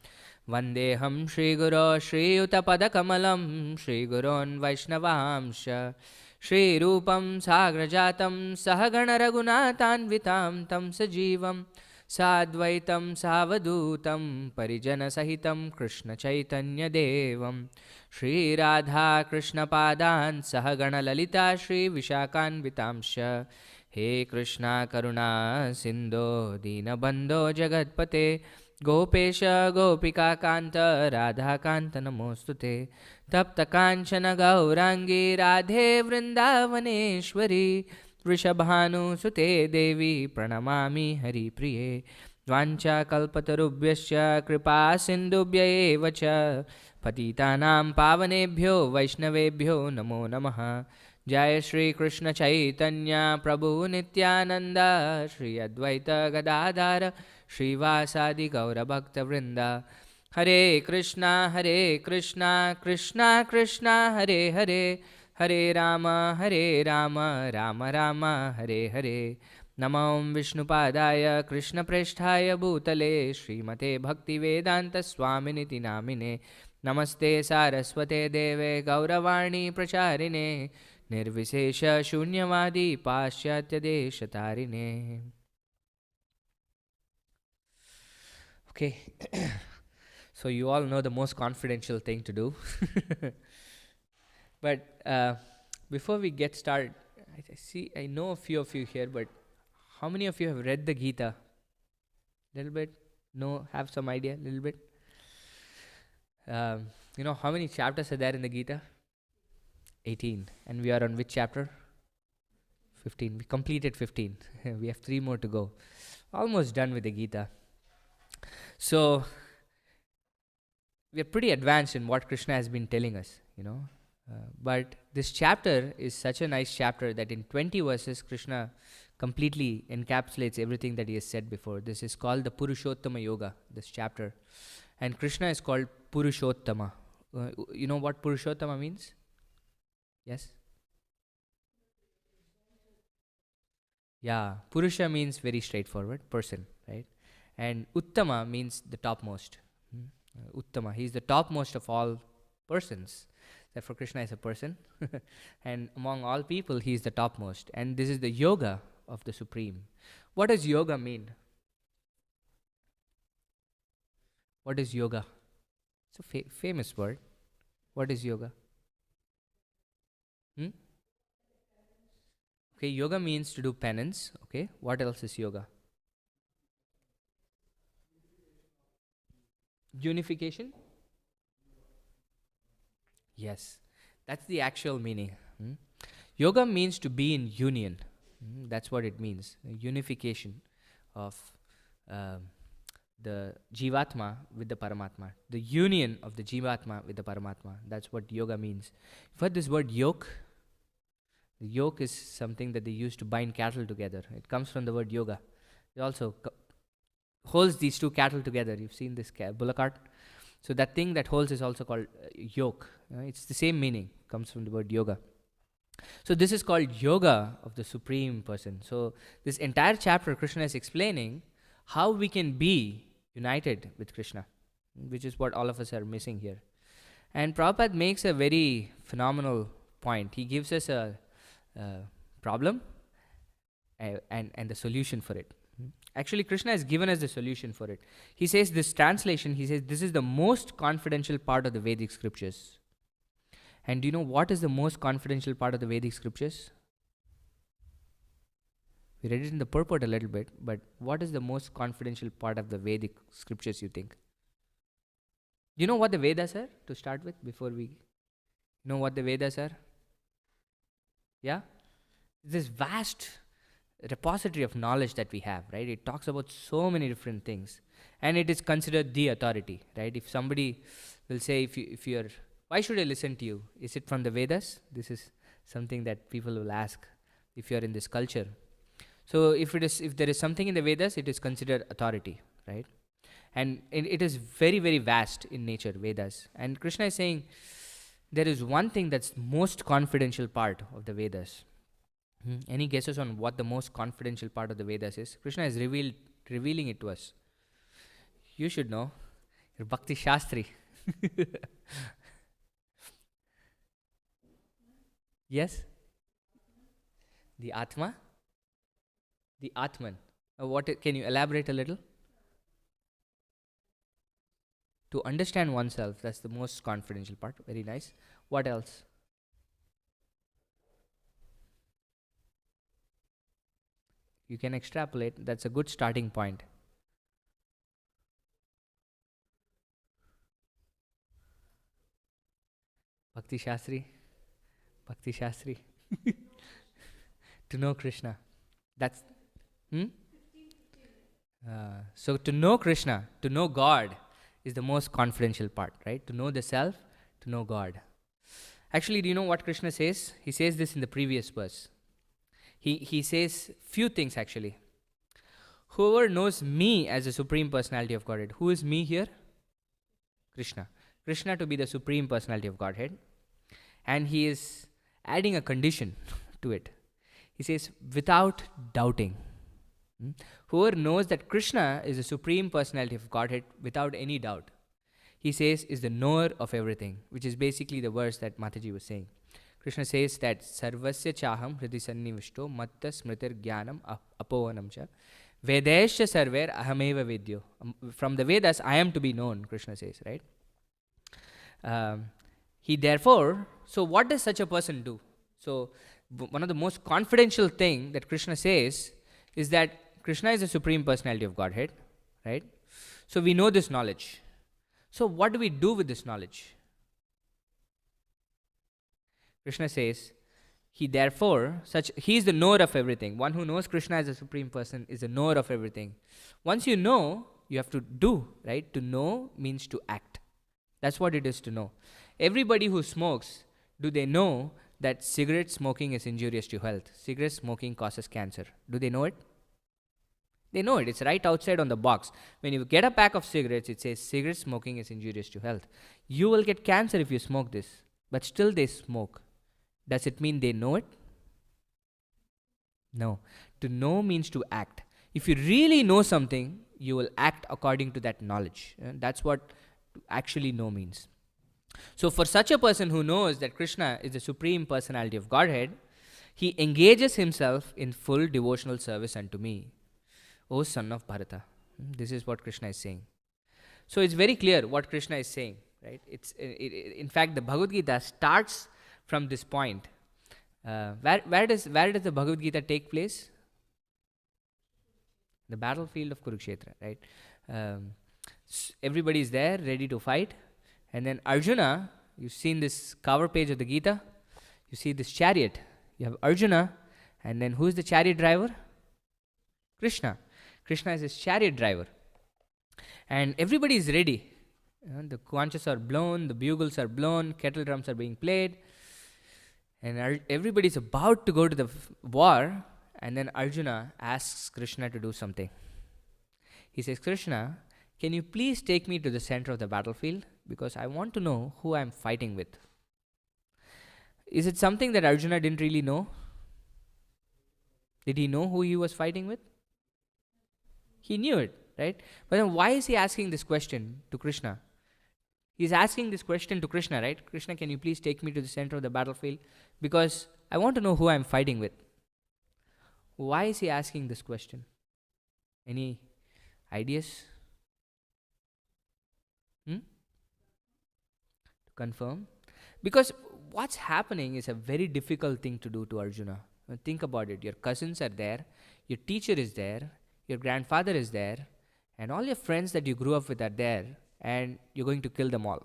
Vandeham Shri Guru Shri Utapadakamalam Shri Gurun Vaishnavamsha Shri Rupam Sagrajatam Sahagana Raghunathanvitam Tam Sajivam Sadvaitam Savadutam Parijana Sahitam Krishna Chaitanya Devam Shri Radha Krishna Padan Sahagana Lalita Shri Vishakan Vitamsha He Krishna Karuna Sindho Dinabandho Jagatpate Gopesha Gopika Kanta Radha Kanta Namostute Tapta Kanchana Gaurangi Radhe Vrindavaneshwari Vrishabhanu Sute Devi Pranamami Hari Priye Dvancha Kalpatarubhyascha Kripa Sindubhya Evacha Patitanam Pavanebhyo Vaishnavebhyo Namo Namaha Jaya Shri Krishna Chaitanya Prabhu Nityananda Shri Advaita Gadadhara Shri Vasadi Gaura Bhakta Vrinda Hare Krishna Krishna Krishna Hare Hare Hare Rama Rama Rama Hare Hare Namam Vishnupadaya Krishna Presthaya Bhutale Srimate Bhaktivedanta Swaminiti Namine Namaste Saraswate Deve Gauravani Pracharine Nirvisesha Shunyavadi Paschatya Deshatarine. Okay, so you all know the most confidential thing to do. But before we get started, I know a few of you here, but how many of you have read the Gita? Little bit? No, have some idea? Little bit? You know how many chapters are there in the Gita? 18. And we are on which chapter? 15. We completed 15. We have 3 more to go. Almost done with the Gita. So, we are pretty advanced in what Krishna has been telling us, you know. But this chapter is such a nice chapter that in 20 verses, Krishna completely encapsulates everything that he has said before. This is called the Purushottama Yoga, this chapter. And Krishna is called Purushottama. You know what Purushottama means? Yes? Yeah, Purusha means very straightforward, person, right? And Uttama means the topmost. Uttama, he is the topmost of all persons. Therefore, Krishna is a person. And among all people, he is the topmost. And this is the yoga of the Supreme. What does yoga mean? What is yoga? It's a famous word. What is yoga? Okay, Okay, yoga means to do penance. Okay, what else is yoga? Unification? Yes, that's the actual meaning. Yoga means to be in union. That's what it means. Unification of um, the Jivatma with the Paramatma. The union of the Jivatma with the Paramatma. That's what yoga means. You've heard this word yoke? The yoke is something that they use to bind cattle together. It comes from the word yoga. It also holds these two cattle together. You've seen this bullock cart? So that thing that holds is also called yoke. It's the same meaning. Comes from the word yoga. So this is called yoga of the Supreme Person. So this entire chapter, Krishna is explaining how we can be united with Krishna, which is what all of us are missing here. And Prabhupada makes a very phenomenal point. He gives us a problem and the solution for it. Actually, Krishna has given us the solution for it. He says this translation, he says this is the most confidential part of the Vedic scriptures. And do you know what is the most confidential part of the Vedic scriptures? We read it in the purport a little bit, but what is the most confidential part of the Vedic scriptures, you think? Do you know what the Vedas are, to start with, before we know what the Vedas are? Yeah? This vast repository of knowledge that we have, right? It talks about so many different things. And it is considered the authority, right? If somebody will say, if you're, why should I listen to you? Is it from the Vedas? This is something that people will ask if you're in this culture. So if there is something in the Vedas, it is considered authority, right? And it is very, very vast in nature, Vedas. And Krishna is saying there is one thing that's most confidential part of the Vedas. Any guesses on what the most confidential part of the Vedas is? Krishna is revealing it to us. You should know. You're Bhakti Shastri. Yes? The Atma? The Atman. Can you elaborate a little? To understand oneself, that's the most confidential part. Very nice. What else? You can extrapolate. That's a good starting point. Bhakti Shastri. Bhakti Shastri. To know Krishna. That's... So to know Krishna, to know God is the most confidential part, right? To know the self, to know God. Actually, do you know what Krishna says? He says this in the previous verse. He says few things actually. Whoever knows me as the Supreme Personality of Godhead. Who is me here? Krishna. Krishna to be the Supreme Personality of Godhead. And he is adding a condition to it. He says, without doubting. Whoever knows that Krishna is the Supreme Personality of Godhead without any doubt, he says, is the knower of everything, which is basically the verse that Mataji was saying. Krishna says that Sarvasya Chaham Hridi Sannivishto Matta Smritir Jnanam Apovanam Cha Vedesha Sarver Ahameva Vidyo. From the Vedas, I am to be known, Krishna says, right? He therefore, so what does such a person do? So one of the most confidential thing that Krishna says is that Krishna is the Supreme Personality of Godhead, right? So we know this knowledge. So what do we do with this knowledge? Krishna says, he is the knower of everything. One who knows Krishna as the Supreme Person is the knower of everything. Once you know, you have to do, right? To know means to act. That's what it is to know. Everybody who smokes, do they know that cigarette smoking is injurious to health? Cigarette smoking causes cancer. Do they know it? They know it. It's right outside on the box. When you get a pack of cigarettes, it says cigarette smoking is injurious to health. You will get cancer if you smoke this. But still they smoke. Does it mean they know it? No. To know means to act. If you really know something, you will act according to that knowledge. That's what to actually know means. So for such a person who knows that Krishna is the Supreme Personality of Godhead, he engages himself in full devotional service unto me, O son of Bharata. This is what Krishna is saying. So it's very clear what Krishna is saying, right? In fact, the Bhagavad Gita starts from this point. Where does the Bhagavad Gita take place? The battlefield of Kurukshetra, right? Everybody is there, ready to fight, and then Arjuna. You've seen this cover page of the Gita. You see this chariot. You have Arjuna, and then who is the chariot driver? Krishna. Krishna is his chariot driver, and everybody is ready. The conchas are blown, the bugles are blown, kettle drums are being played, and everybody is about to go to the war. And then Arjuna asks Krishna to do something. He says, Krishna, can you please take me to the center of the battlefield? Because I want to know who I'm fighting with. Is it something that Arjuna didn't really know? Did he know who he was fighting with? He knew it, right? But then why is he asking this question to Krishna? He's asking this question to Krishna, right? Krishna, can you please take me to the center of the battlefield? Because I want to know who I'm fighting with. Why is he asking this question? Any ideas? To confirm? Because what's happening is a very difficult thing to do to Arjuna. Now think about it. Your cousins are there, your teacher is there, your grandfather is there, and all your friends that you grew up with are there, and you're going to kill them all.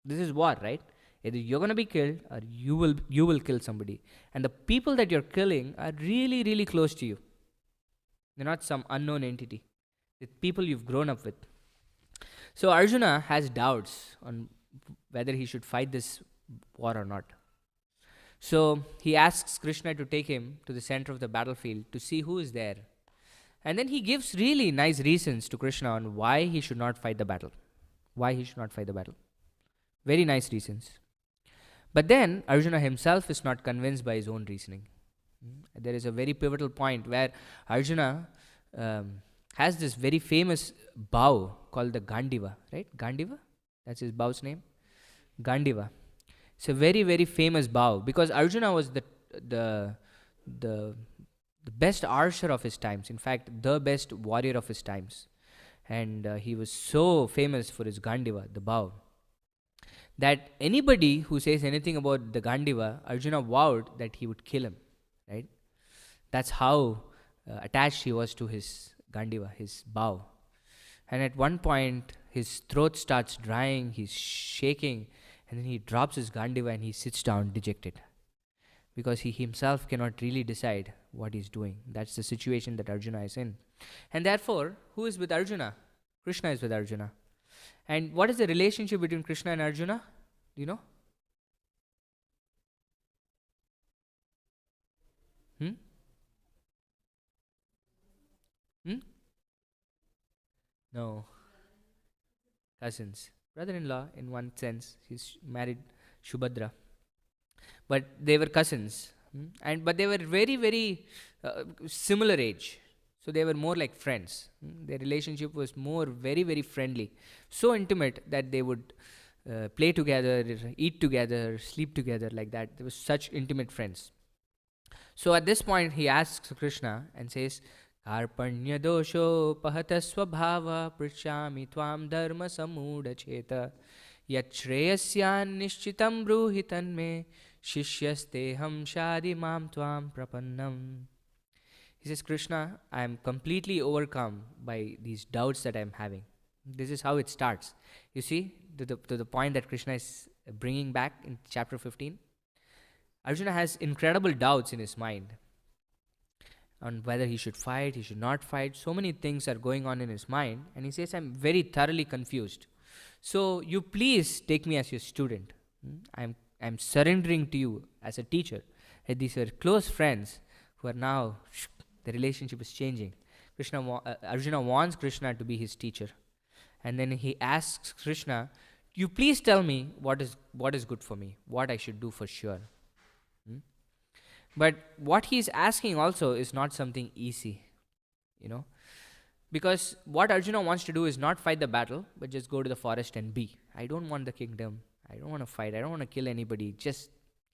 This is war, right? Either you're going to be killed or you will kill somebody. And the people that you're killing are really, really close to you. They're not some unknown entity. They're people you've grown up with. So Arjuna has doubts on whether he should fight this war or not. So he asks Krishna to take him to the center of the battlefield to see who is there. And then he gives really nice reasons to Krishna on why he should not fight the battle. Why he should not fight the battle. Very nice reasons. But then Arjuna himself is not convinced by his own reasoning. There is a very pivotal point where Arjuna has this very famous bow called the Gandiva, right? Gandiva? That's his bow's name? Gandiva. It's a very, very famous bow because Arjuna was the best archer of his times. In fact, the best warrior of his times. And he was so famous for his Gandiva, the bow, that anybody who says anything about the Gandiva, Arjuna vowed that he would kill him, right? That's how attached he was to his Gandiva, his bow. And at one point, his throat starts drying, he's shaking, and then he drops his Gandiva and he sits down dejected because he himself cannot really decide what he's doing. That's the situation that Arjuna is in. And therefore, who is with Arjuna? Krishna is with Arjuna. And what is the relationship between Krishna and Arjuna? Do you know? No. Cousins. Brother-in-law in one sense. He's married Shubhadra. But they were cousins. But they were very, very similar age. So they were more like friends. Their relationship was more very, very friendly. So intimate that they would play together, eat together, sleep together like that. They were such intimate friends. So at this point he asks Krishna and says, Karpanya dosho pahata swabhava prachami tvam dharma samuda cheta yat shreyasyan nishchitam bruhitan me shishyasteham shadi mam tvam prapannam. He says, Krishna, I am completely overcome by these doubts that I am having. This is how it starts. You see, to the point that Krishna is bringing back in chapter 15. Arjuna has incredible doubts in his mind on whether he should fight, he should not fight. So many things are going on in his mind. And he says, I'm very thoroughly confused. So you please take me as your student. I'm surrendering to you as a teacher. And these are close friends who are now, the relationship is changing. Arjuna wants Krishna to be his teacher. And then he asks Krishna, you please tell me what is good for me, what I should do for sure. But what he's asking also is not something easy, because what Arjuna wants to do is not fight the battle, but just go to the forest and be. I don't want the kingdom. I don't want to fight. I don't want to kill anybody. Just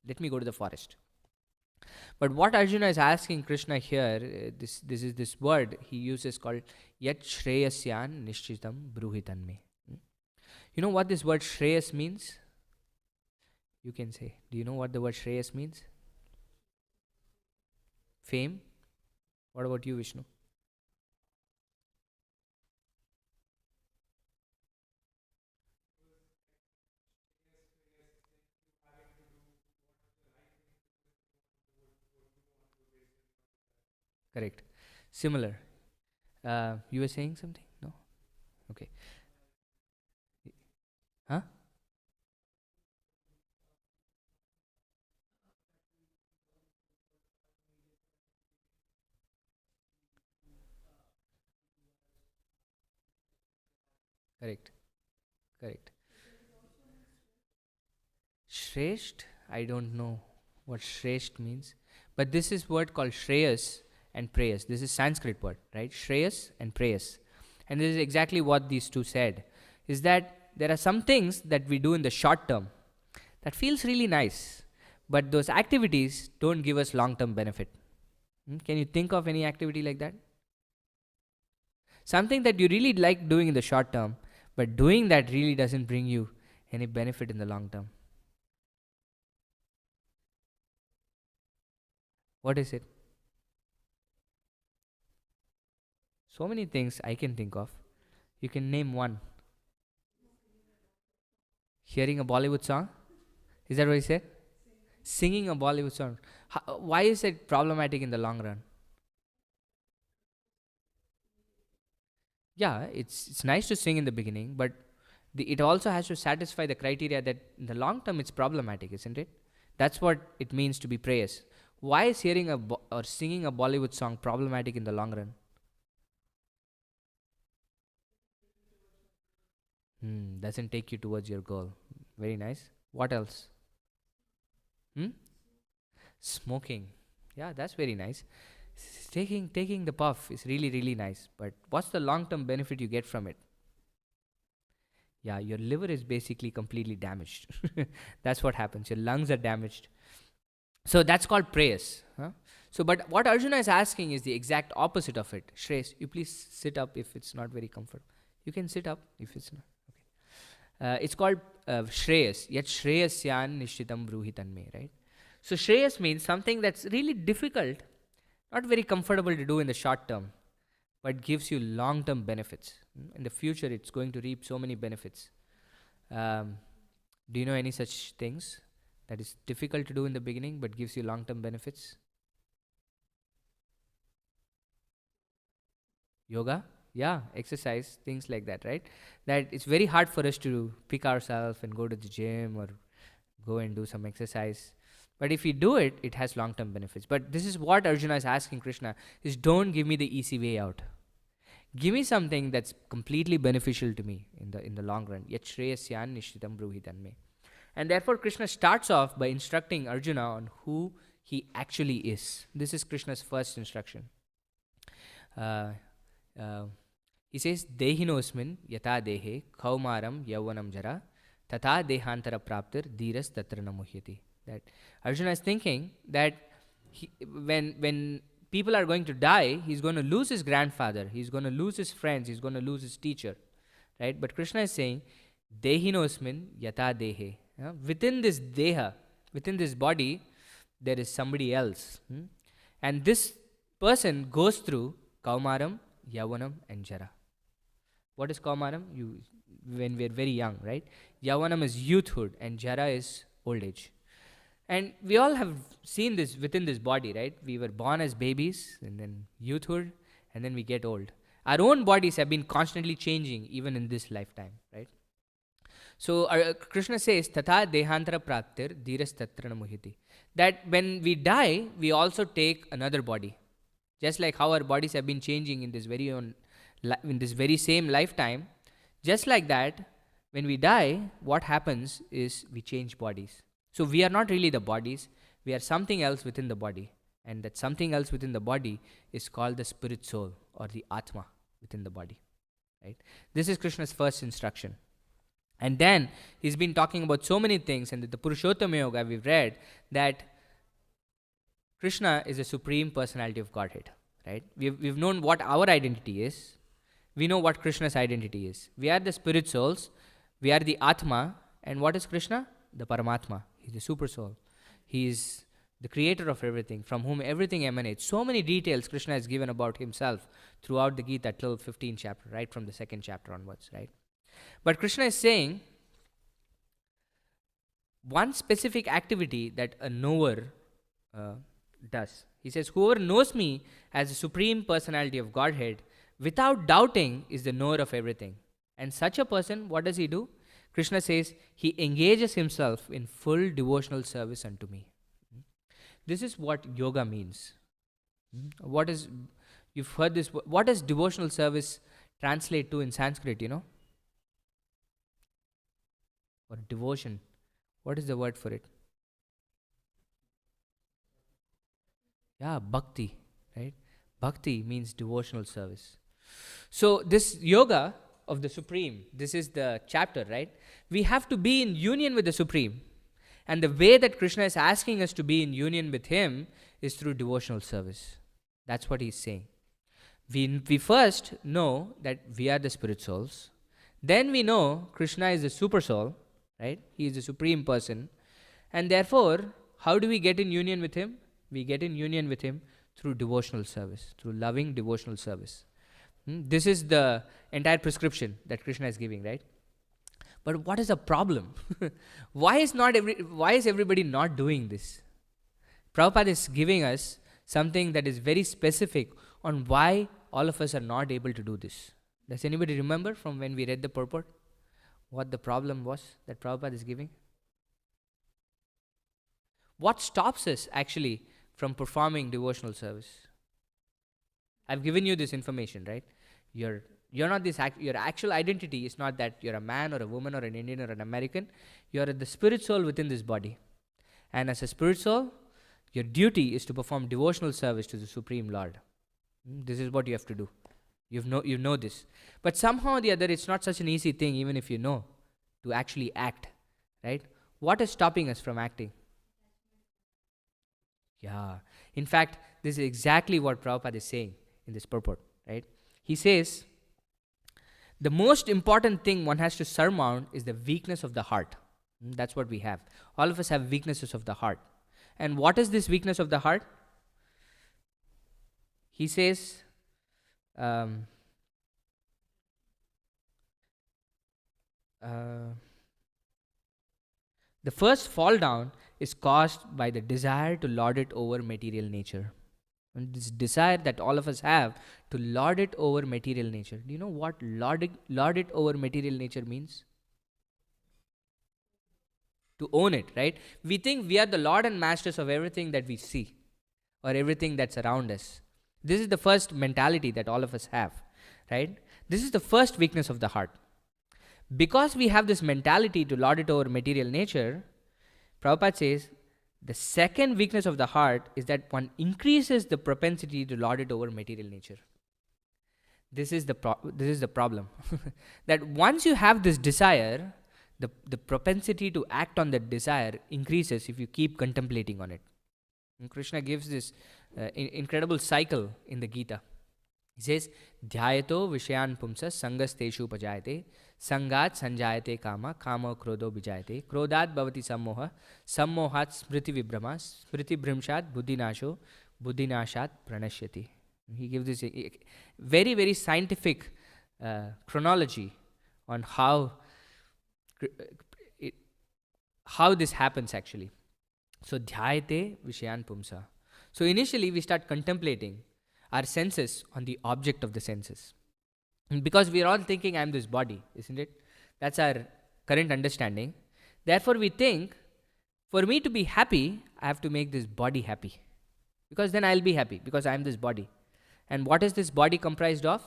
let me go to the forest. But what Arjuna is asking Krishna here, this is this word he uses called Yat Shreyasyan Nishchitam Bruhitan Me. You know what this word Shreyas means? You can say. Do you know what the word Shreyas means? Fame? What about you, Vishnu? Correct. Similar. You were saying something? No? Okay. Huh? Correct. Correct. Shresht? I don't know what Shresht means. But this is word called Shreyas and Prayas. This is Sanskrit word, right? Shreyas and Prayas. And this is exactly what these two said. Is that there are some things that we do in the short term that feels really nice. But those activities don't give us long-term benefit. Can you think of any activity like that? Something that you really like doing in the short term, but doing that really doesn't bring you any benefit in the long term. What is it? So many things I can think of. You can name one. Hearing a Bollywood song? Is that what you said? Singing a Bollywood song. Why is it problematic in the long run? Yeah, it's nice to sing in the beginning, but it also has to satisfy the criteria that in the long term it's problematic, isn't it? That's what it means to be prayers. Why is hearing or singing a Bollywood song problematic in the long run? Doesn't take you towards your goal. Very nice. What else? Hmm? Smoking. Yeah, that's very nice. Taking the puff is really, really nice. But what's the long-term benefit you get from it? Yeah, your liver is basically completely damaged. That's what happens. Your lungs are damaged. So that's called prayas. Huh? So, but what Arjuna is asking is the exact opposite of it. Shreys, you please sit up if it's not very comfortable. You can sit up if it's not. It's called Shreyas. Yet Shreyasyan Nishchitam Bruhitanme, right? So Shreyas means something that's really difficult, not very comfortable to do in the short term, but gives you long-term benefits. In the future, it's going to reap so many benefits. Do you know any such things that is difficult to do in the beginning, but gives you long-term benefits? Yoga? Yeah, exercise, things like that, right? That it's very hard for us to pick ourselves and go to the gym or go and do some exercise. But if we do it, it has long-term benefits. But this is what Arjuna is asking Krishna, is don't give me the easy way out. Give me something that's completely beneficial to me in the long run. Yet Shreyasyan Nishchitam Bruhitanme. And therefore Krishna starts off by instructing Arjuna on who he actually is. This is Krishna's first instruction. He says, Dehinosmin yata dehe kaumaram yauvanam jara tata dehantara praptir dhiras tatra namuhyati. That Arjuna is thinking that when people are going to die, he's going to lose his grandfather, he's going to lose his friends, he's going to lose his teacher, right? But Krishna is saying, Dehinosmin yata dehe. Within this deha, within this body, there is somebody else. And this person goes through kaumaram, yavanam, and jara. What is kaumaram? When we're very young, right? Yavanam is youthhood and jara is old age. And we all have seen this within this body, right? We were born as babies, and then youthhood, and then we get old. Our own bodies have been constantly changing even in this lifetime, right? So Krishna says, Tata dehantara praptir dhiras tatra namuhyati. That when we die, we also take another body. Just like how our bodies have been changing in this very same lifetime, just like that, when we die, what happens is we change bodies. So we are not really the bodies, we are something else within the body. And that something else within the body is called the spirit soul or the Atma within the body. Right? This is Krishna's first instruction. And then he's been talking about so many things, and the Purushottama Yoga we've read that Krishna is the supreme personality of Godhead. Right? We've known what our identity is. We know what Krishna's identity is. We are the spirit souls, we are the Atma, and what is Krishna? The Paramatma. He's the super soul. He is the creator of everything, from whom everything emanates. So many details Krishna has given about himself throughout the Gita till 15th chapter, right from the second chapter onwards, right? But Krishna is saying one specific activity that a knower does. He says, whoever knows me as the supreme personality of Godhead without doubting is the knower of everything. And such a person, what does he do? Krishna says, he engages himself in full devotional service unto me. This is what yoga means. What is, you've heard this, what does devotional service translate to in Sanskrit, you know? Or devotion. What is the word for it? Yeah, bhakti, right? Bhakti means devotional service. So this yoga of the Supreme, this is the chapter, right? We have to be in union with the Supreme. And the way that Krishna is asking us to be in union with Him is through devotional service. That's what He's saying. We first know that we are the spirit souls. Then we know Krishna is the super soul, right? He is the supreme person. And therefore, how do we get in union with Him? We get in union with Him through devotional service, through loving devotional service. This is the entire prescription that Krishna is giving, right? But what is the problem? Why is everybody not doing this? Prabhupada is giving us something that is very specific on why all of us are not able to do this. Does anybody remember from when we read the purport what the problem was that Prabhupada is giving? What stops us actually from performing devotional service? I've given you this information, right? You're not this. Your actual identity is not that you're a man or a woman or an Indian or an American. You're the spirit soul within this body, and as a spirit soul, your duty is to perform devotional service to the Supreme Lord. This is what you have to do. You know this, but somehow or the other, it's not such an easy thing, even if you know, to actually act, right? What is stopping us from acting? Yeah. In fact, this is exactly what Prabhupada is saying in this purport, right? He says, the most important thing one has to surmount is the weakness of the heart. That's what we have. All of us have weaknesses of the heart. And what is this weakness of the heart? He says, the first fall down is caused by the desire to lord it over material nature. And this desire that all of us have to lord it over material nature. Do you know what lord it over material nature means? To own it, right? We think we are the lord and masters of everything that we see or everything that's around us. This is the first mentality that all of us have, right? This is the first weakness of the heart. Because we have this mentality to lord it over material nature, Prabhupada says, the second weakness of the heart is that one increases the propensity to lord it over material nature. This is the problem. That once you have this desire, the propensity to act on that desire increases if you keep contemplating on it. And Krishna gives this incredible cycle in the Gita. He says, Dhyayato Vishayan Pumsa Sangas Teshu Pajayate Sangat Sanjayate Kama Kama Krodo Bijayate Krodat Bhavati Sammoha Sammohat Smriti Vibhrama Smriti Bhrimshat Buddhinasho Buddhinashat Pranashyati. He gives this very, very scientific chronology on how this happens actually. So, Dhyayate Vishayan Pumsa. So, initially we start contemplating our senses on the object of the senses. And because we are all thinking, I am this body, isn't it? That's our current understanding. Therefore, we think, for me to be happy, I have to make this body happy. Because then I'll be happy, because I am this body. And what is this body comprised of?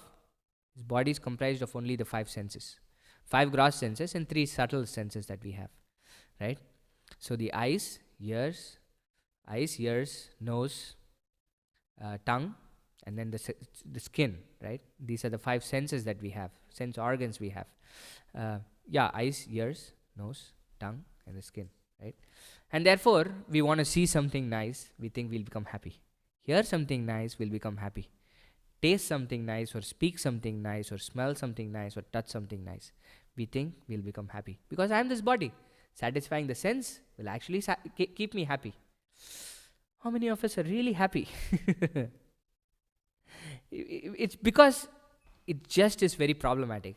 This body is comprised of only the 5 senses. 5 gross senses and 3 subtle senses that we have, right? So the eyes, ears, nose, tongue, and then the skin, right? These are the 5 senses that we have, sense organs we have. Eyes, ears, nose, tongue, and the skin, right? And therefore, we want to see something nice, we think we'll become happy. Hear something nice, we'll become happy. Taste something nice, or speak something nice, or smell something nice, or touch something nice, we think we'll become happy. Because I am this body. Satisfying the sense will actually keep me happy. How many of us are really happy? It's because it just is very problematic.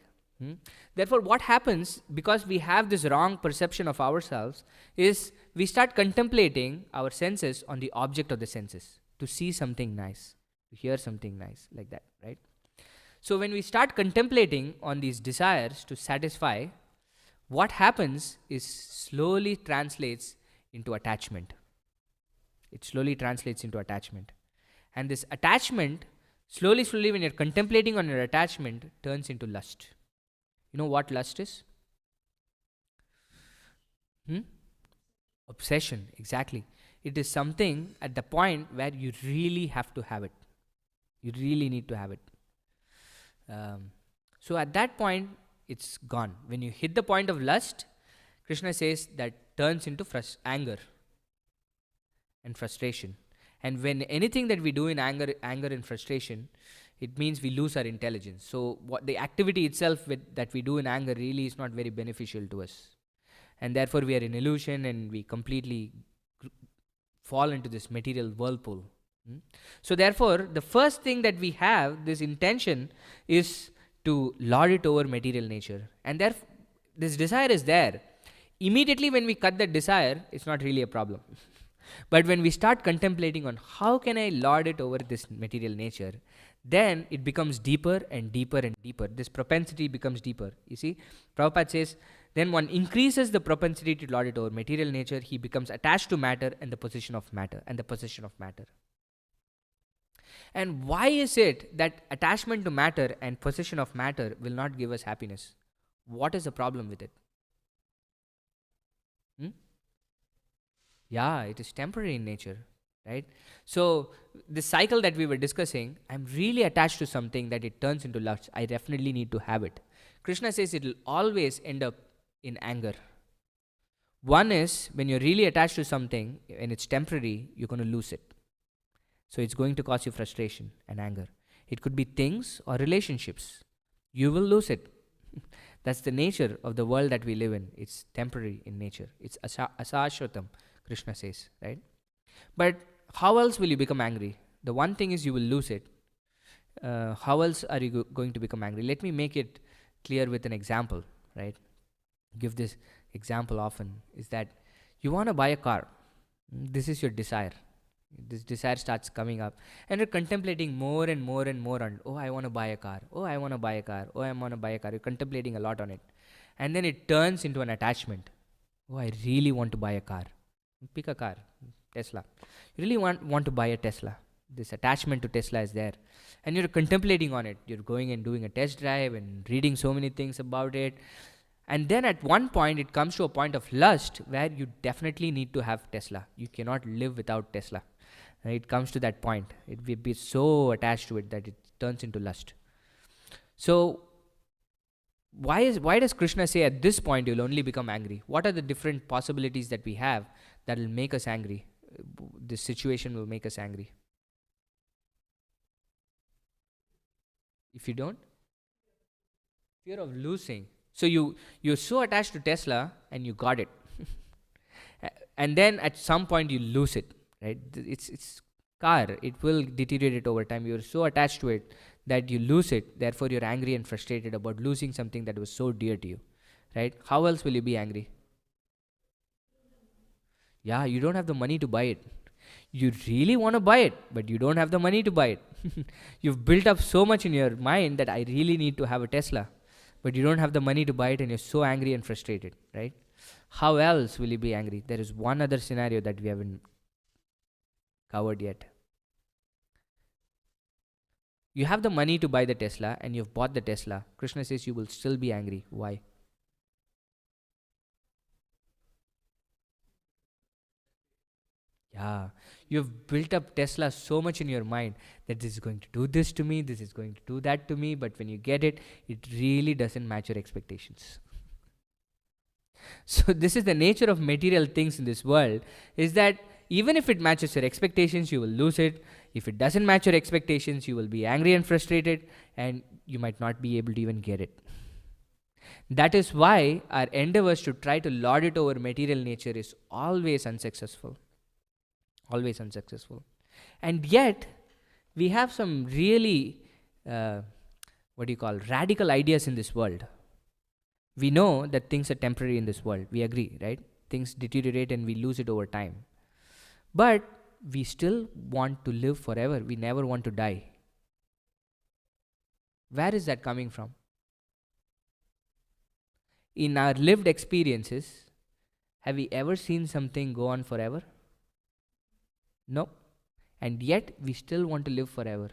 Therefore, what happens, because we have this wrong perception of ourselves, is we start contemplating our senses on the object of the senses, to see something nice, to hear something nice, like that, right? So when we start contemplating on these desires to satisfy, what happens is slowly translates into attachment. It slowly translates into attachment. And this attachment, slowly, when you're contemplating on your attachment, turns into lust. You know what lust is? Obsession, exactly. It is something at the point where you really have to have it. You really need to have it. So at that point, it's gone. When you hit the point of lust, Krishna says that turns into anger and frustration. And when anything that we do in anger and frustration, it means we lose our intelligence. So what the activity itself that we do in anger really is not very beneficial to us. And therefore we are in illusion and we completely fall into this material whirlpool. So therefore, the first thing that we have, this intention, is to lord it over material nature. And therefore, this desire is there. Immediately when we cut that desire, it's not really a problem. But when we start contemplating on how can I lord it over this material nature, then it becomes deeper and deeper and deeper. This propensity becomes deeper. You see, Prabhupada says, then one increases the propensity to lord it over material nature, he becomes attached to matter and the possession of matter. And why is it that attachment to matter and possession of matter will not give us happiness? What is the problem with it? Yeah, it is temporary in nature, right? So the cycle that we were discussing, I'm really attached to something that it turns into lust. I definitely need to have it. Krishna says it will always end up in anger. One is when you're really attached to something and it's temporary, you're going to lose it. So it's going to cause you frustration and anger. It could be things or relationships. You will lose it. That's the nature of the world that we live in. It's temporary in nature. It's asashvatam, Krishna says, right? But how else will you become angry? The one thing is you will lose it. How else are you going to become angry? Let me make it clear with an example, right? Give this example often, is that you want to buy a car. This is your desire. This desire starts coming up and you're contemplating more and more and more on, oh, I want to buy a car. Oh, I want to buy a car. Oh, I want to buy a car. You're contemplating a lot on it. And then it turns into an attachment. Oh, I really want to buy a car. Pick a car, Tesla. You really want to buy a Tesla. This attachment to Tesla is there. And you're contemplating on it. You're going and doing a test drive and reading so many things about it. And then at one point, it comes to a point of lust where you definitely need to have Tesla. You cannot live without Tesla. It comes to that point. It will be so attached to it that it turns into lust. So why does Krishna say at this point you'll only become angry? What are the different possibilities that we have that will make us angry? This situation will make us angry. If you don't, fear of losing. So you're so attached to Tesla and you got it. And then at some point you lose it. Right? It's car. It will deteriorate over time. You're so attached to it that you lose it. Therefore, you're angry and frustrated about losing something that was so dear to you. Right? How else will you be angry? Yeah, you don't have the money to buy it. You really want to buy it, but you don't have the money to buy it. You've built up so much in your mind that I really need to have a Tesla, but you don't have the money to buy it and you're so angry and frustrated. Right? How else will you be angry? There is one other scenario that we haven't covered yet. You have the money to buy the Tesla and you've bought the Tesla. Krishna says you will still be angry. Why? Yeah, you've built up Tesla so much in your mind that this is going to do this to me, this is going to do that to me, but when you get it, it really doesn't match your expectations. So this is the nature of material things in this world, is that even if it matches your expectations, you will lose it. If it doesn't match your expectations, you will be angry and frustrated, and you might not be able to even get it. That is why our endeavors to try to lord it over material nature is always unsuccessful. always unsuccessful. And yet, we have some really, radical ideas in this world. We know that things are temporary in this world. We agree, right? Things deteriorate and we lose it over time. But we still want to live forever. We never want to die. Where is that coming from? In our lived experiences, have we ever seen something go on forever? No. And yet, we still want to live forever.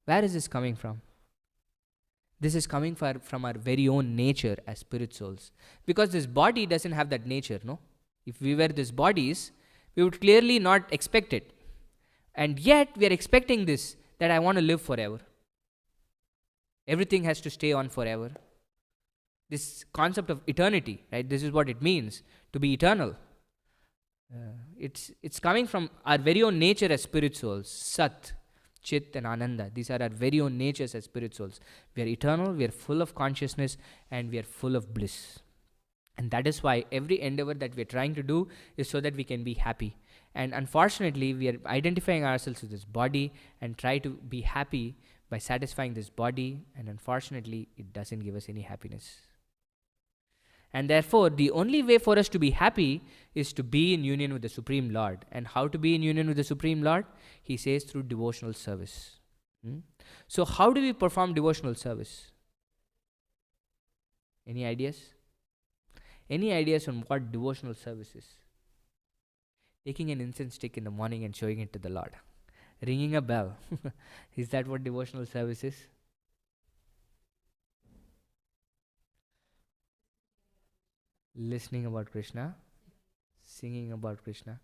Where is this coming from? This is coming from our very own nature as spirit souls. Because this body doesn't have that nature, no? If we were these bodies, we would clearly not expect it. And yet, we are expecting this, that I want to live forever. Everything has to stay on forever. This concept of eternity, right? This is what it means to be eternal. It's coming from our very own nature as spirit souls. Sat, Chit and Ananda. These are our very own natures as spirit souls. We are eternal, we are full of consciousness, and we are full of bliss. And that is why every endeavor that we are trying to do is so that we can be happy. And unfortunately, we are identifying ourselves with this body and try to be happy by satisfying this body, and unfortunately, it doesn't give us any happiness. And therefore, the only way for us to be happy is to be in union with the Supreme Lord. And how to be in union with the Supreme Lord? He says through devotional service. So how do we perform devotional service? Any ideas? Any ideas on what devotional service is? Taking an incense stick in the morning and showing it to the Lord. Ringing a bell. Is that what devotional service is? Listening about Krishna, singing about Krishna.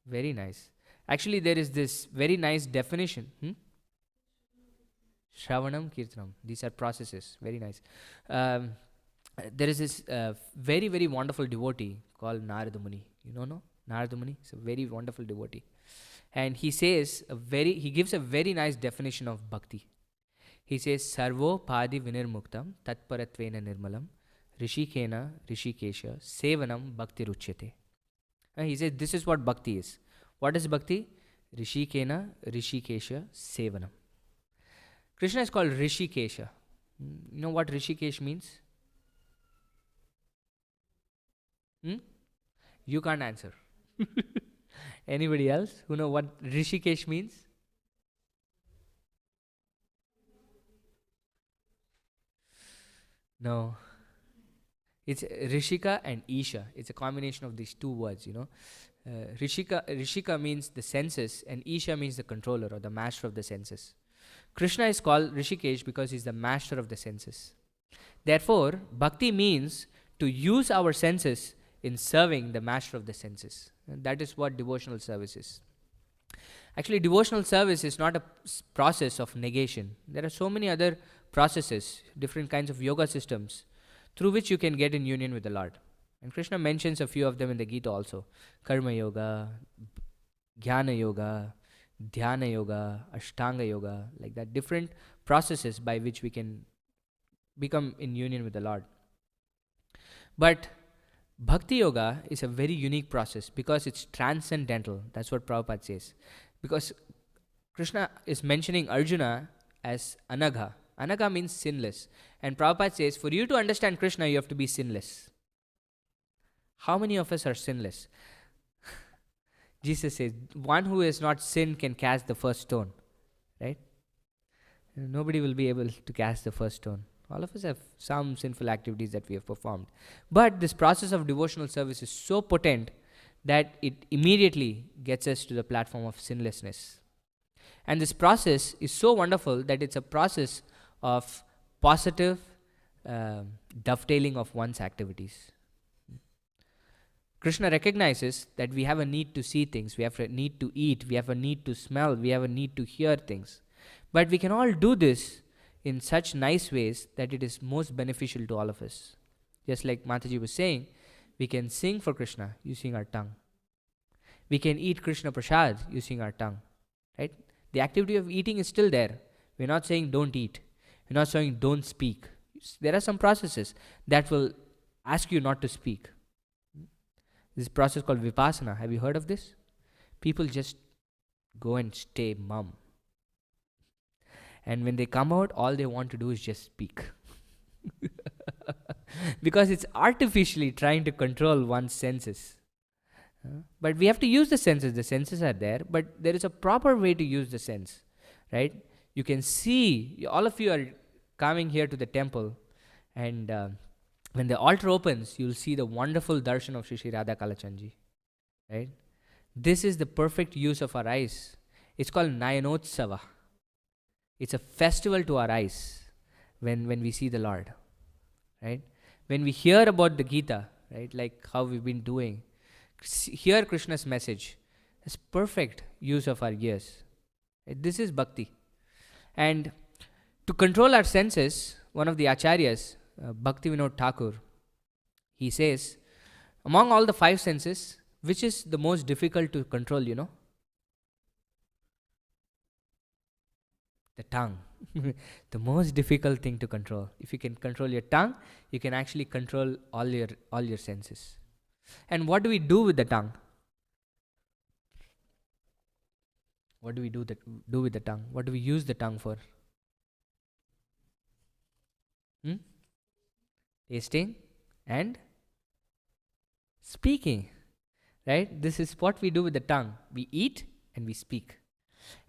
Very nice. Actually, there is this very nice definition. Shravanam, Kirtanam. These are processes. Very nice. There is this very, very wonderful devotee called Narada Muni. You know, no? Narada Muni? He's a very wonderful devotee. And he says, he gives a very nice definition of bhakti. He says, Sarvo Padi Vinirmuktam Tatparatvena Nirmalam Rishikena Rishikesha Sevanam Bhakti Ruchyate. He says this is what bhakti is. What is bhakti? Rishikena Rishikesha Sevanam. Krishna is called Rishikesha. You know what Rishikesh means? You can't answer. Anybody else who know what Rishikesh means? No. It's Rishika and Isha. It's a combination of these two words, you know. Rishika means the senses and Isha means the controller or the master of the senses. Krishna is called Rishikesh because he's the master of the senses. Therefore, bhakti means to use our senses in serving the master of the senses. And that is what devotional service is. Actually, devotional service is not a process of negation. There are so many other processes, different kinds of yoga systems, through which you can get in union with the Lord. And Krishna mentions a few of them in the Gita also. Karma Yoga, Jnana Yoga, Dhyana Yoga, Ashtanga Yoga, like that. Different processes by which we can become in union with the Lord. But Bhakti Yoga is a very unique process because it's transcendental. That's what Prabhupada says. Because Krishna is mentioning Arjuna as Anagha. Anagha means sinless. And Prabhupada says, for you to understand Krishna, you have to be sinless. How many of us are sinless? Jesus says, one who has not sinned can cast the first stone. Right? Nobody will be able to cast the first stone. All of us have some sinful activities that we have performed. But this process of devotional service is so potent that it immediately gets us to the platform of sinlessness. And this process is so wonderful that it's a process of positive dovetailing of one's activities. Krishna recognizes that we have a need to see things, we have a need to eat, we have a need to smell, we have a need to hear things. But we can all do this in such nice ways that it is most beneficial to all of us. Just like Mataji was saying, we can sing for Krishna using our tongue. We can eat Krishna Prasad using our tongue. Right? The activity of eating is still there. We're not saying don't eat. We're not saying don't speak. There are some processes that will ask you not to speak. This process called vipassana. Have you heard of this? People just go and stay mum. And when they come out, all they want to do is just speak. Because it's artificially trying to control one's senses. But we have to use the senses. The senses are there, but there is a proper way to use the sense, right? You can see, all of you are coming here to the temple, and when the altar opens, you'll see the wonderful darshan of Shri Shri Radha Kalachandji, right? This is the perfect use of our eyes. It's called Nayanotsava. It's a festival to our eyes when we see the Lord, right? When we hear about the Gita, right, like how we've been doing, hear Krishna's message. It's perfect use of our ears. Right? This is bhakti. And to control our senses, one of the acharyas, Bhakti Vinod Thakur, he says, among all the 5 senses, which is the most difficult to control, you know? The tongue. The most difficult thing to control. If you can control your tongue, you can actually control all your senses. And what do we do with the tongue? What do we do with the tongue? What do we use the tongue for? Tasting and speaking. Right? This is what we do with the tongue. We eat and we speak.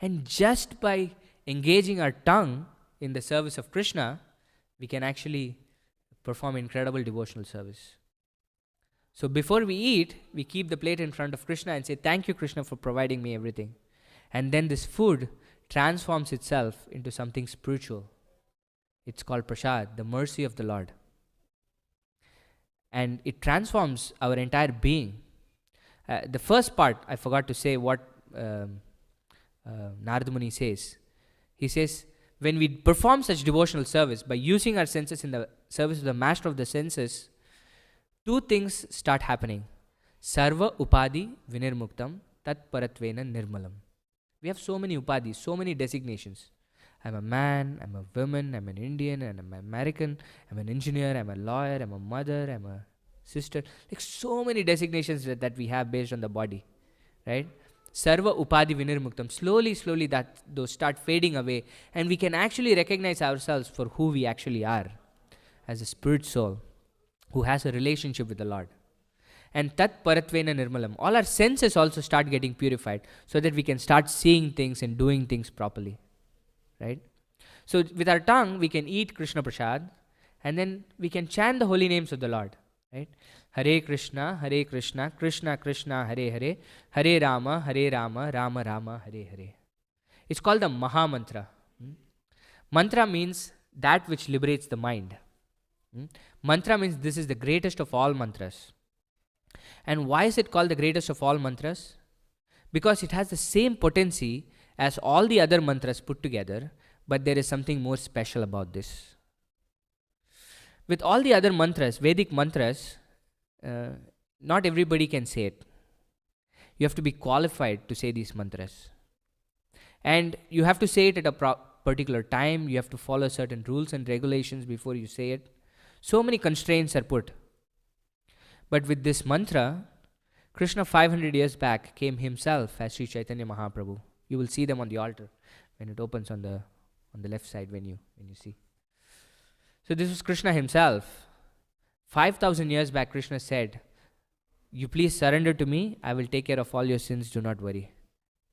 And just by engaging our tongue in the service of Krishna, we can actually perform incredible devotional service. So before we eat, we keep the plate in front of Krishna and say, thank you, Krishna, for providing me everything. And then this food transforms itself into something spiritual. It's called prasad, the mercy of the Lord. And it transforms our entire being. The first part, I forgot to say what Narada Muni says. He says, when we perform such devotional service, by using our senses in the service of the master of the senses, 2 things start happening. Sarva upadi vinirmuktam tat paratvena nirmalam. We have so many upadis, so many designations. I'm a man, I'm a woman, I'm an Indian, and I'm an American, I'm an engineer, I'm a lawyer, I'm a mother, I'm a sister. Like so many designations that we have based on the body, right? Sarva upadi vinirmuktam. Slowly those start fading away, and we can actually recognize ourselves for who we actually are as a spirit soul who has a relationship with the Lord. And tat paratvena nirmalam. All our senses also start getting purified so that we can start seeing things and doing things properly. Right? So with our tongue, we can eat Krishna Prasad, and then we can chant the holy names of the Lord. Right? Hare Krishna, Krishna Krishna, Hare Hare, Hare Rama, Rama Rama, Hare Hare. It's called the Maha Mantra. Mantra means that which liberates the mind. Mantra means this is the greatest of all mantras. And why is it called the greatest of all mantras? Because it has the same potency as all the other mantras put together, but there is something more special about this. With all the other mantras, Vedic mantras, not everybody can say it. You have to be qualified to say these mantras. And you have to say it at a particular time. You have to follow certain rules and regulations before you say it. So many constraints are put. But with this mantra, Krishna 500 years back came himself as Sri Chaitanya Mahaprabhu. You will see them on the altar when it opens on the left side when you see. So this was Krishna himself. 5,000 years back, Krishna said, you please surrender to me, I will take care of all your sins, do not worry.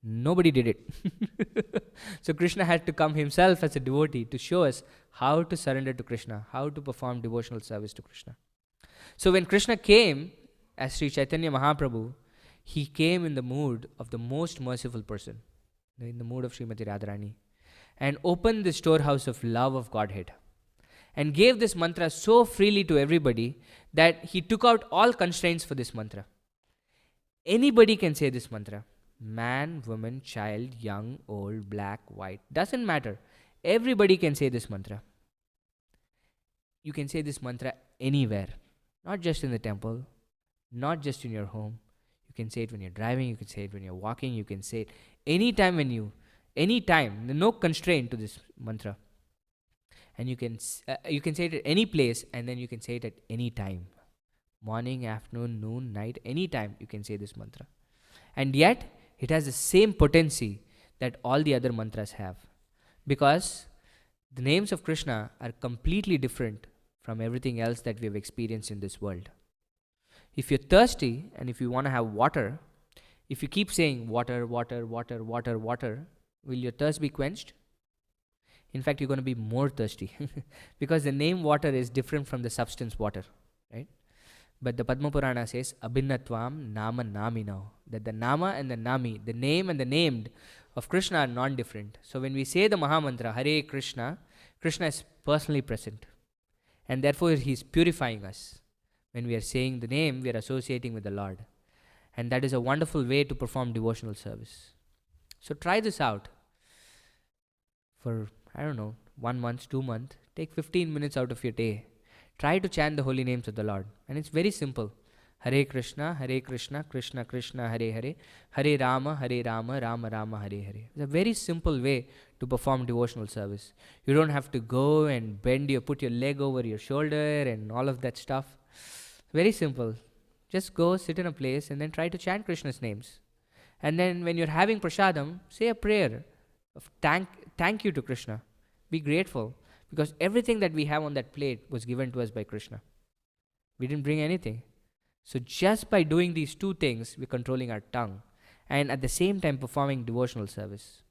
Nobody did it. So Krishna had to come himself as a devotee to show us how to surrender to Krishna, how to perform devotional service to Krishna. So when Krishna came as Sri Chaitanya Mahaprabhu, he came in the mood of the most merciful person, in the mood of Srimati Radharani, and opened the storehouse of love of Godhead, and gave this mantra so freely to everybody that he took out all constraints for this mantra. Anybody can say this mantra. Man, woman, child, young, old, black, white, doesn't matter. Everybody can say this mantra. You can say this mantra anywhere, not just in the temple, not just in your home. You can say it when you're driving, you can say it when you're walking, you can say it anytime anytime, no constraint to this mantra. And you can say it at any place, and then you can say it at any time. Morning, afternoon, noon, night, anytime you can say this mantra. And yet, it has the same potency that all the other mantras have. Because the names of Krishna are completely different from everything else that we have experienced in this world. If you're thirsty and if you want to have water, if you keep saying water, water, water, water, water, will your thirst be quenched? In fact, you're going to be more thirsty because the name water is different from the substance water, right? But the Padma Purana says, Abhinnatvam Nama Namino, that the Nama and the Nami, the name and the named of Krishna are non-different. So when we say the Mahamantra, Hare Krishna, Krishna is personally present. And therefore, he is purifying us. When we are saying the name, we are associating with the Lord. And that is a wonderful way to perform devotional service. So try this out for, 1 month, 2 months. Take 15 minutes out of your day. Try to chant the holy names of the Lord. And it's very simple. Hare Krishna, Krishna Krishna, Hare Hare, Hare Rama, Rama Rama, Hare Hare. It's a very simple way to perform devotional service. You don't have to go and put your leg over your shoulder and all of that stuff. Very simple. Just go sit in a place and then try to chant Krishna's names. And then when you're having prasadam, say a prayer of thank you to Krishna. Be grateful because everything that we have on that plate was given to us by Krishna. We didn't bring anything. So just by doing these two things, we're controlling our tongue and at the same time performing devotional service.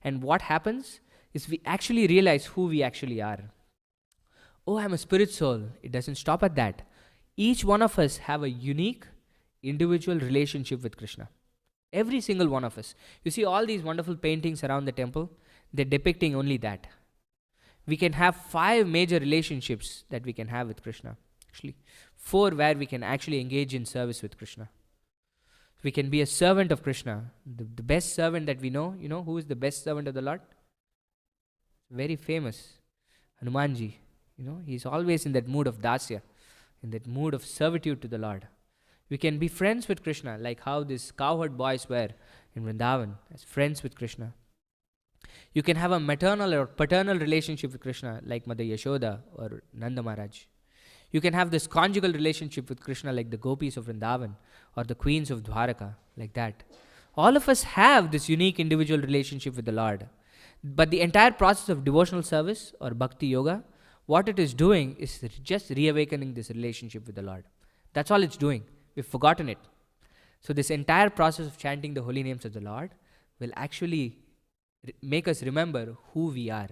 And what happens is we actually realize who we actually are. Oh, I'm a spirit soul. It doesn't stop at that. Each one of us have a unique individual relationship with Krishna. Every single one of us. You see all these wonderful paintings around the temple, they're depicting only that. We can have 5 major relationships that we can have with Krishna. Actually, 4 where we can actually engage in service with Krishna. We can be a servant of Krishna. The best servant that we know, you know who is the best servant of the Lord? Very famous. Hanumanji. He's always in that mood of dasya, in that mood of servitude to the Lord. We can be friends with Krishna, like how these cowherd boys were in Vrindavan, as friends with Krishna. You can have a maternal or paternal relationship with Krishna, like Mother Yashoda or Nanda Maharaj. You can have this conjugal relationship with Krishna, like the gopis of Vrindavan or the queens of Dwaraka, like that. All of us have this unique individual relationship with the Lord. But the entire process of devotional service or bhakti yoga, what it is doing is just reawakening this relationship with the Lord. That's all it's doing. We've forgotten it. So this entire process of chanting the holy names of the Lord will actually make us remember who we are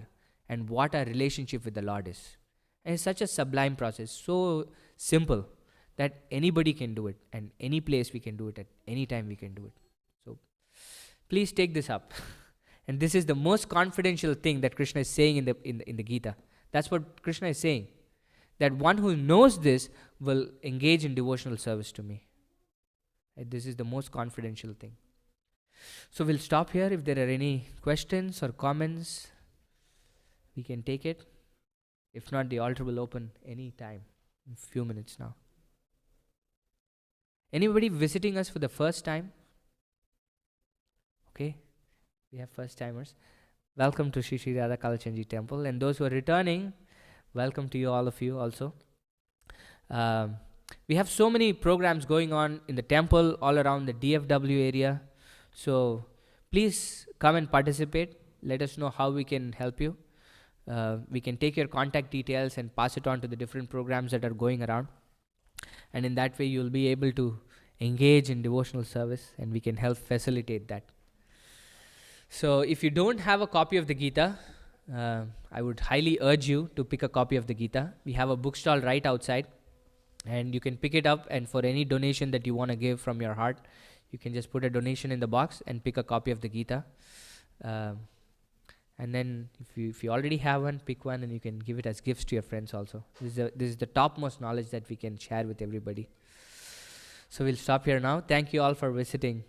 and what our relationship with the Lord is. And it's such a sublime process, so simple that anybody can do it, and any place we can do it, at any time we can do it. So please take this up. And this is the most confidential thing that Krishna is saying in the Gita. That's what Krishna is saying. That one who knows this will engage in devotional service to me. And this is the most confidential thing. So we'll stop here. If there are any questions or comments, we can take it. If not, the altar will open any time, in a few minutes now. Anybody visiting us for the first time? Okay, we have first timers. Welcome to Sri Sri Radha Kalachandji Temple. And those who are returning, welcome to all of you also. We have so many programs going on in the temple all around the DFW area. So please come and participate. Let us know how we can help you. We can take your contact details and pass it on to the different programs that are going around. And in that way, you'll be able to engage in devotional service and we can help facilitate that. So if you don't have a copy of the Gita, I would highly urge you to pick a copy of the Gita. We have a bookstall right outside and you can pick it up, and for any donation that you want to give from your heart, you can just put a donation in the box and pick a copy of the Gita. And then if you already have one, pick one and you can give it as gifts to your friends also. This is the topmost knowledge that we can share with everybody. So we'll stop here now. Thank you all for visiting.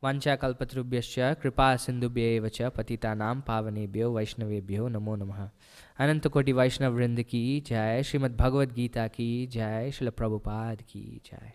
Vancha kalpatrubhyascha kripa sindhubhya vacha patitanam pavanebhyo vaishnavebhyo namo namaha. Anantakoti Vaishnav Vrinda ki jai, Srimad Bhagavad Gita ki jai, Srila Prabhupada ki jai.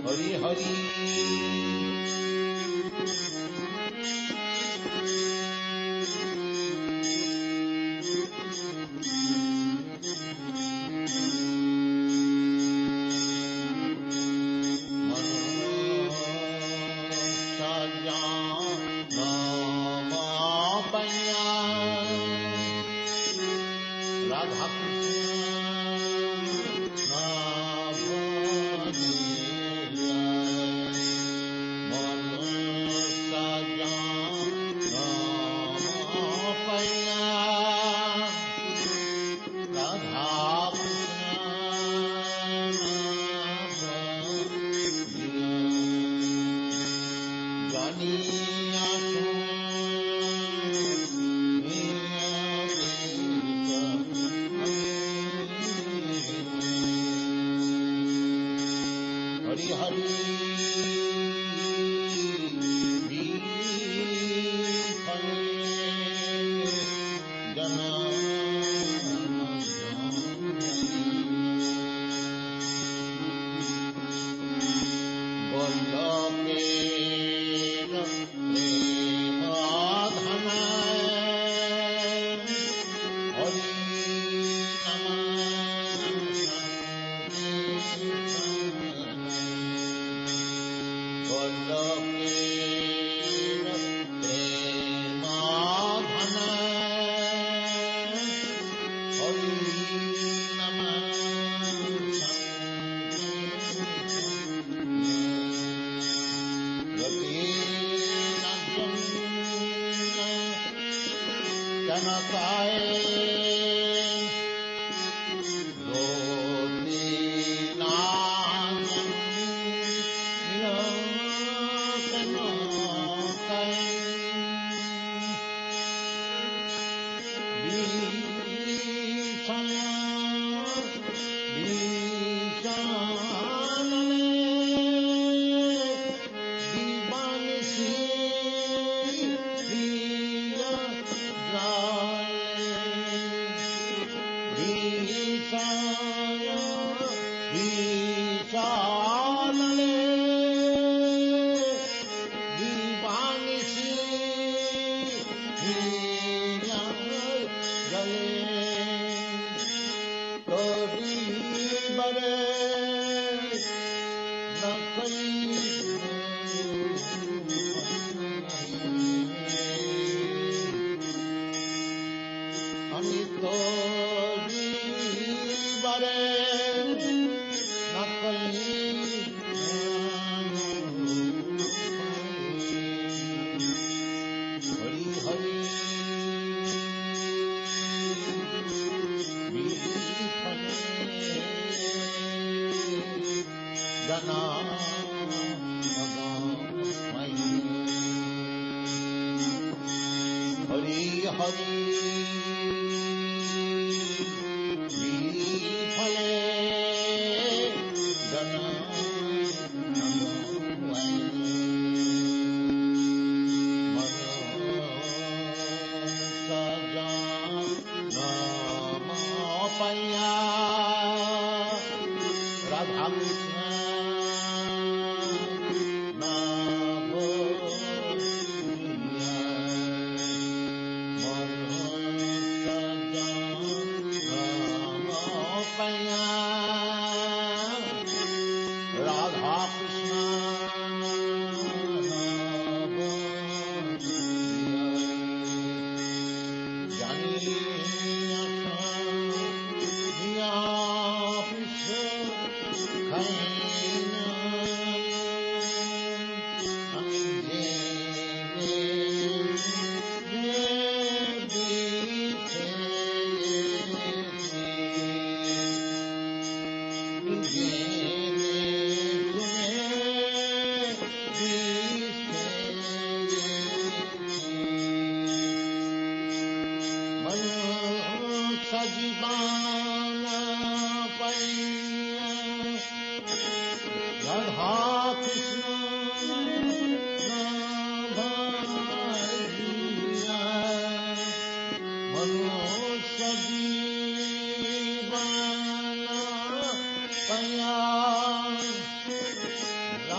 Hari Hari Krishna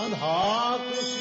Radha Krishna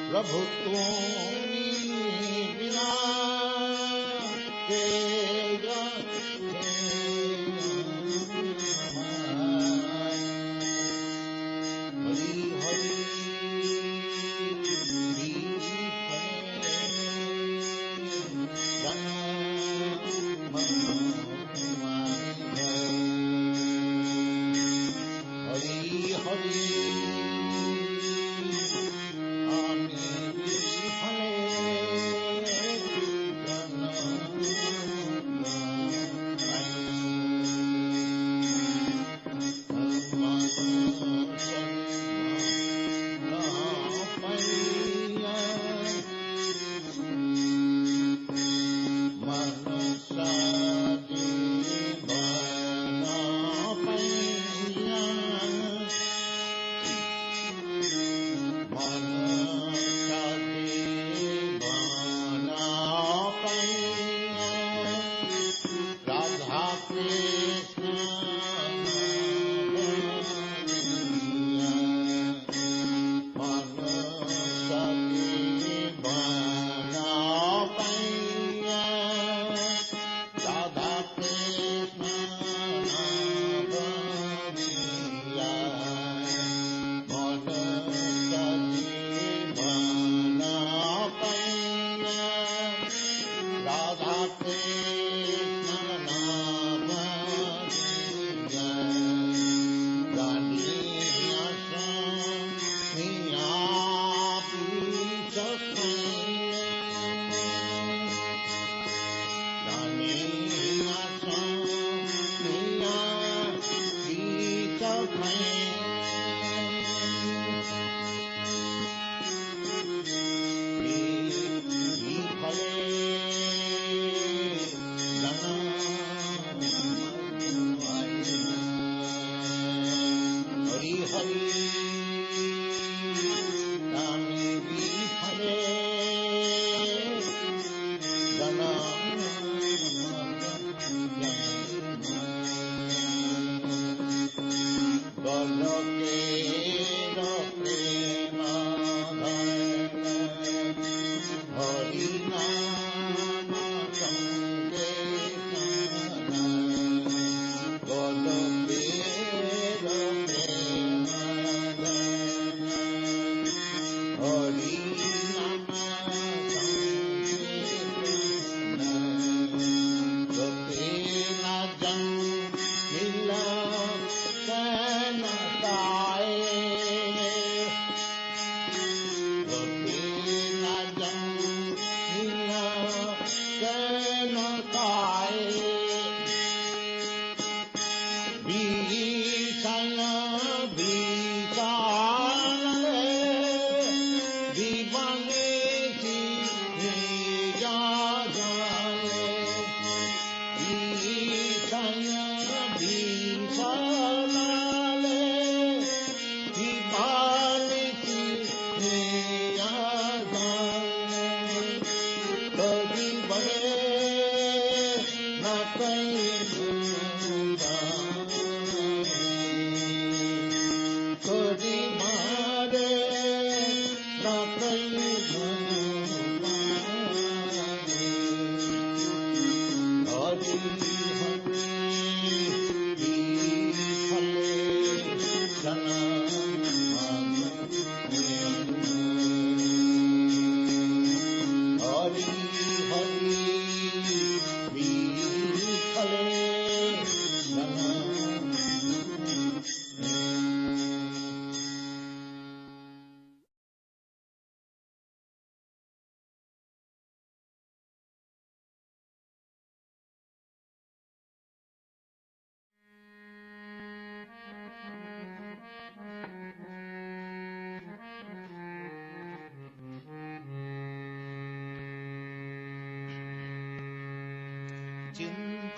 प्रभु तुम्ही बिना तेजा हरि हरि हरि हरि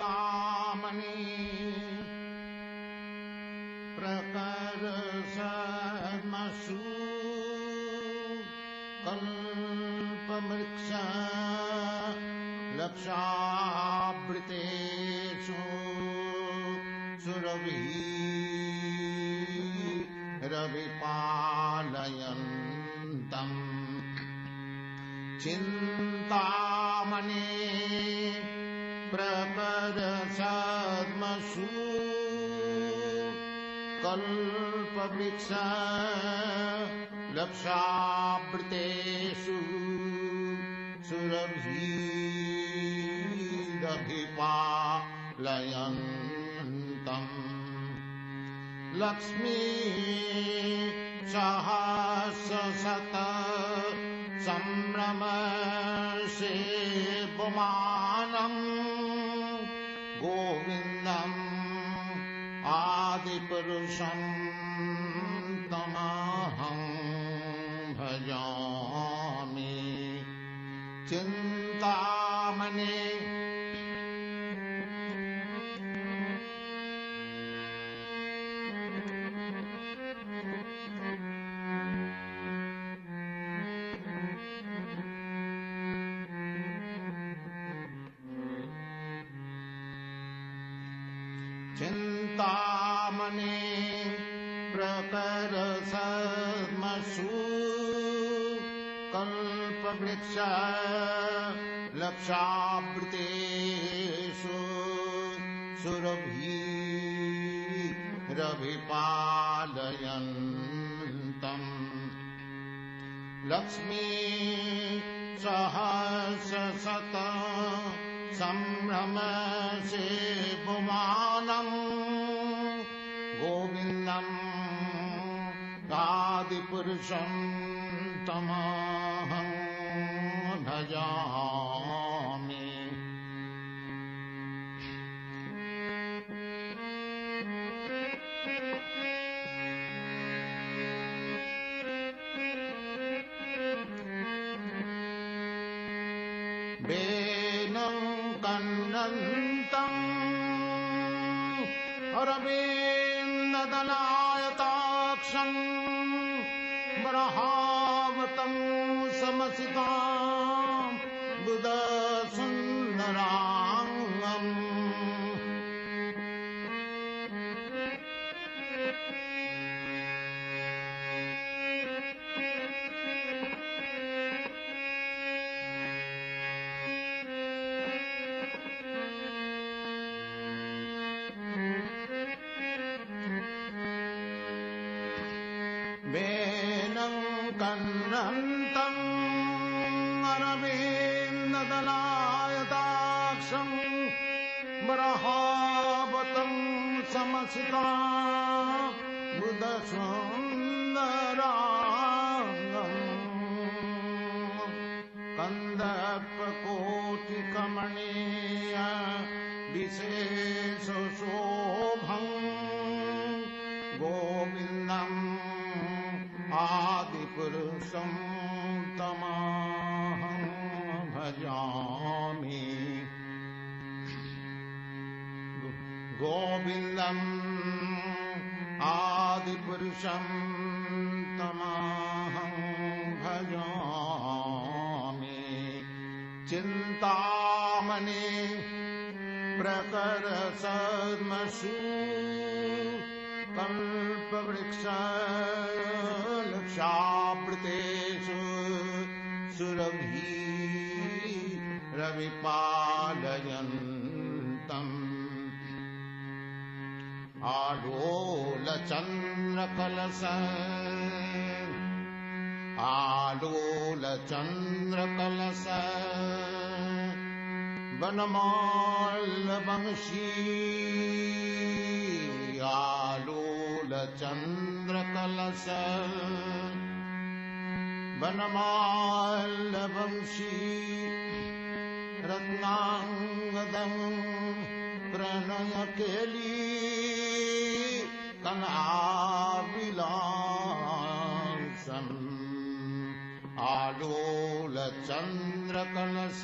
चिन्तामणि प्रकर्षमसु कल्पवृक्ष लक्षावृतेषु सुरभिरविपालयन्तम् चिन्तामणि प्रकर्षमसु कल्पवृक्ष लक्षावृतेषु सुरभिरभिपालयन्तम् लक्ष्मी सहस्रशत संभ्रम सेवमानम् गोविन्दम् आदिपुरुषं तमहं भजामि चिन्तामणि चिन्तामणि प्रकर्षमसु कल्पवृक्ष लक्षावृतेषु सुरभिरभिपालयन्तम् लक्ष्मी सहस्रशत संभ्रम सेवमानम् गोविन्दम् आदिपुरुषं तमहं भजामि वेनं कन्नन्तम् अरविन्ददलायताक्षम् बरहावतं समसितां बुधसुन्दराङ्गम् वेनं कन्नन्तम् अरविन्ददलायताक्षम् बरहावतं समसितां बुधसुन्दराङ्गम् कन्दर्पकोटिकमनीय विशेषशोभम् गोविन्दम् आदिपुरुषं तमहं भजामि गोविन्दम् आदिपुरुषं तमहं भजामि चिन्तामणि प्रकर्षमसु कल्पवृक्ष लक्षावृतेषु सुरभिरविपालयन्तम् आलोलचन्द्रकलश आलोलचन्द्रकलश वनमाल्यवंशी आलोलचन्द्रकलश वनमाल्यवंशी रत्नाङ्गदं प्रणयकेली कलाविलासम् आलोलचन्द्रकलश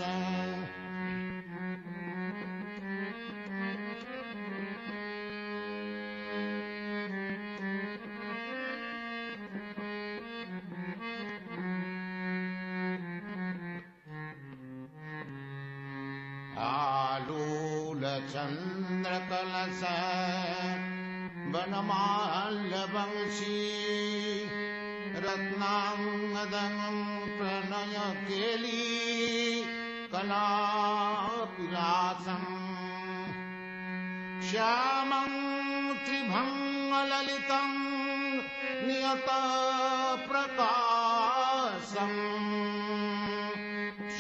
चन्द्रकलश वनमाल्यवंशी रत्नाङ्गदं प्रणयकेली कलाविलासम् श्यामं त्रिभङ्गललितं नियतप्रकाशम्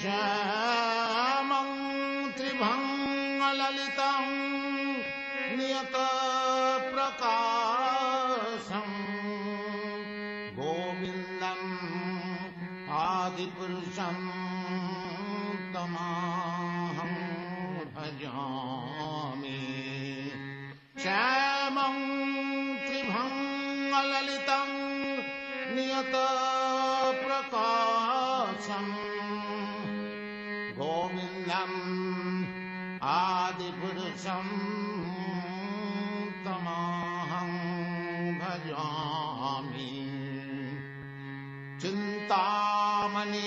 श्यामं त्रिभङ्गललितं नियतप्रकाशम् गोविन्दम् आदिपुरुषं तमाहं भजामि श्यामं त्रिभङ्गललितं नियतप्रकाशम् गोविन्दम् आदिपुरुषं तमाहं भजामि चिन्तामणि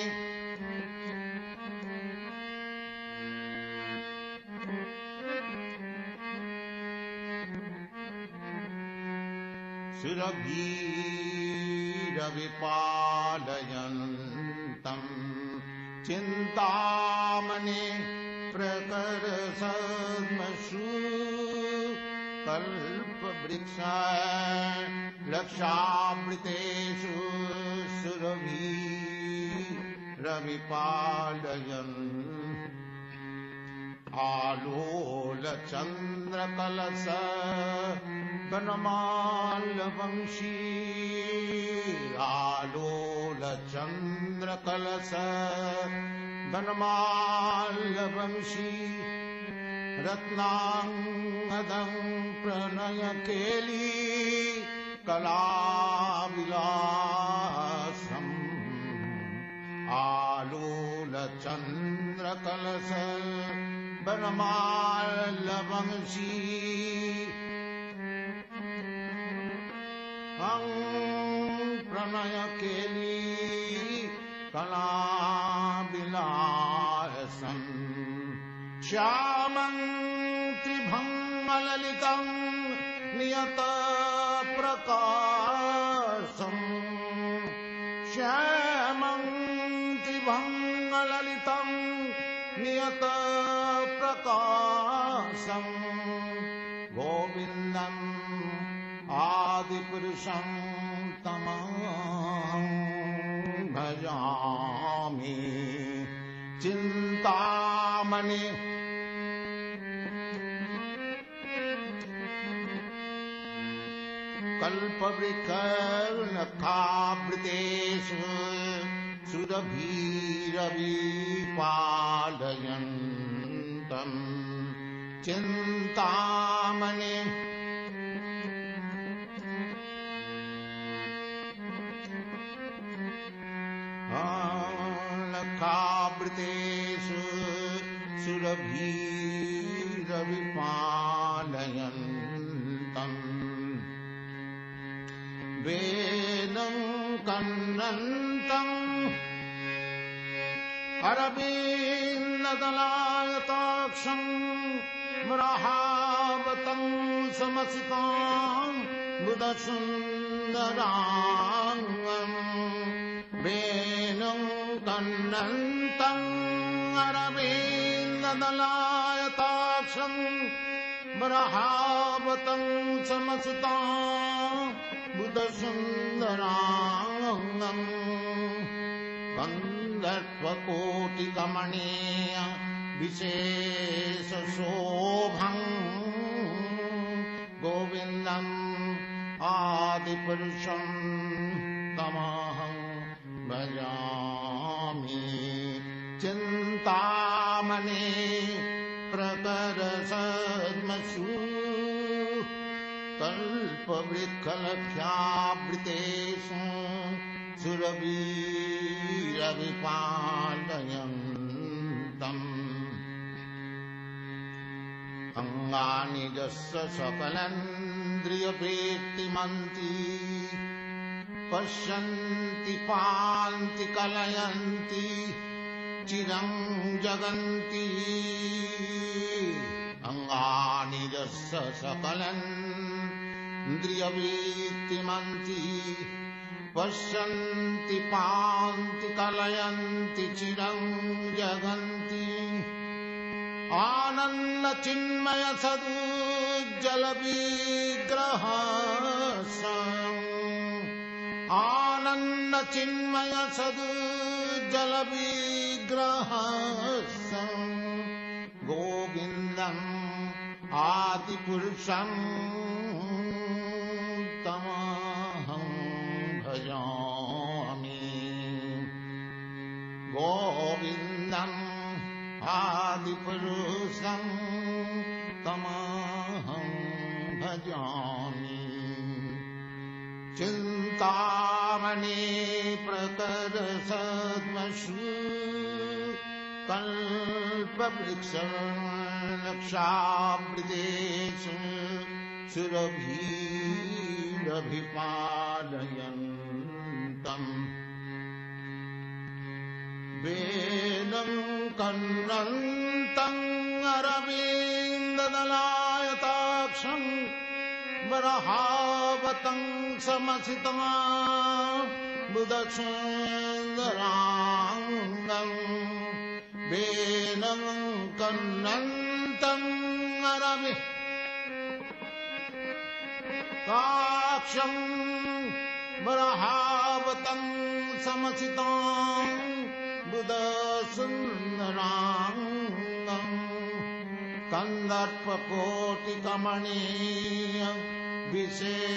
सुरभीरविपालयन्तं चिन्तामणि प्रकरसद्मसु कल्पवृक्षाय लक्षामृतेषु सुरभीरविपालयन् आलोलचन्द्रकलश वनमाल्यवंशी आलोलचन्द्रकलश वनमाल्यवंशी रत्नाङ्गदं प्रणयकेली कलाविलासम् आलोलचन्द्रकलश वनमाल्यवंशी प्रणयकेली कलाविलासम् श्यामं त्रिभङ्गललितं नियतप्रकाशम् श्यामं त्रिभङ्गललितं नियतप्रकाशम् गोविन्दम् आदिपुरुषं तमाहं भजामि चिन्तामणि कल्पवृक्षनखावृतेषु सुरभीरविपालयन्तम् चिन्तामणि नखावृतेषु सुरभीरविपालयन्तम् वेदं कन्नन्तम् अरविन्ददलायताक्षं मृहावतं समसितां बुधसुन्दराङ्गम् वेणुं कन्नन्तम् अरविन्ददलायताक्षं मृहावतं समसितां बुधसुन्दराङ्गम् गन्धर्वकोटिकमनीय विशेषशोभम् गोविन्दम् आदिपुरुषं तमहं भजामि चिन्तामणि प्रकरसद्मसु कल्पवृक्षलक्ष्यावृतेषु सुरभीरविपालयन्तम् अङ्गानि यस्य सकलेन्द्रियवृत्तिमन्ति पश्यन्ति पान्ति कलयन्ति चिरं जगन्ति निजस्य सकलन्द्रियवृत्तिमन्ति पश्यन्ति पान्ति कलयन्ति चिरं जगन्ति आनन्दचिन्मय सदुज्जलविग्रह आनन्दचिन्मय सदुज्जलविग्रह गोविन्दम् आदिपुरुषं तमहं भजामि गोविन्दम् आदिपुरुषं तमहं भजामि चिन्तामणि प्रकरसद्मश्रु कल्पवृक्षलक्षामृतेषु सुरभिरभिपालयन्तम् वेदं कन्नन्तम् अरविन्ददलायताक्षं वरहावतं समसितमा बुधक्षेन्द्राङ्गम् वेदं कन्नन्तम् अरविन्दाक्षं वरहावतं समसितां बुधसुन्दराङ्गम् कन्दर्पकोटिकमणीय विशेषशोभं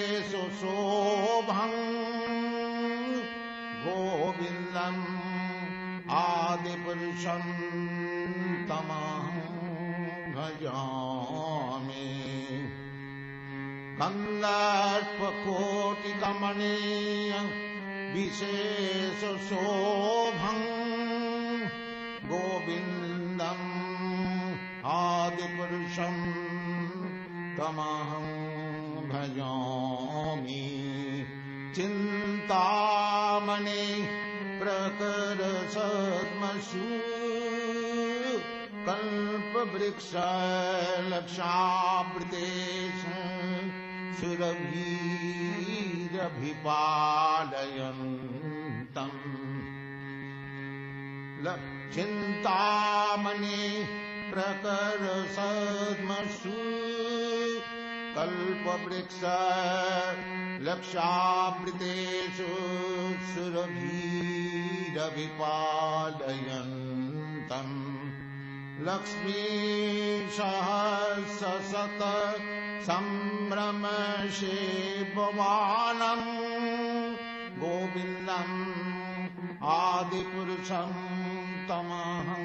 गोविन्दम् आदिपुरुषं तमहं भजामि कन्दर्पकोटिकमणीय विशेषशोभं गोविन्दम् आदिपुरुषं तमहं भजामि चिन्तामणि प्रकरसद्मसु कल्पवृक्षलक्षामृतेषु सुरभिरभिपालयन्तम् चिन्तामणि प्रकरसद्मसु कल्पवृक्षलक्षामृतेषु सुरभिरभिपालयन्तम् लक्ष्मीसहस्रशत सम्भ्रमसेव्यमानं गोविन्दम् आदिपुरुषं तमहं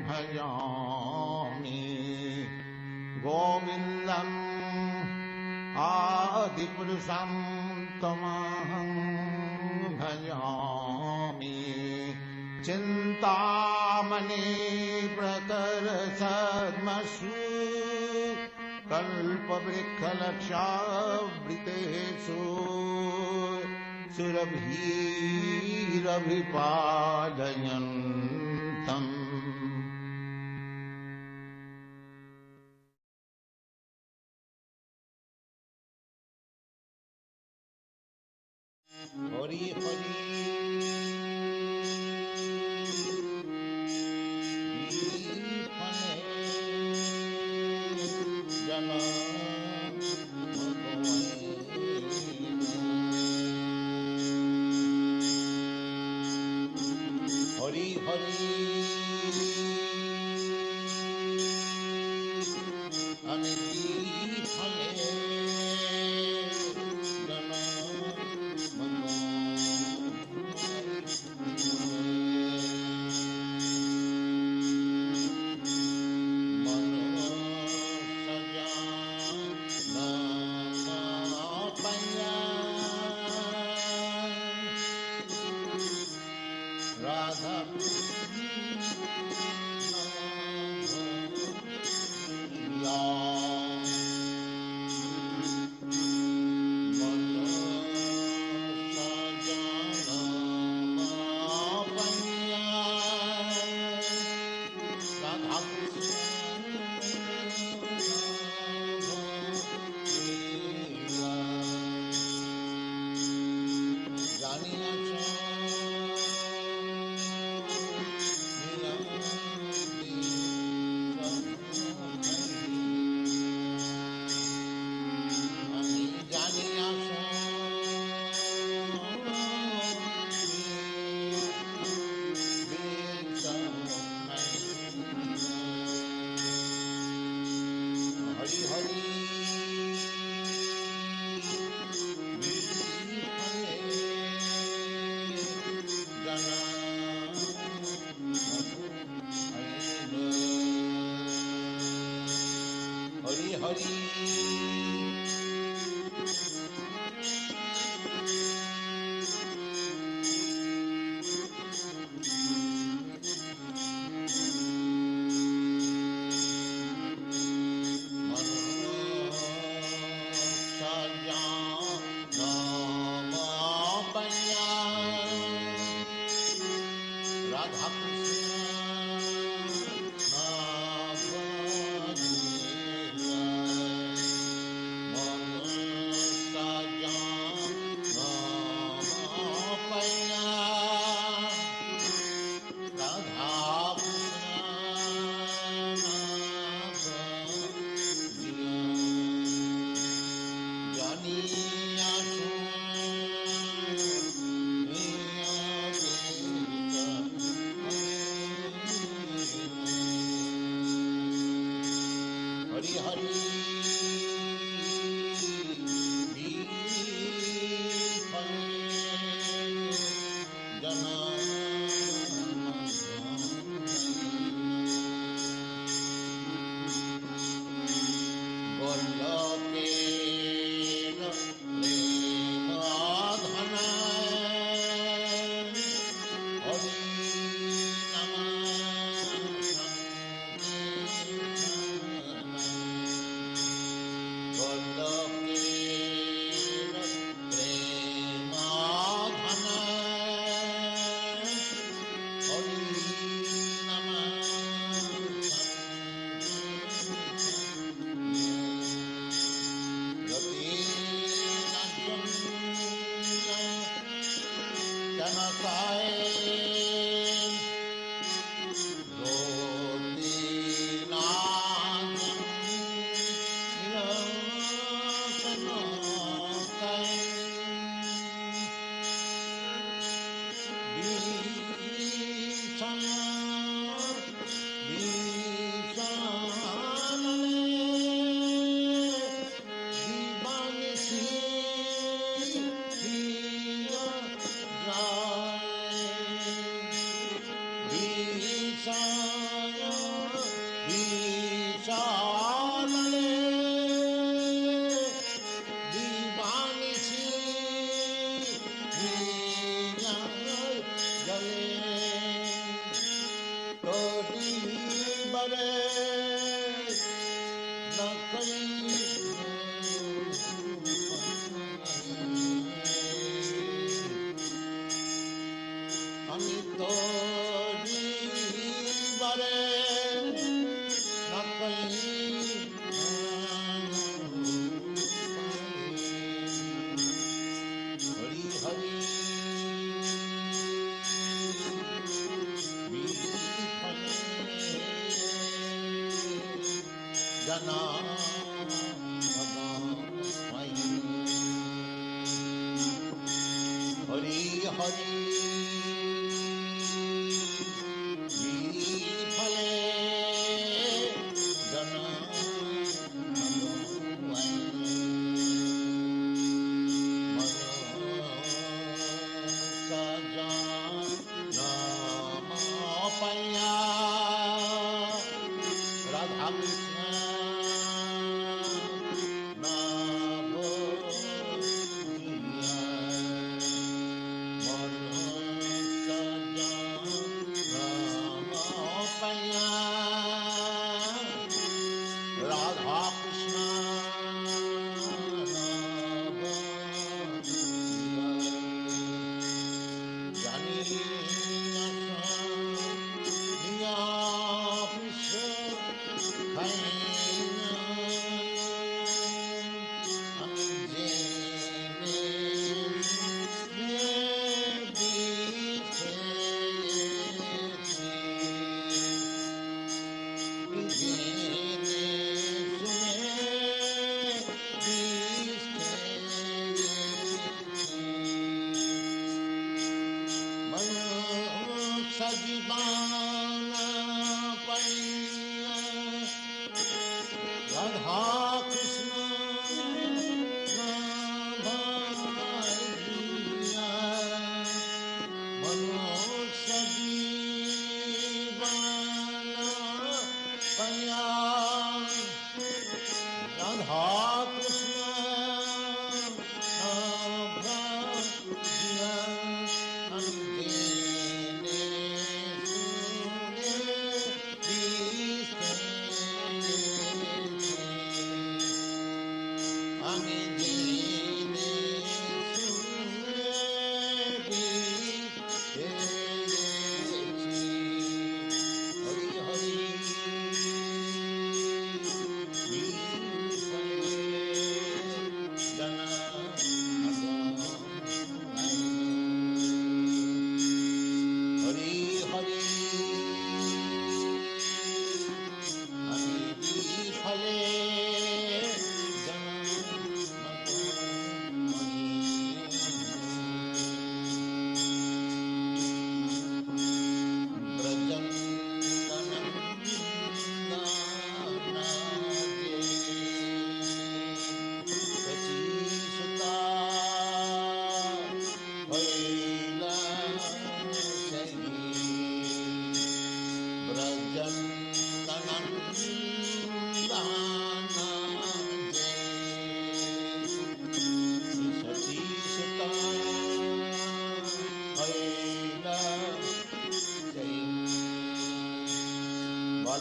भजामि गोविन्दम् आदिपुरुषं तमहं भजामि चिन्तामणि प्रकरसद्मसु कल्पवृक्षलक्षामृतेषु सुरभिरभिपालयन्तम् हरि हरि जन हरि हरि अनिति फले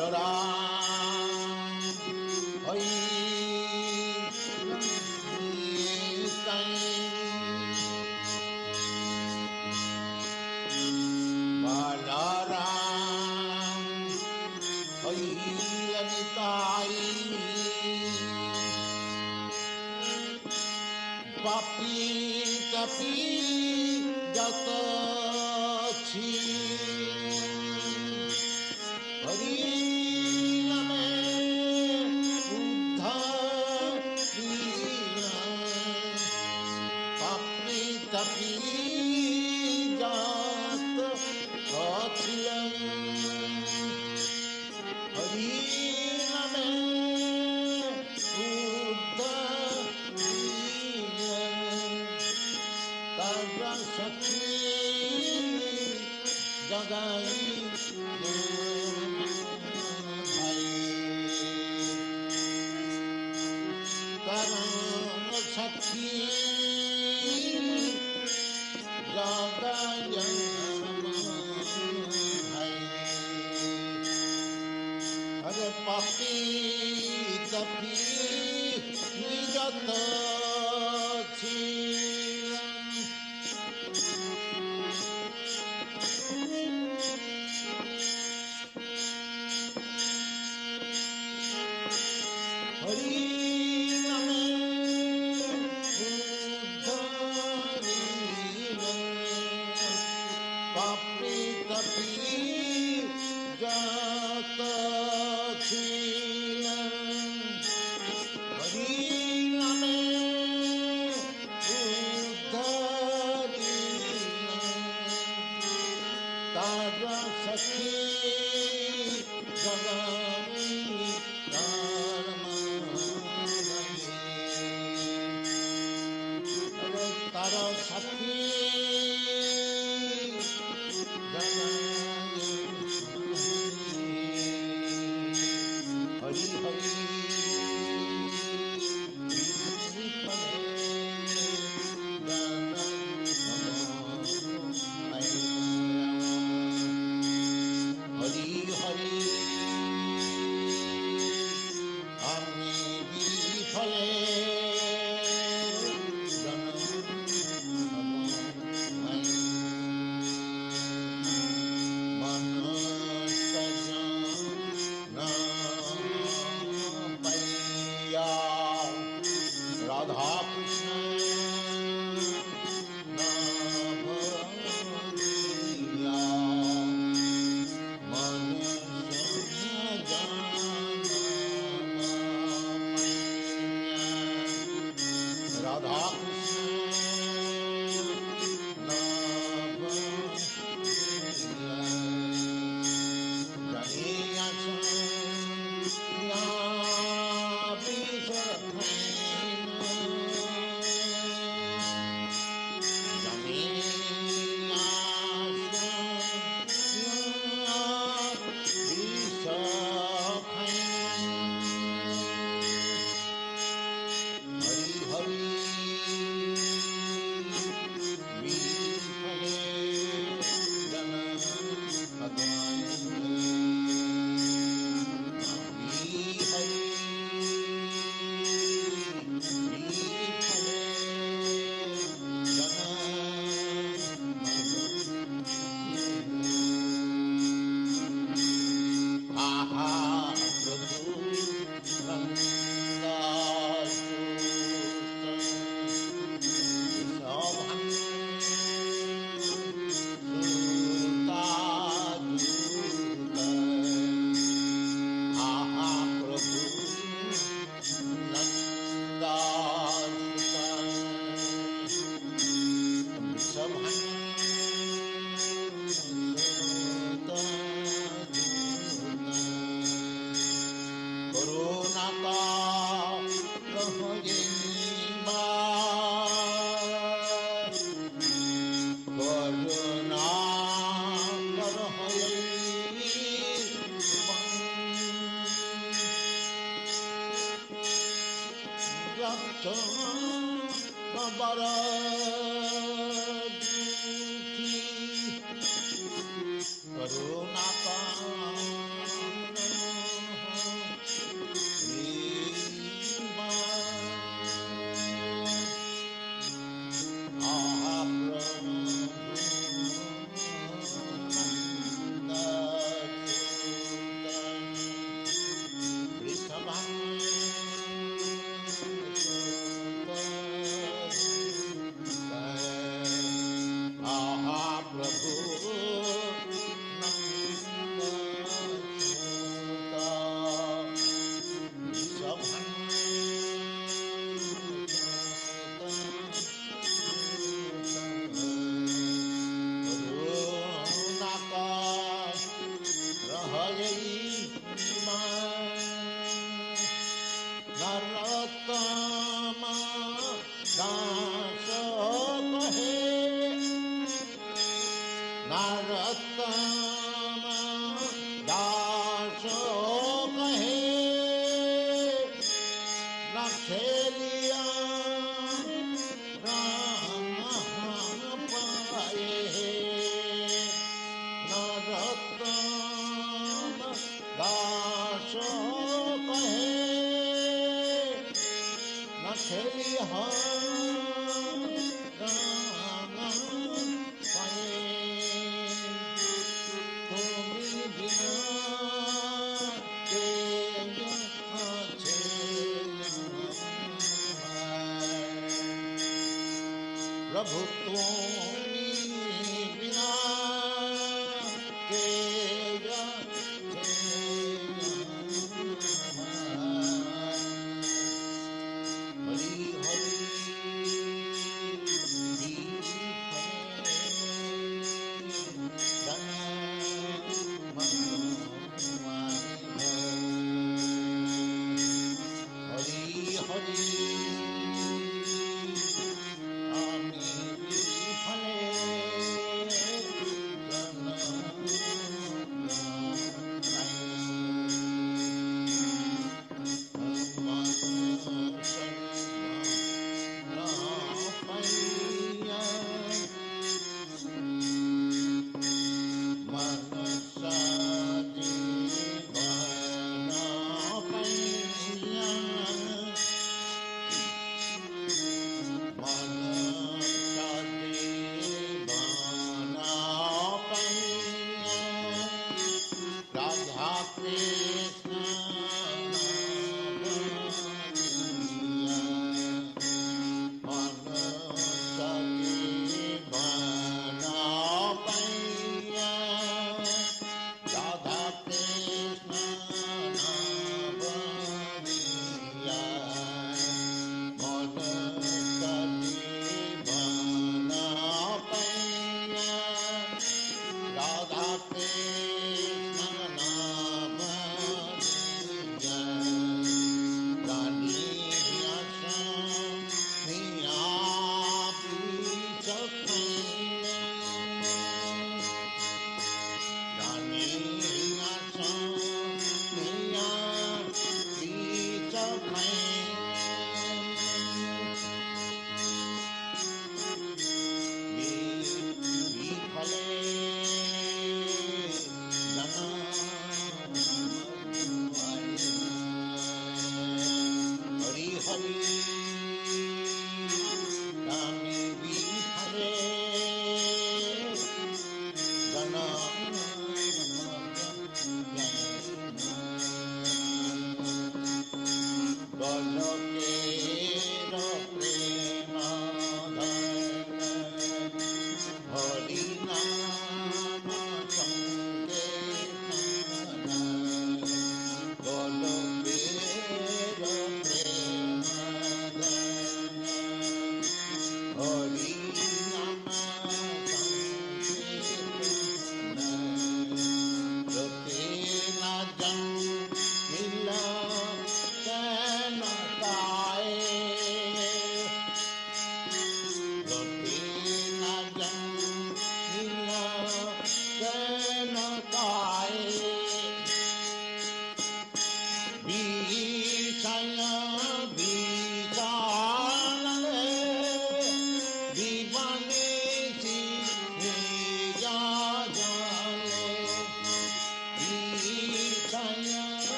Balaram, Hari, Balaram, Hari, Anitai, Papi, Tapi, Jata, Chi, Hari Name Buddha Lila Papi Tapi Jat Achilam Hari Name Buddha Lila Tagra Shakti Jagai Sakhi Jagaya Hare Papi Tapi Nijata Chi Hari Karuna Narottam दास कहे न खेलिया राम पाए नरोत्तम दास कहे न खेलिया राम पाए तुम्हें बिना के प्रभु तुम्हें बिना के हरि हरि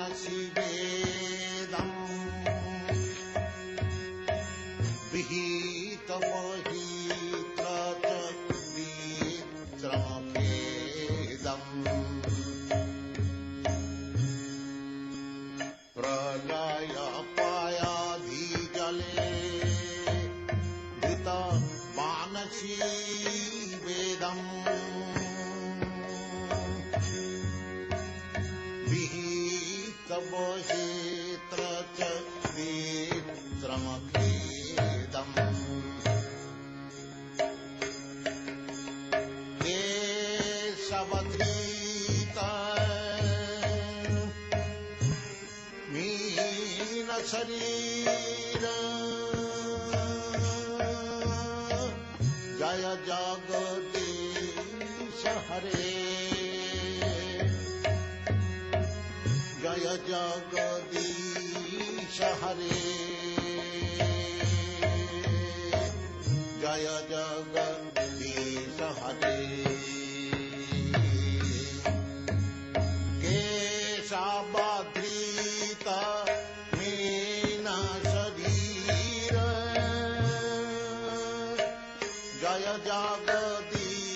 मानसि वेदम् विहित वहित्र च विश्रमभेदम् प्रलय पायाधिजले धृत मानसि वेदम् विहित वहित्र च विश्रमभेदम् केशवधृत मीन शरीर जय जगदीश हरे जय जगदीश हरे जय जगदीश हरे केशवधृत मीन शरीर जय जगदीश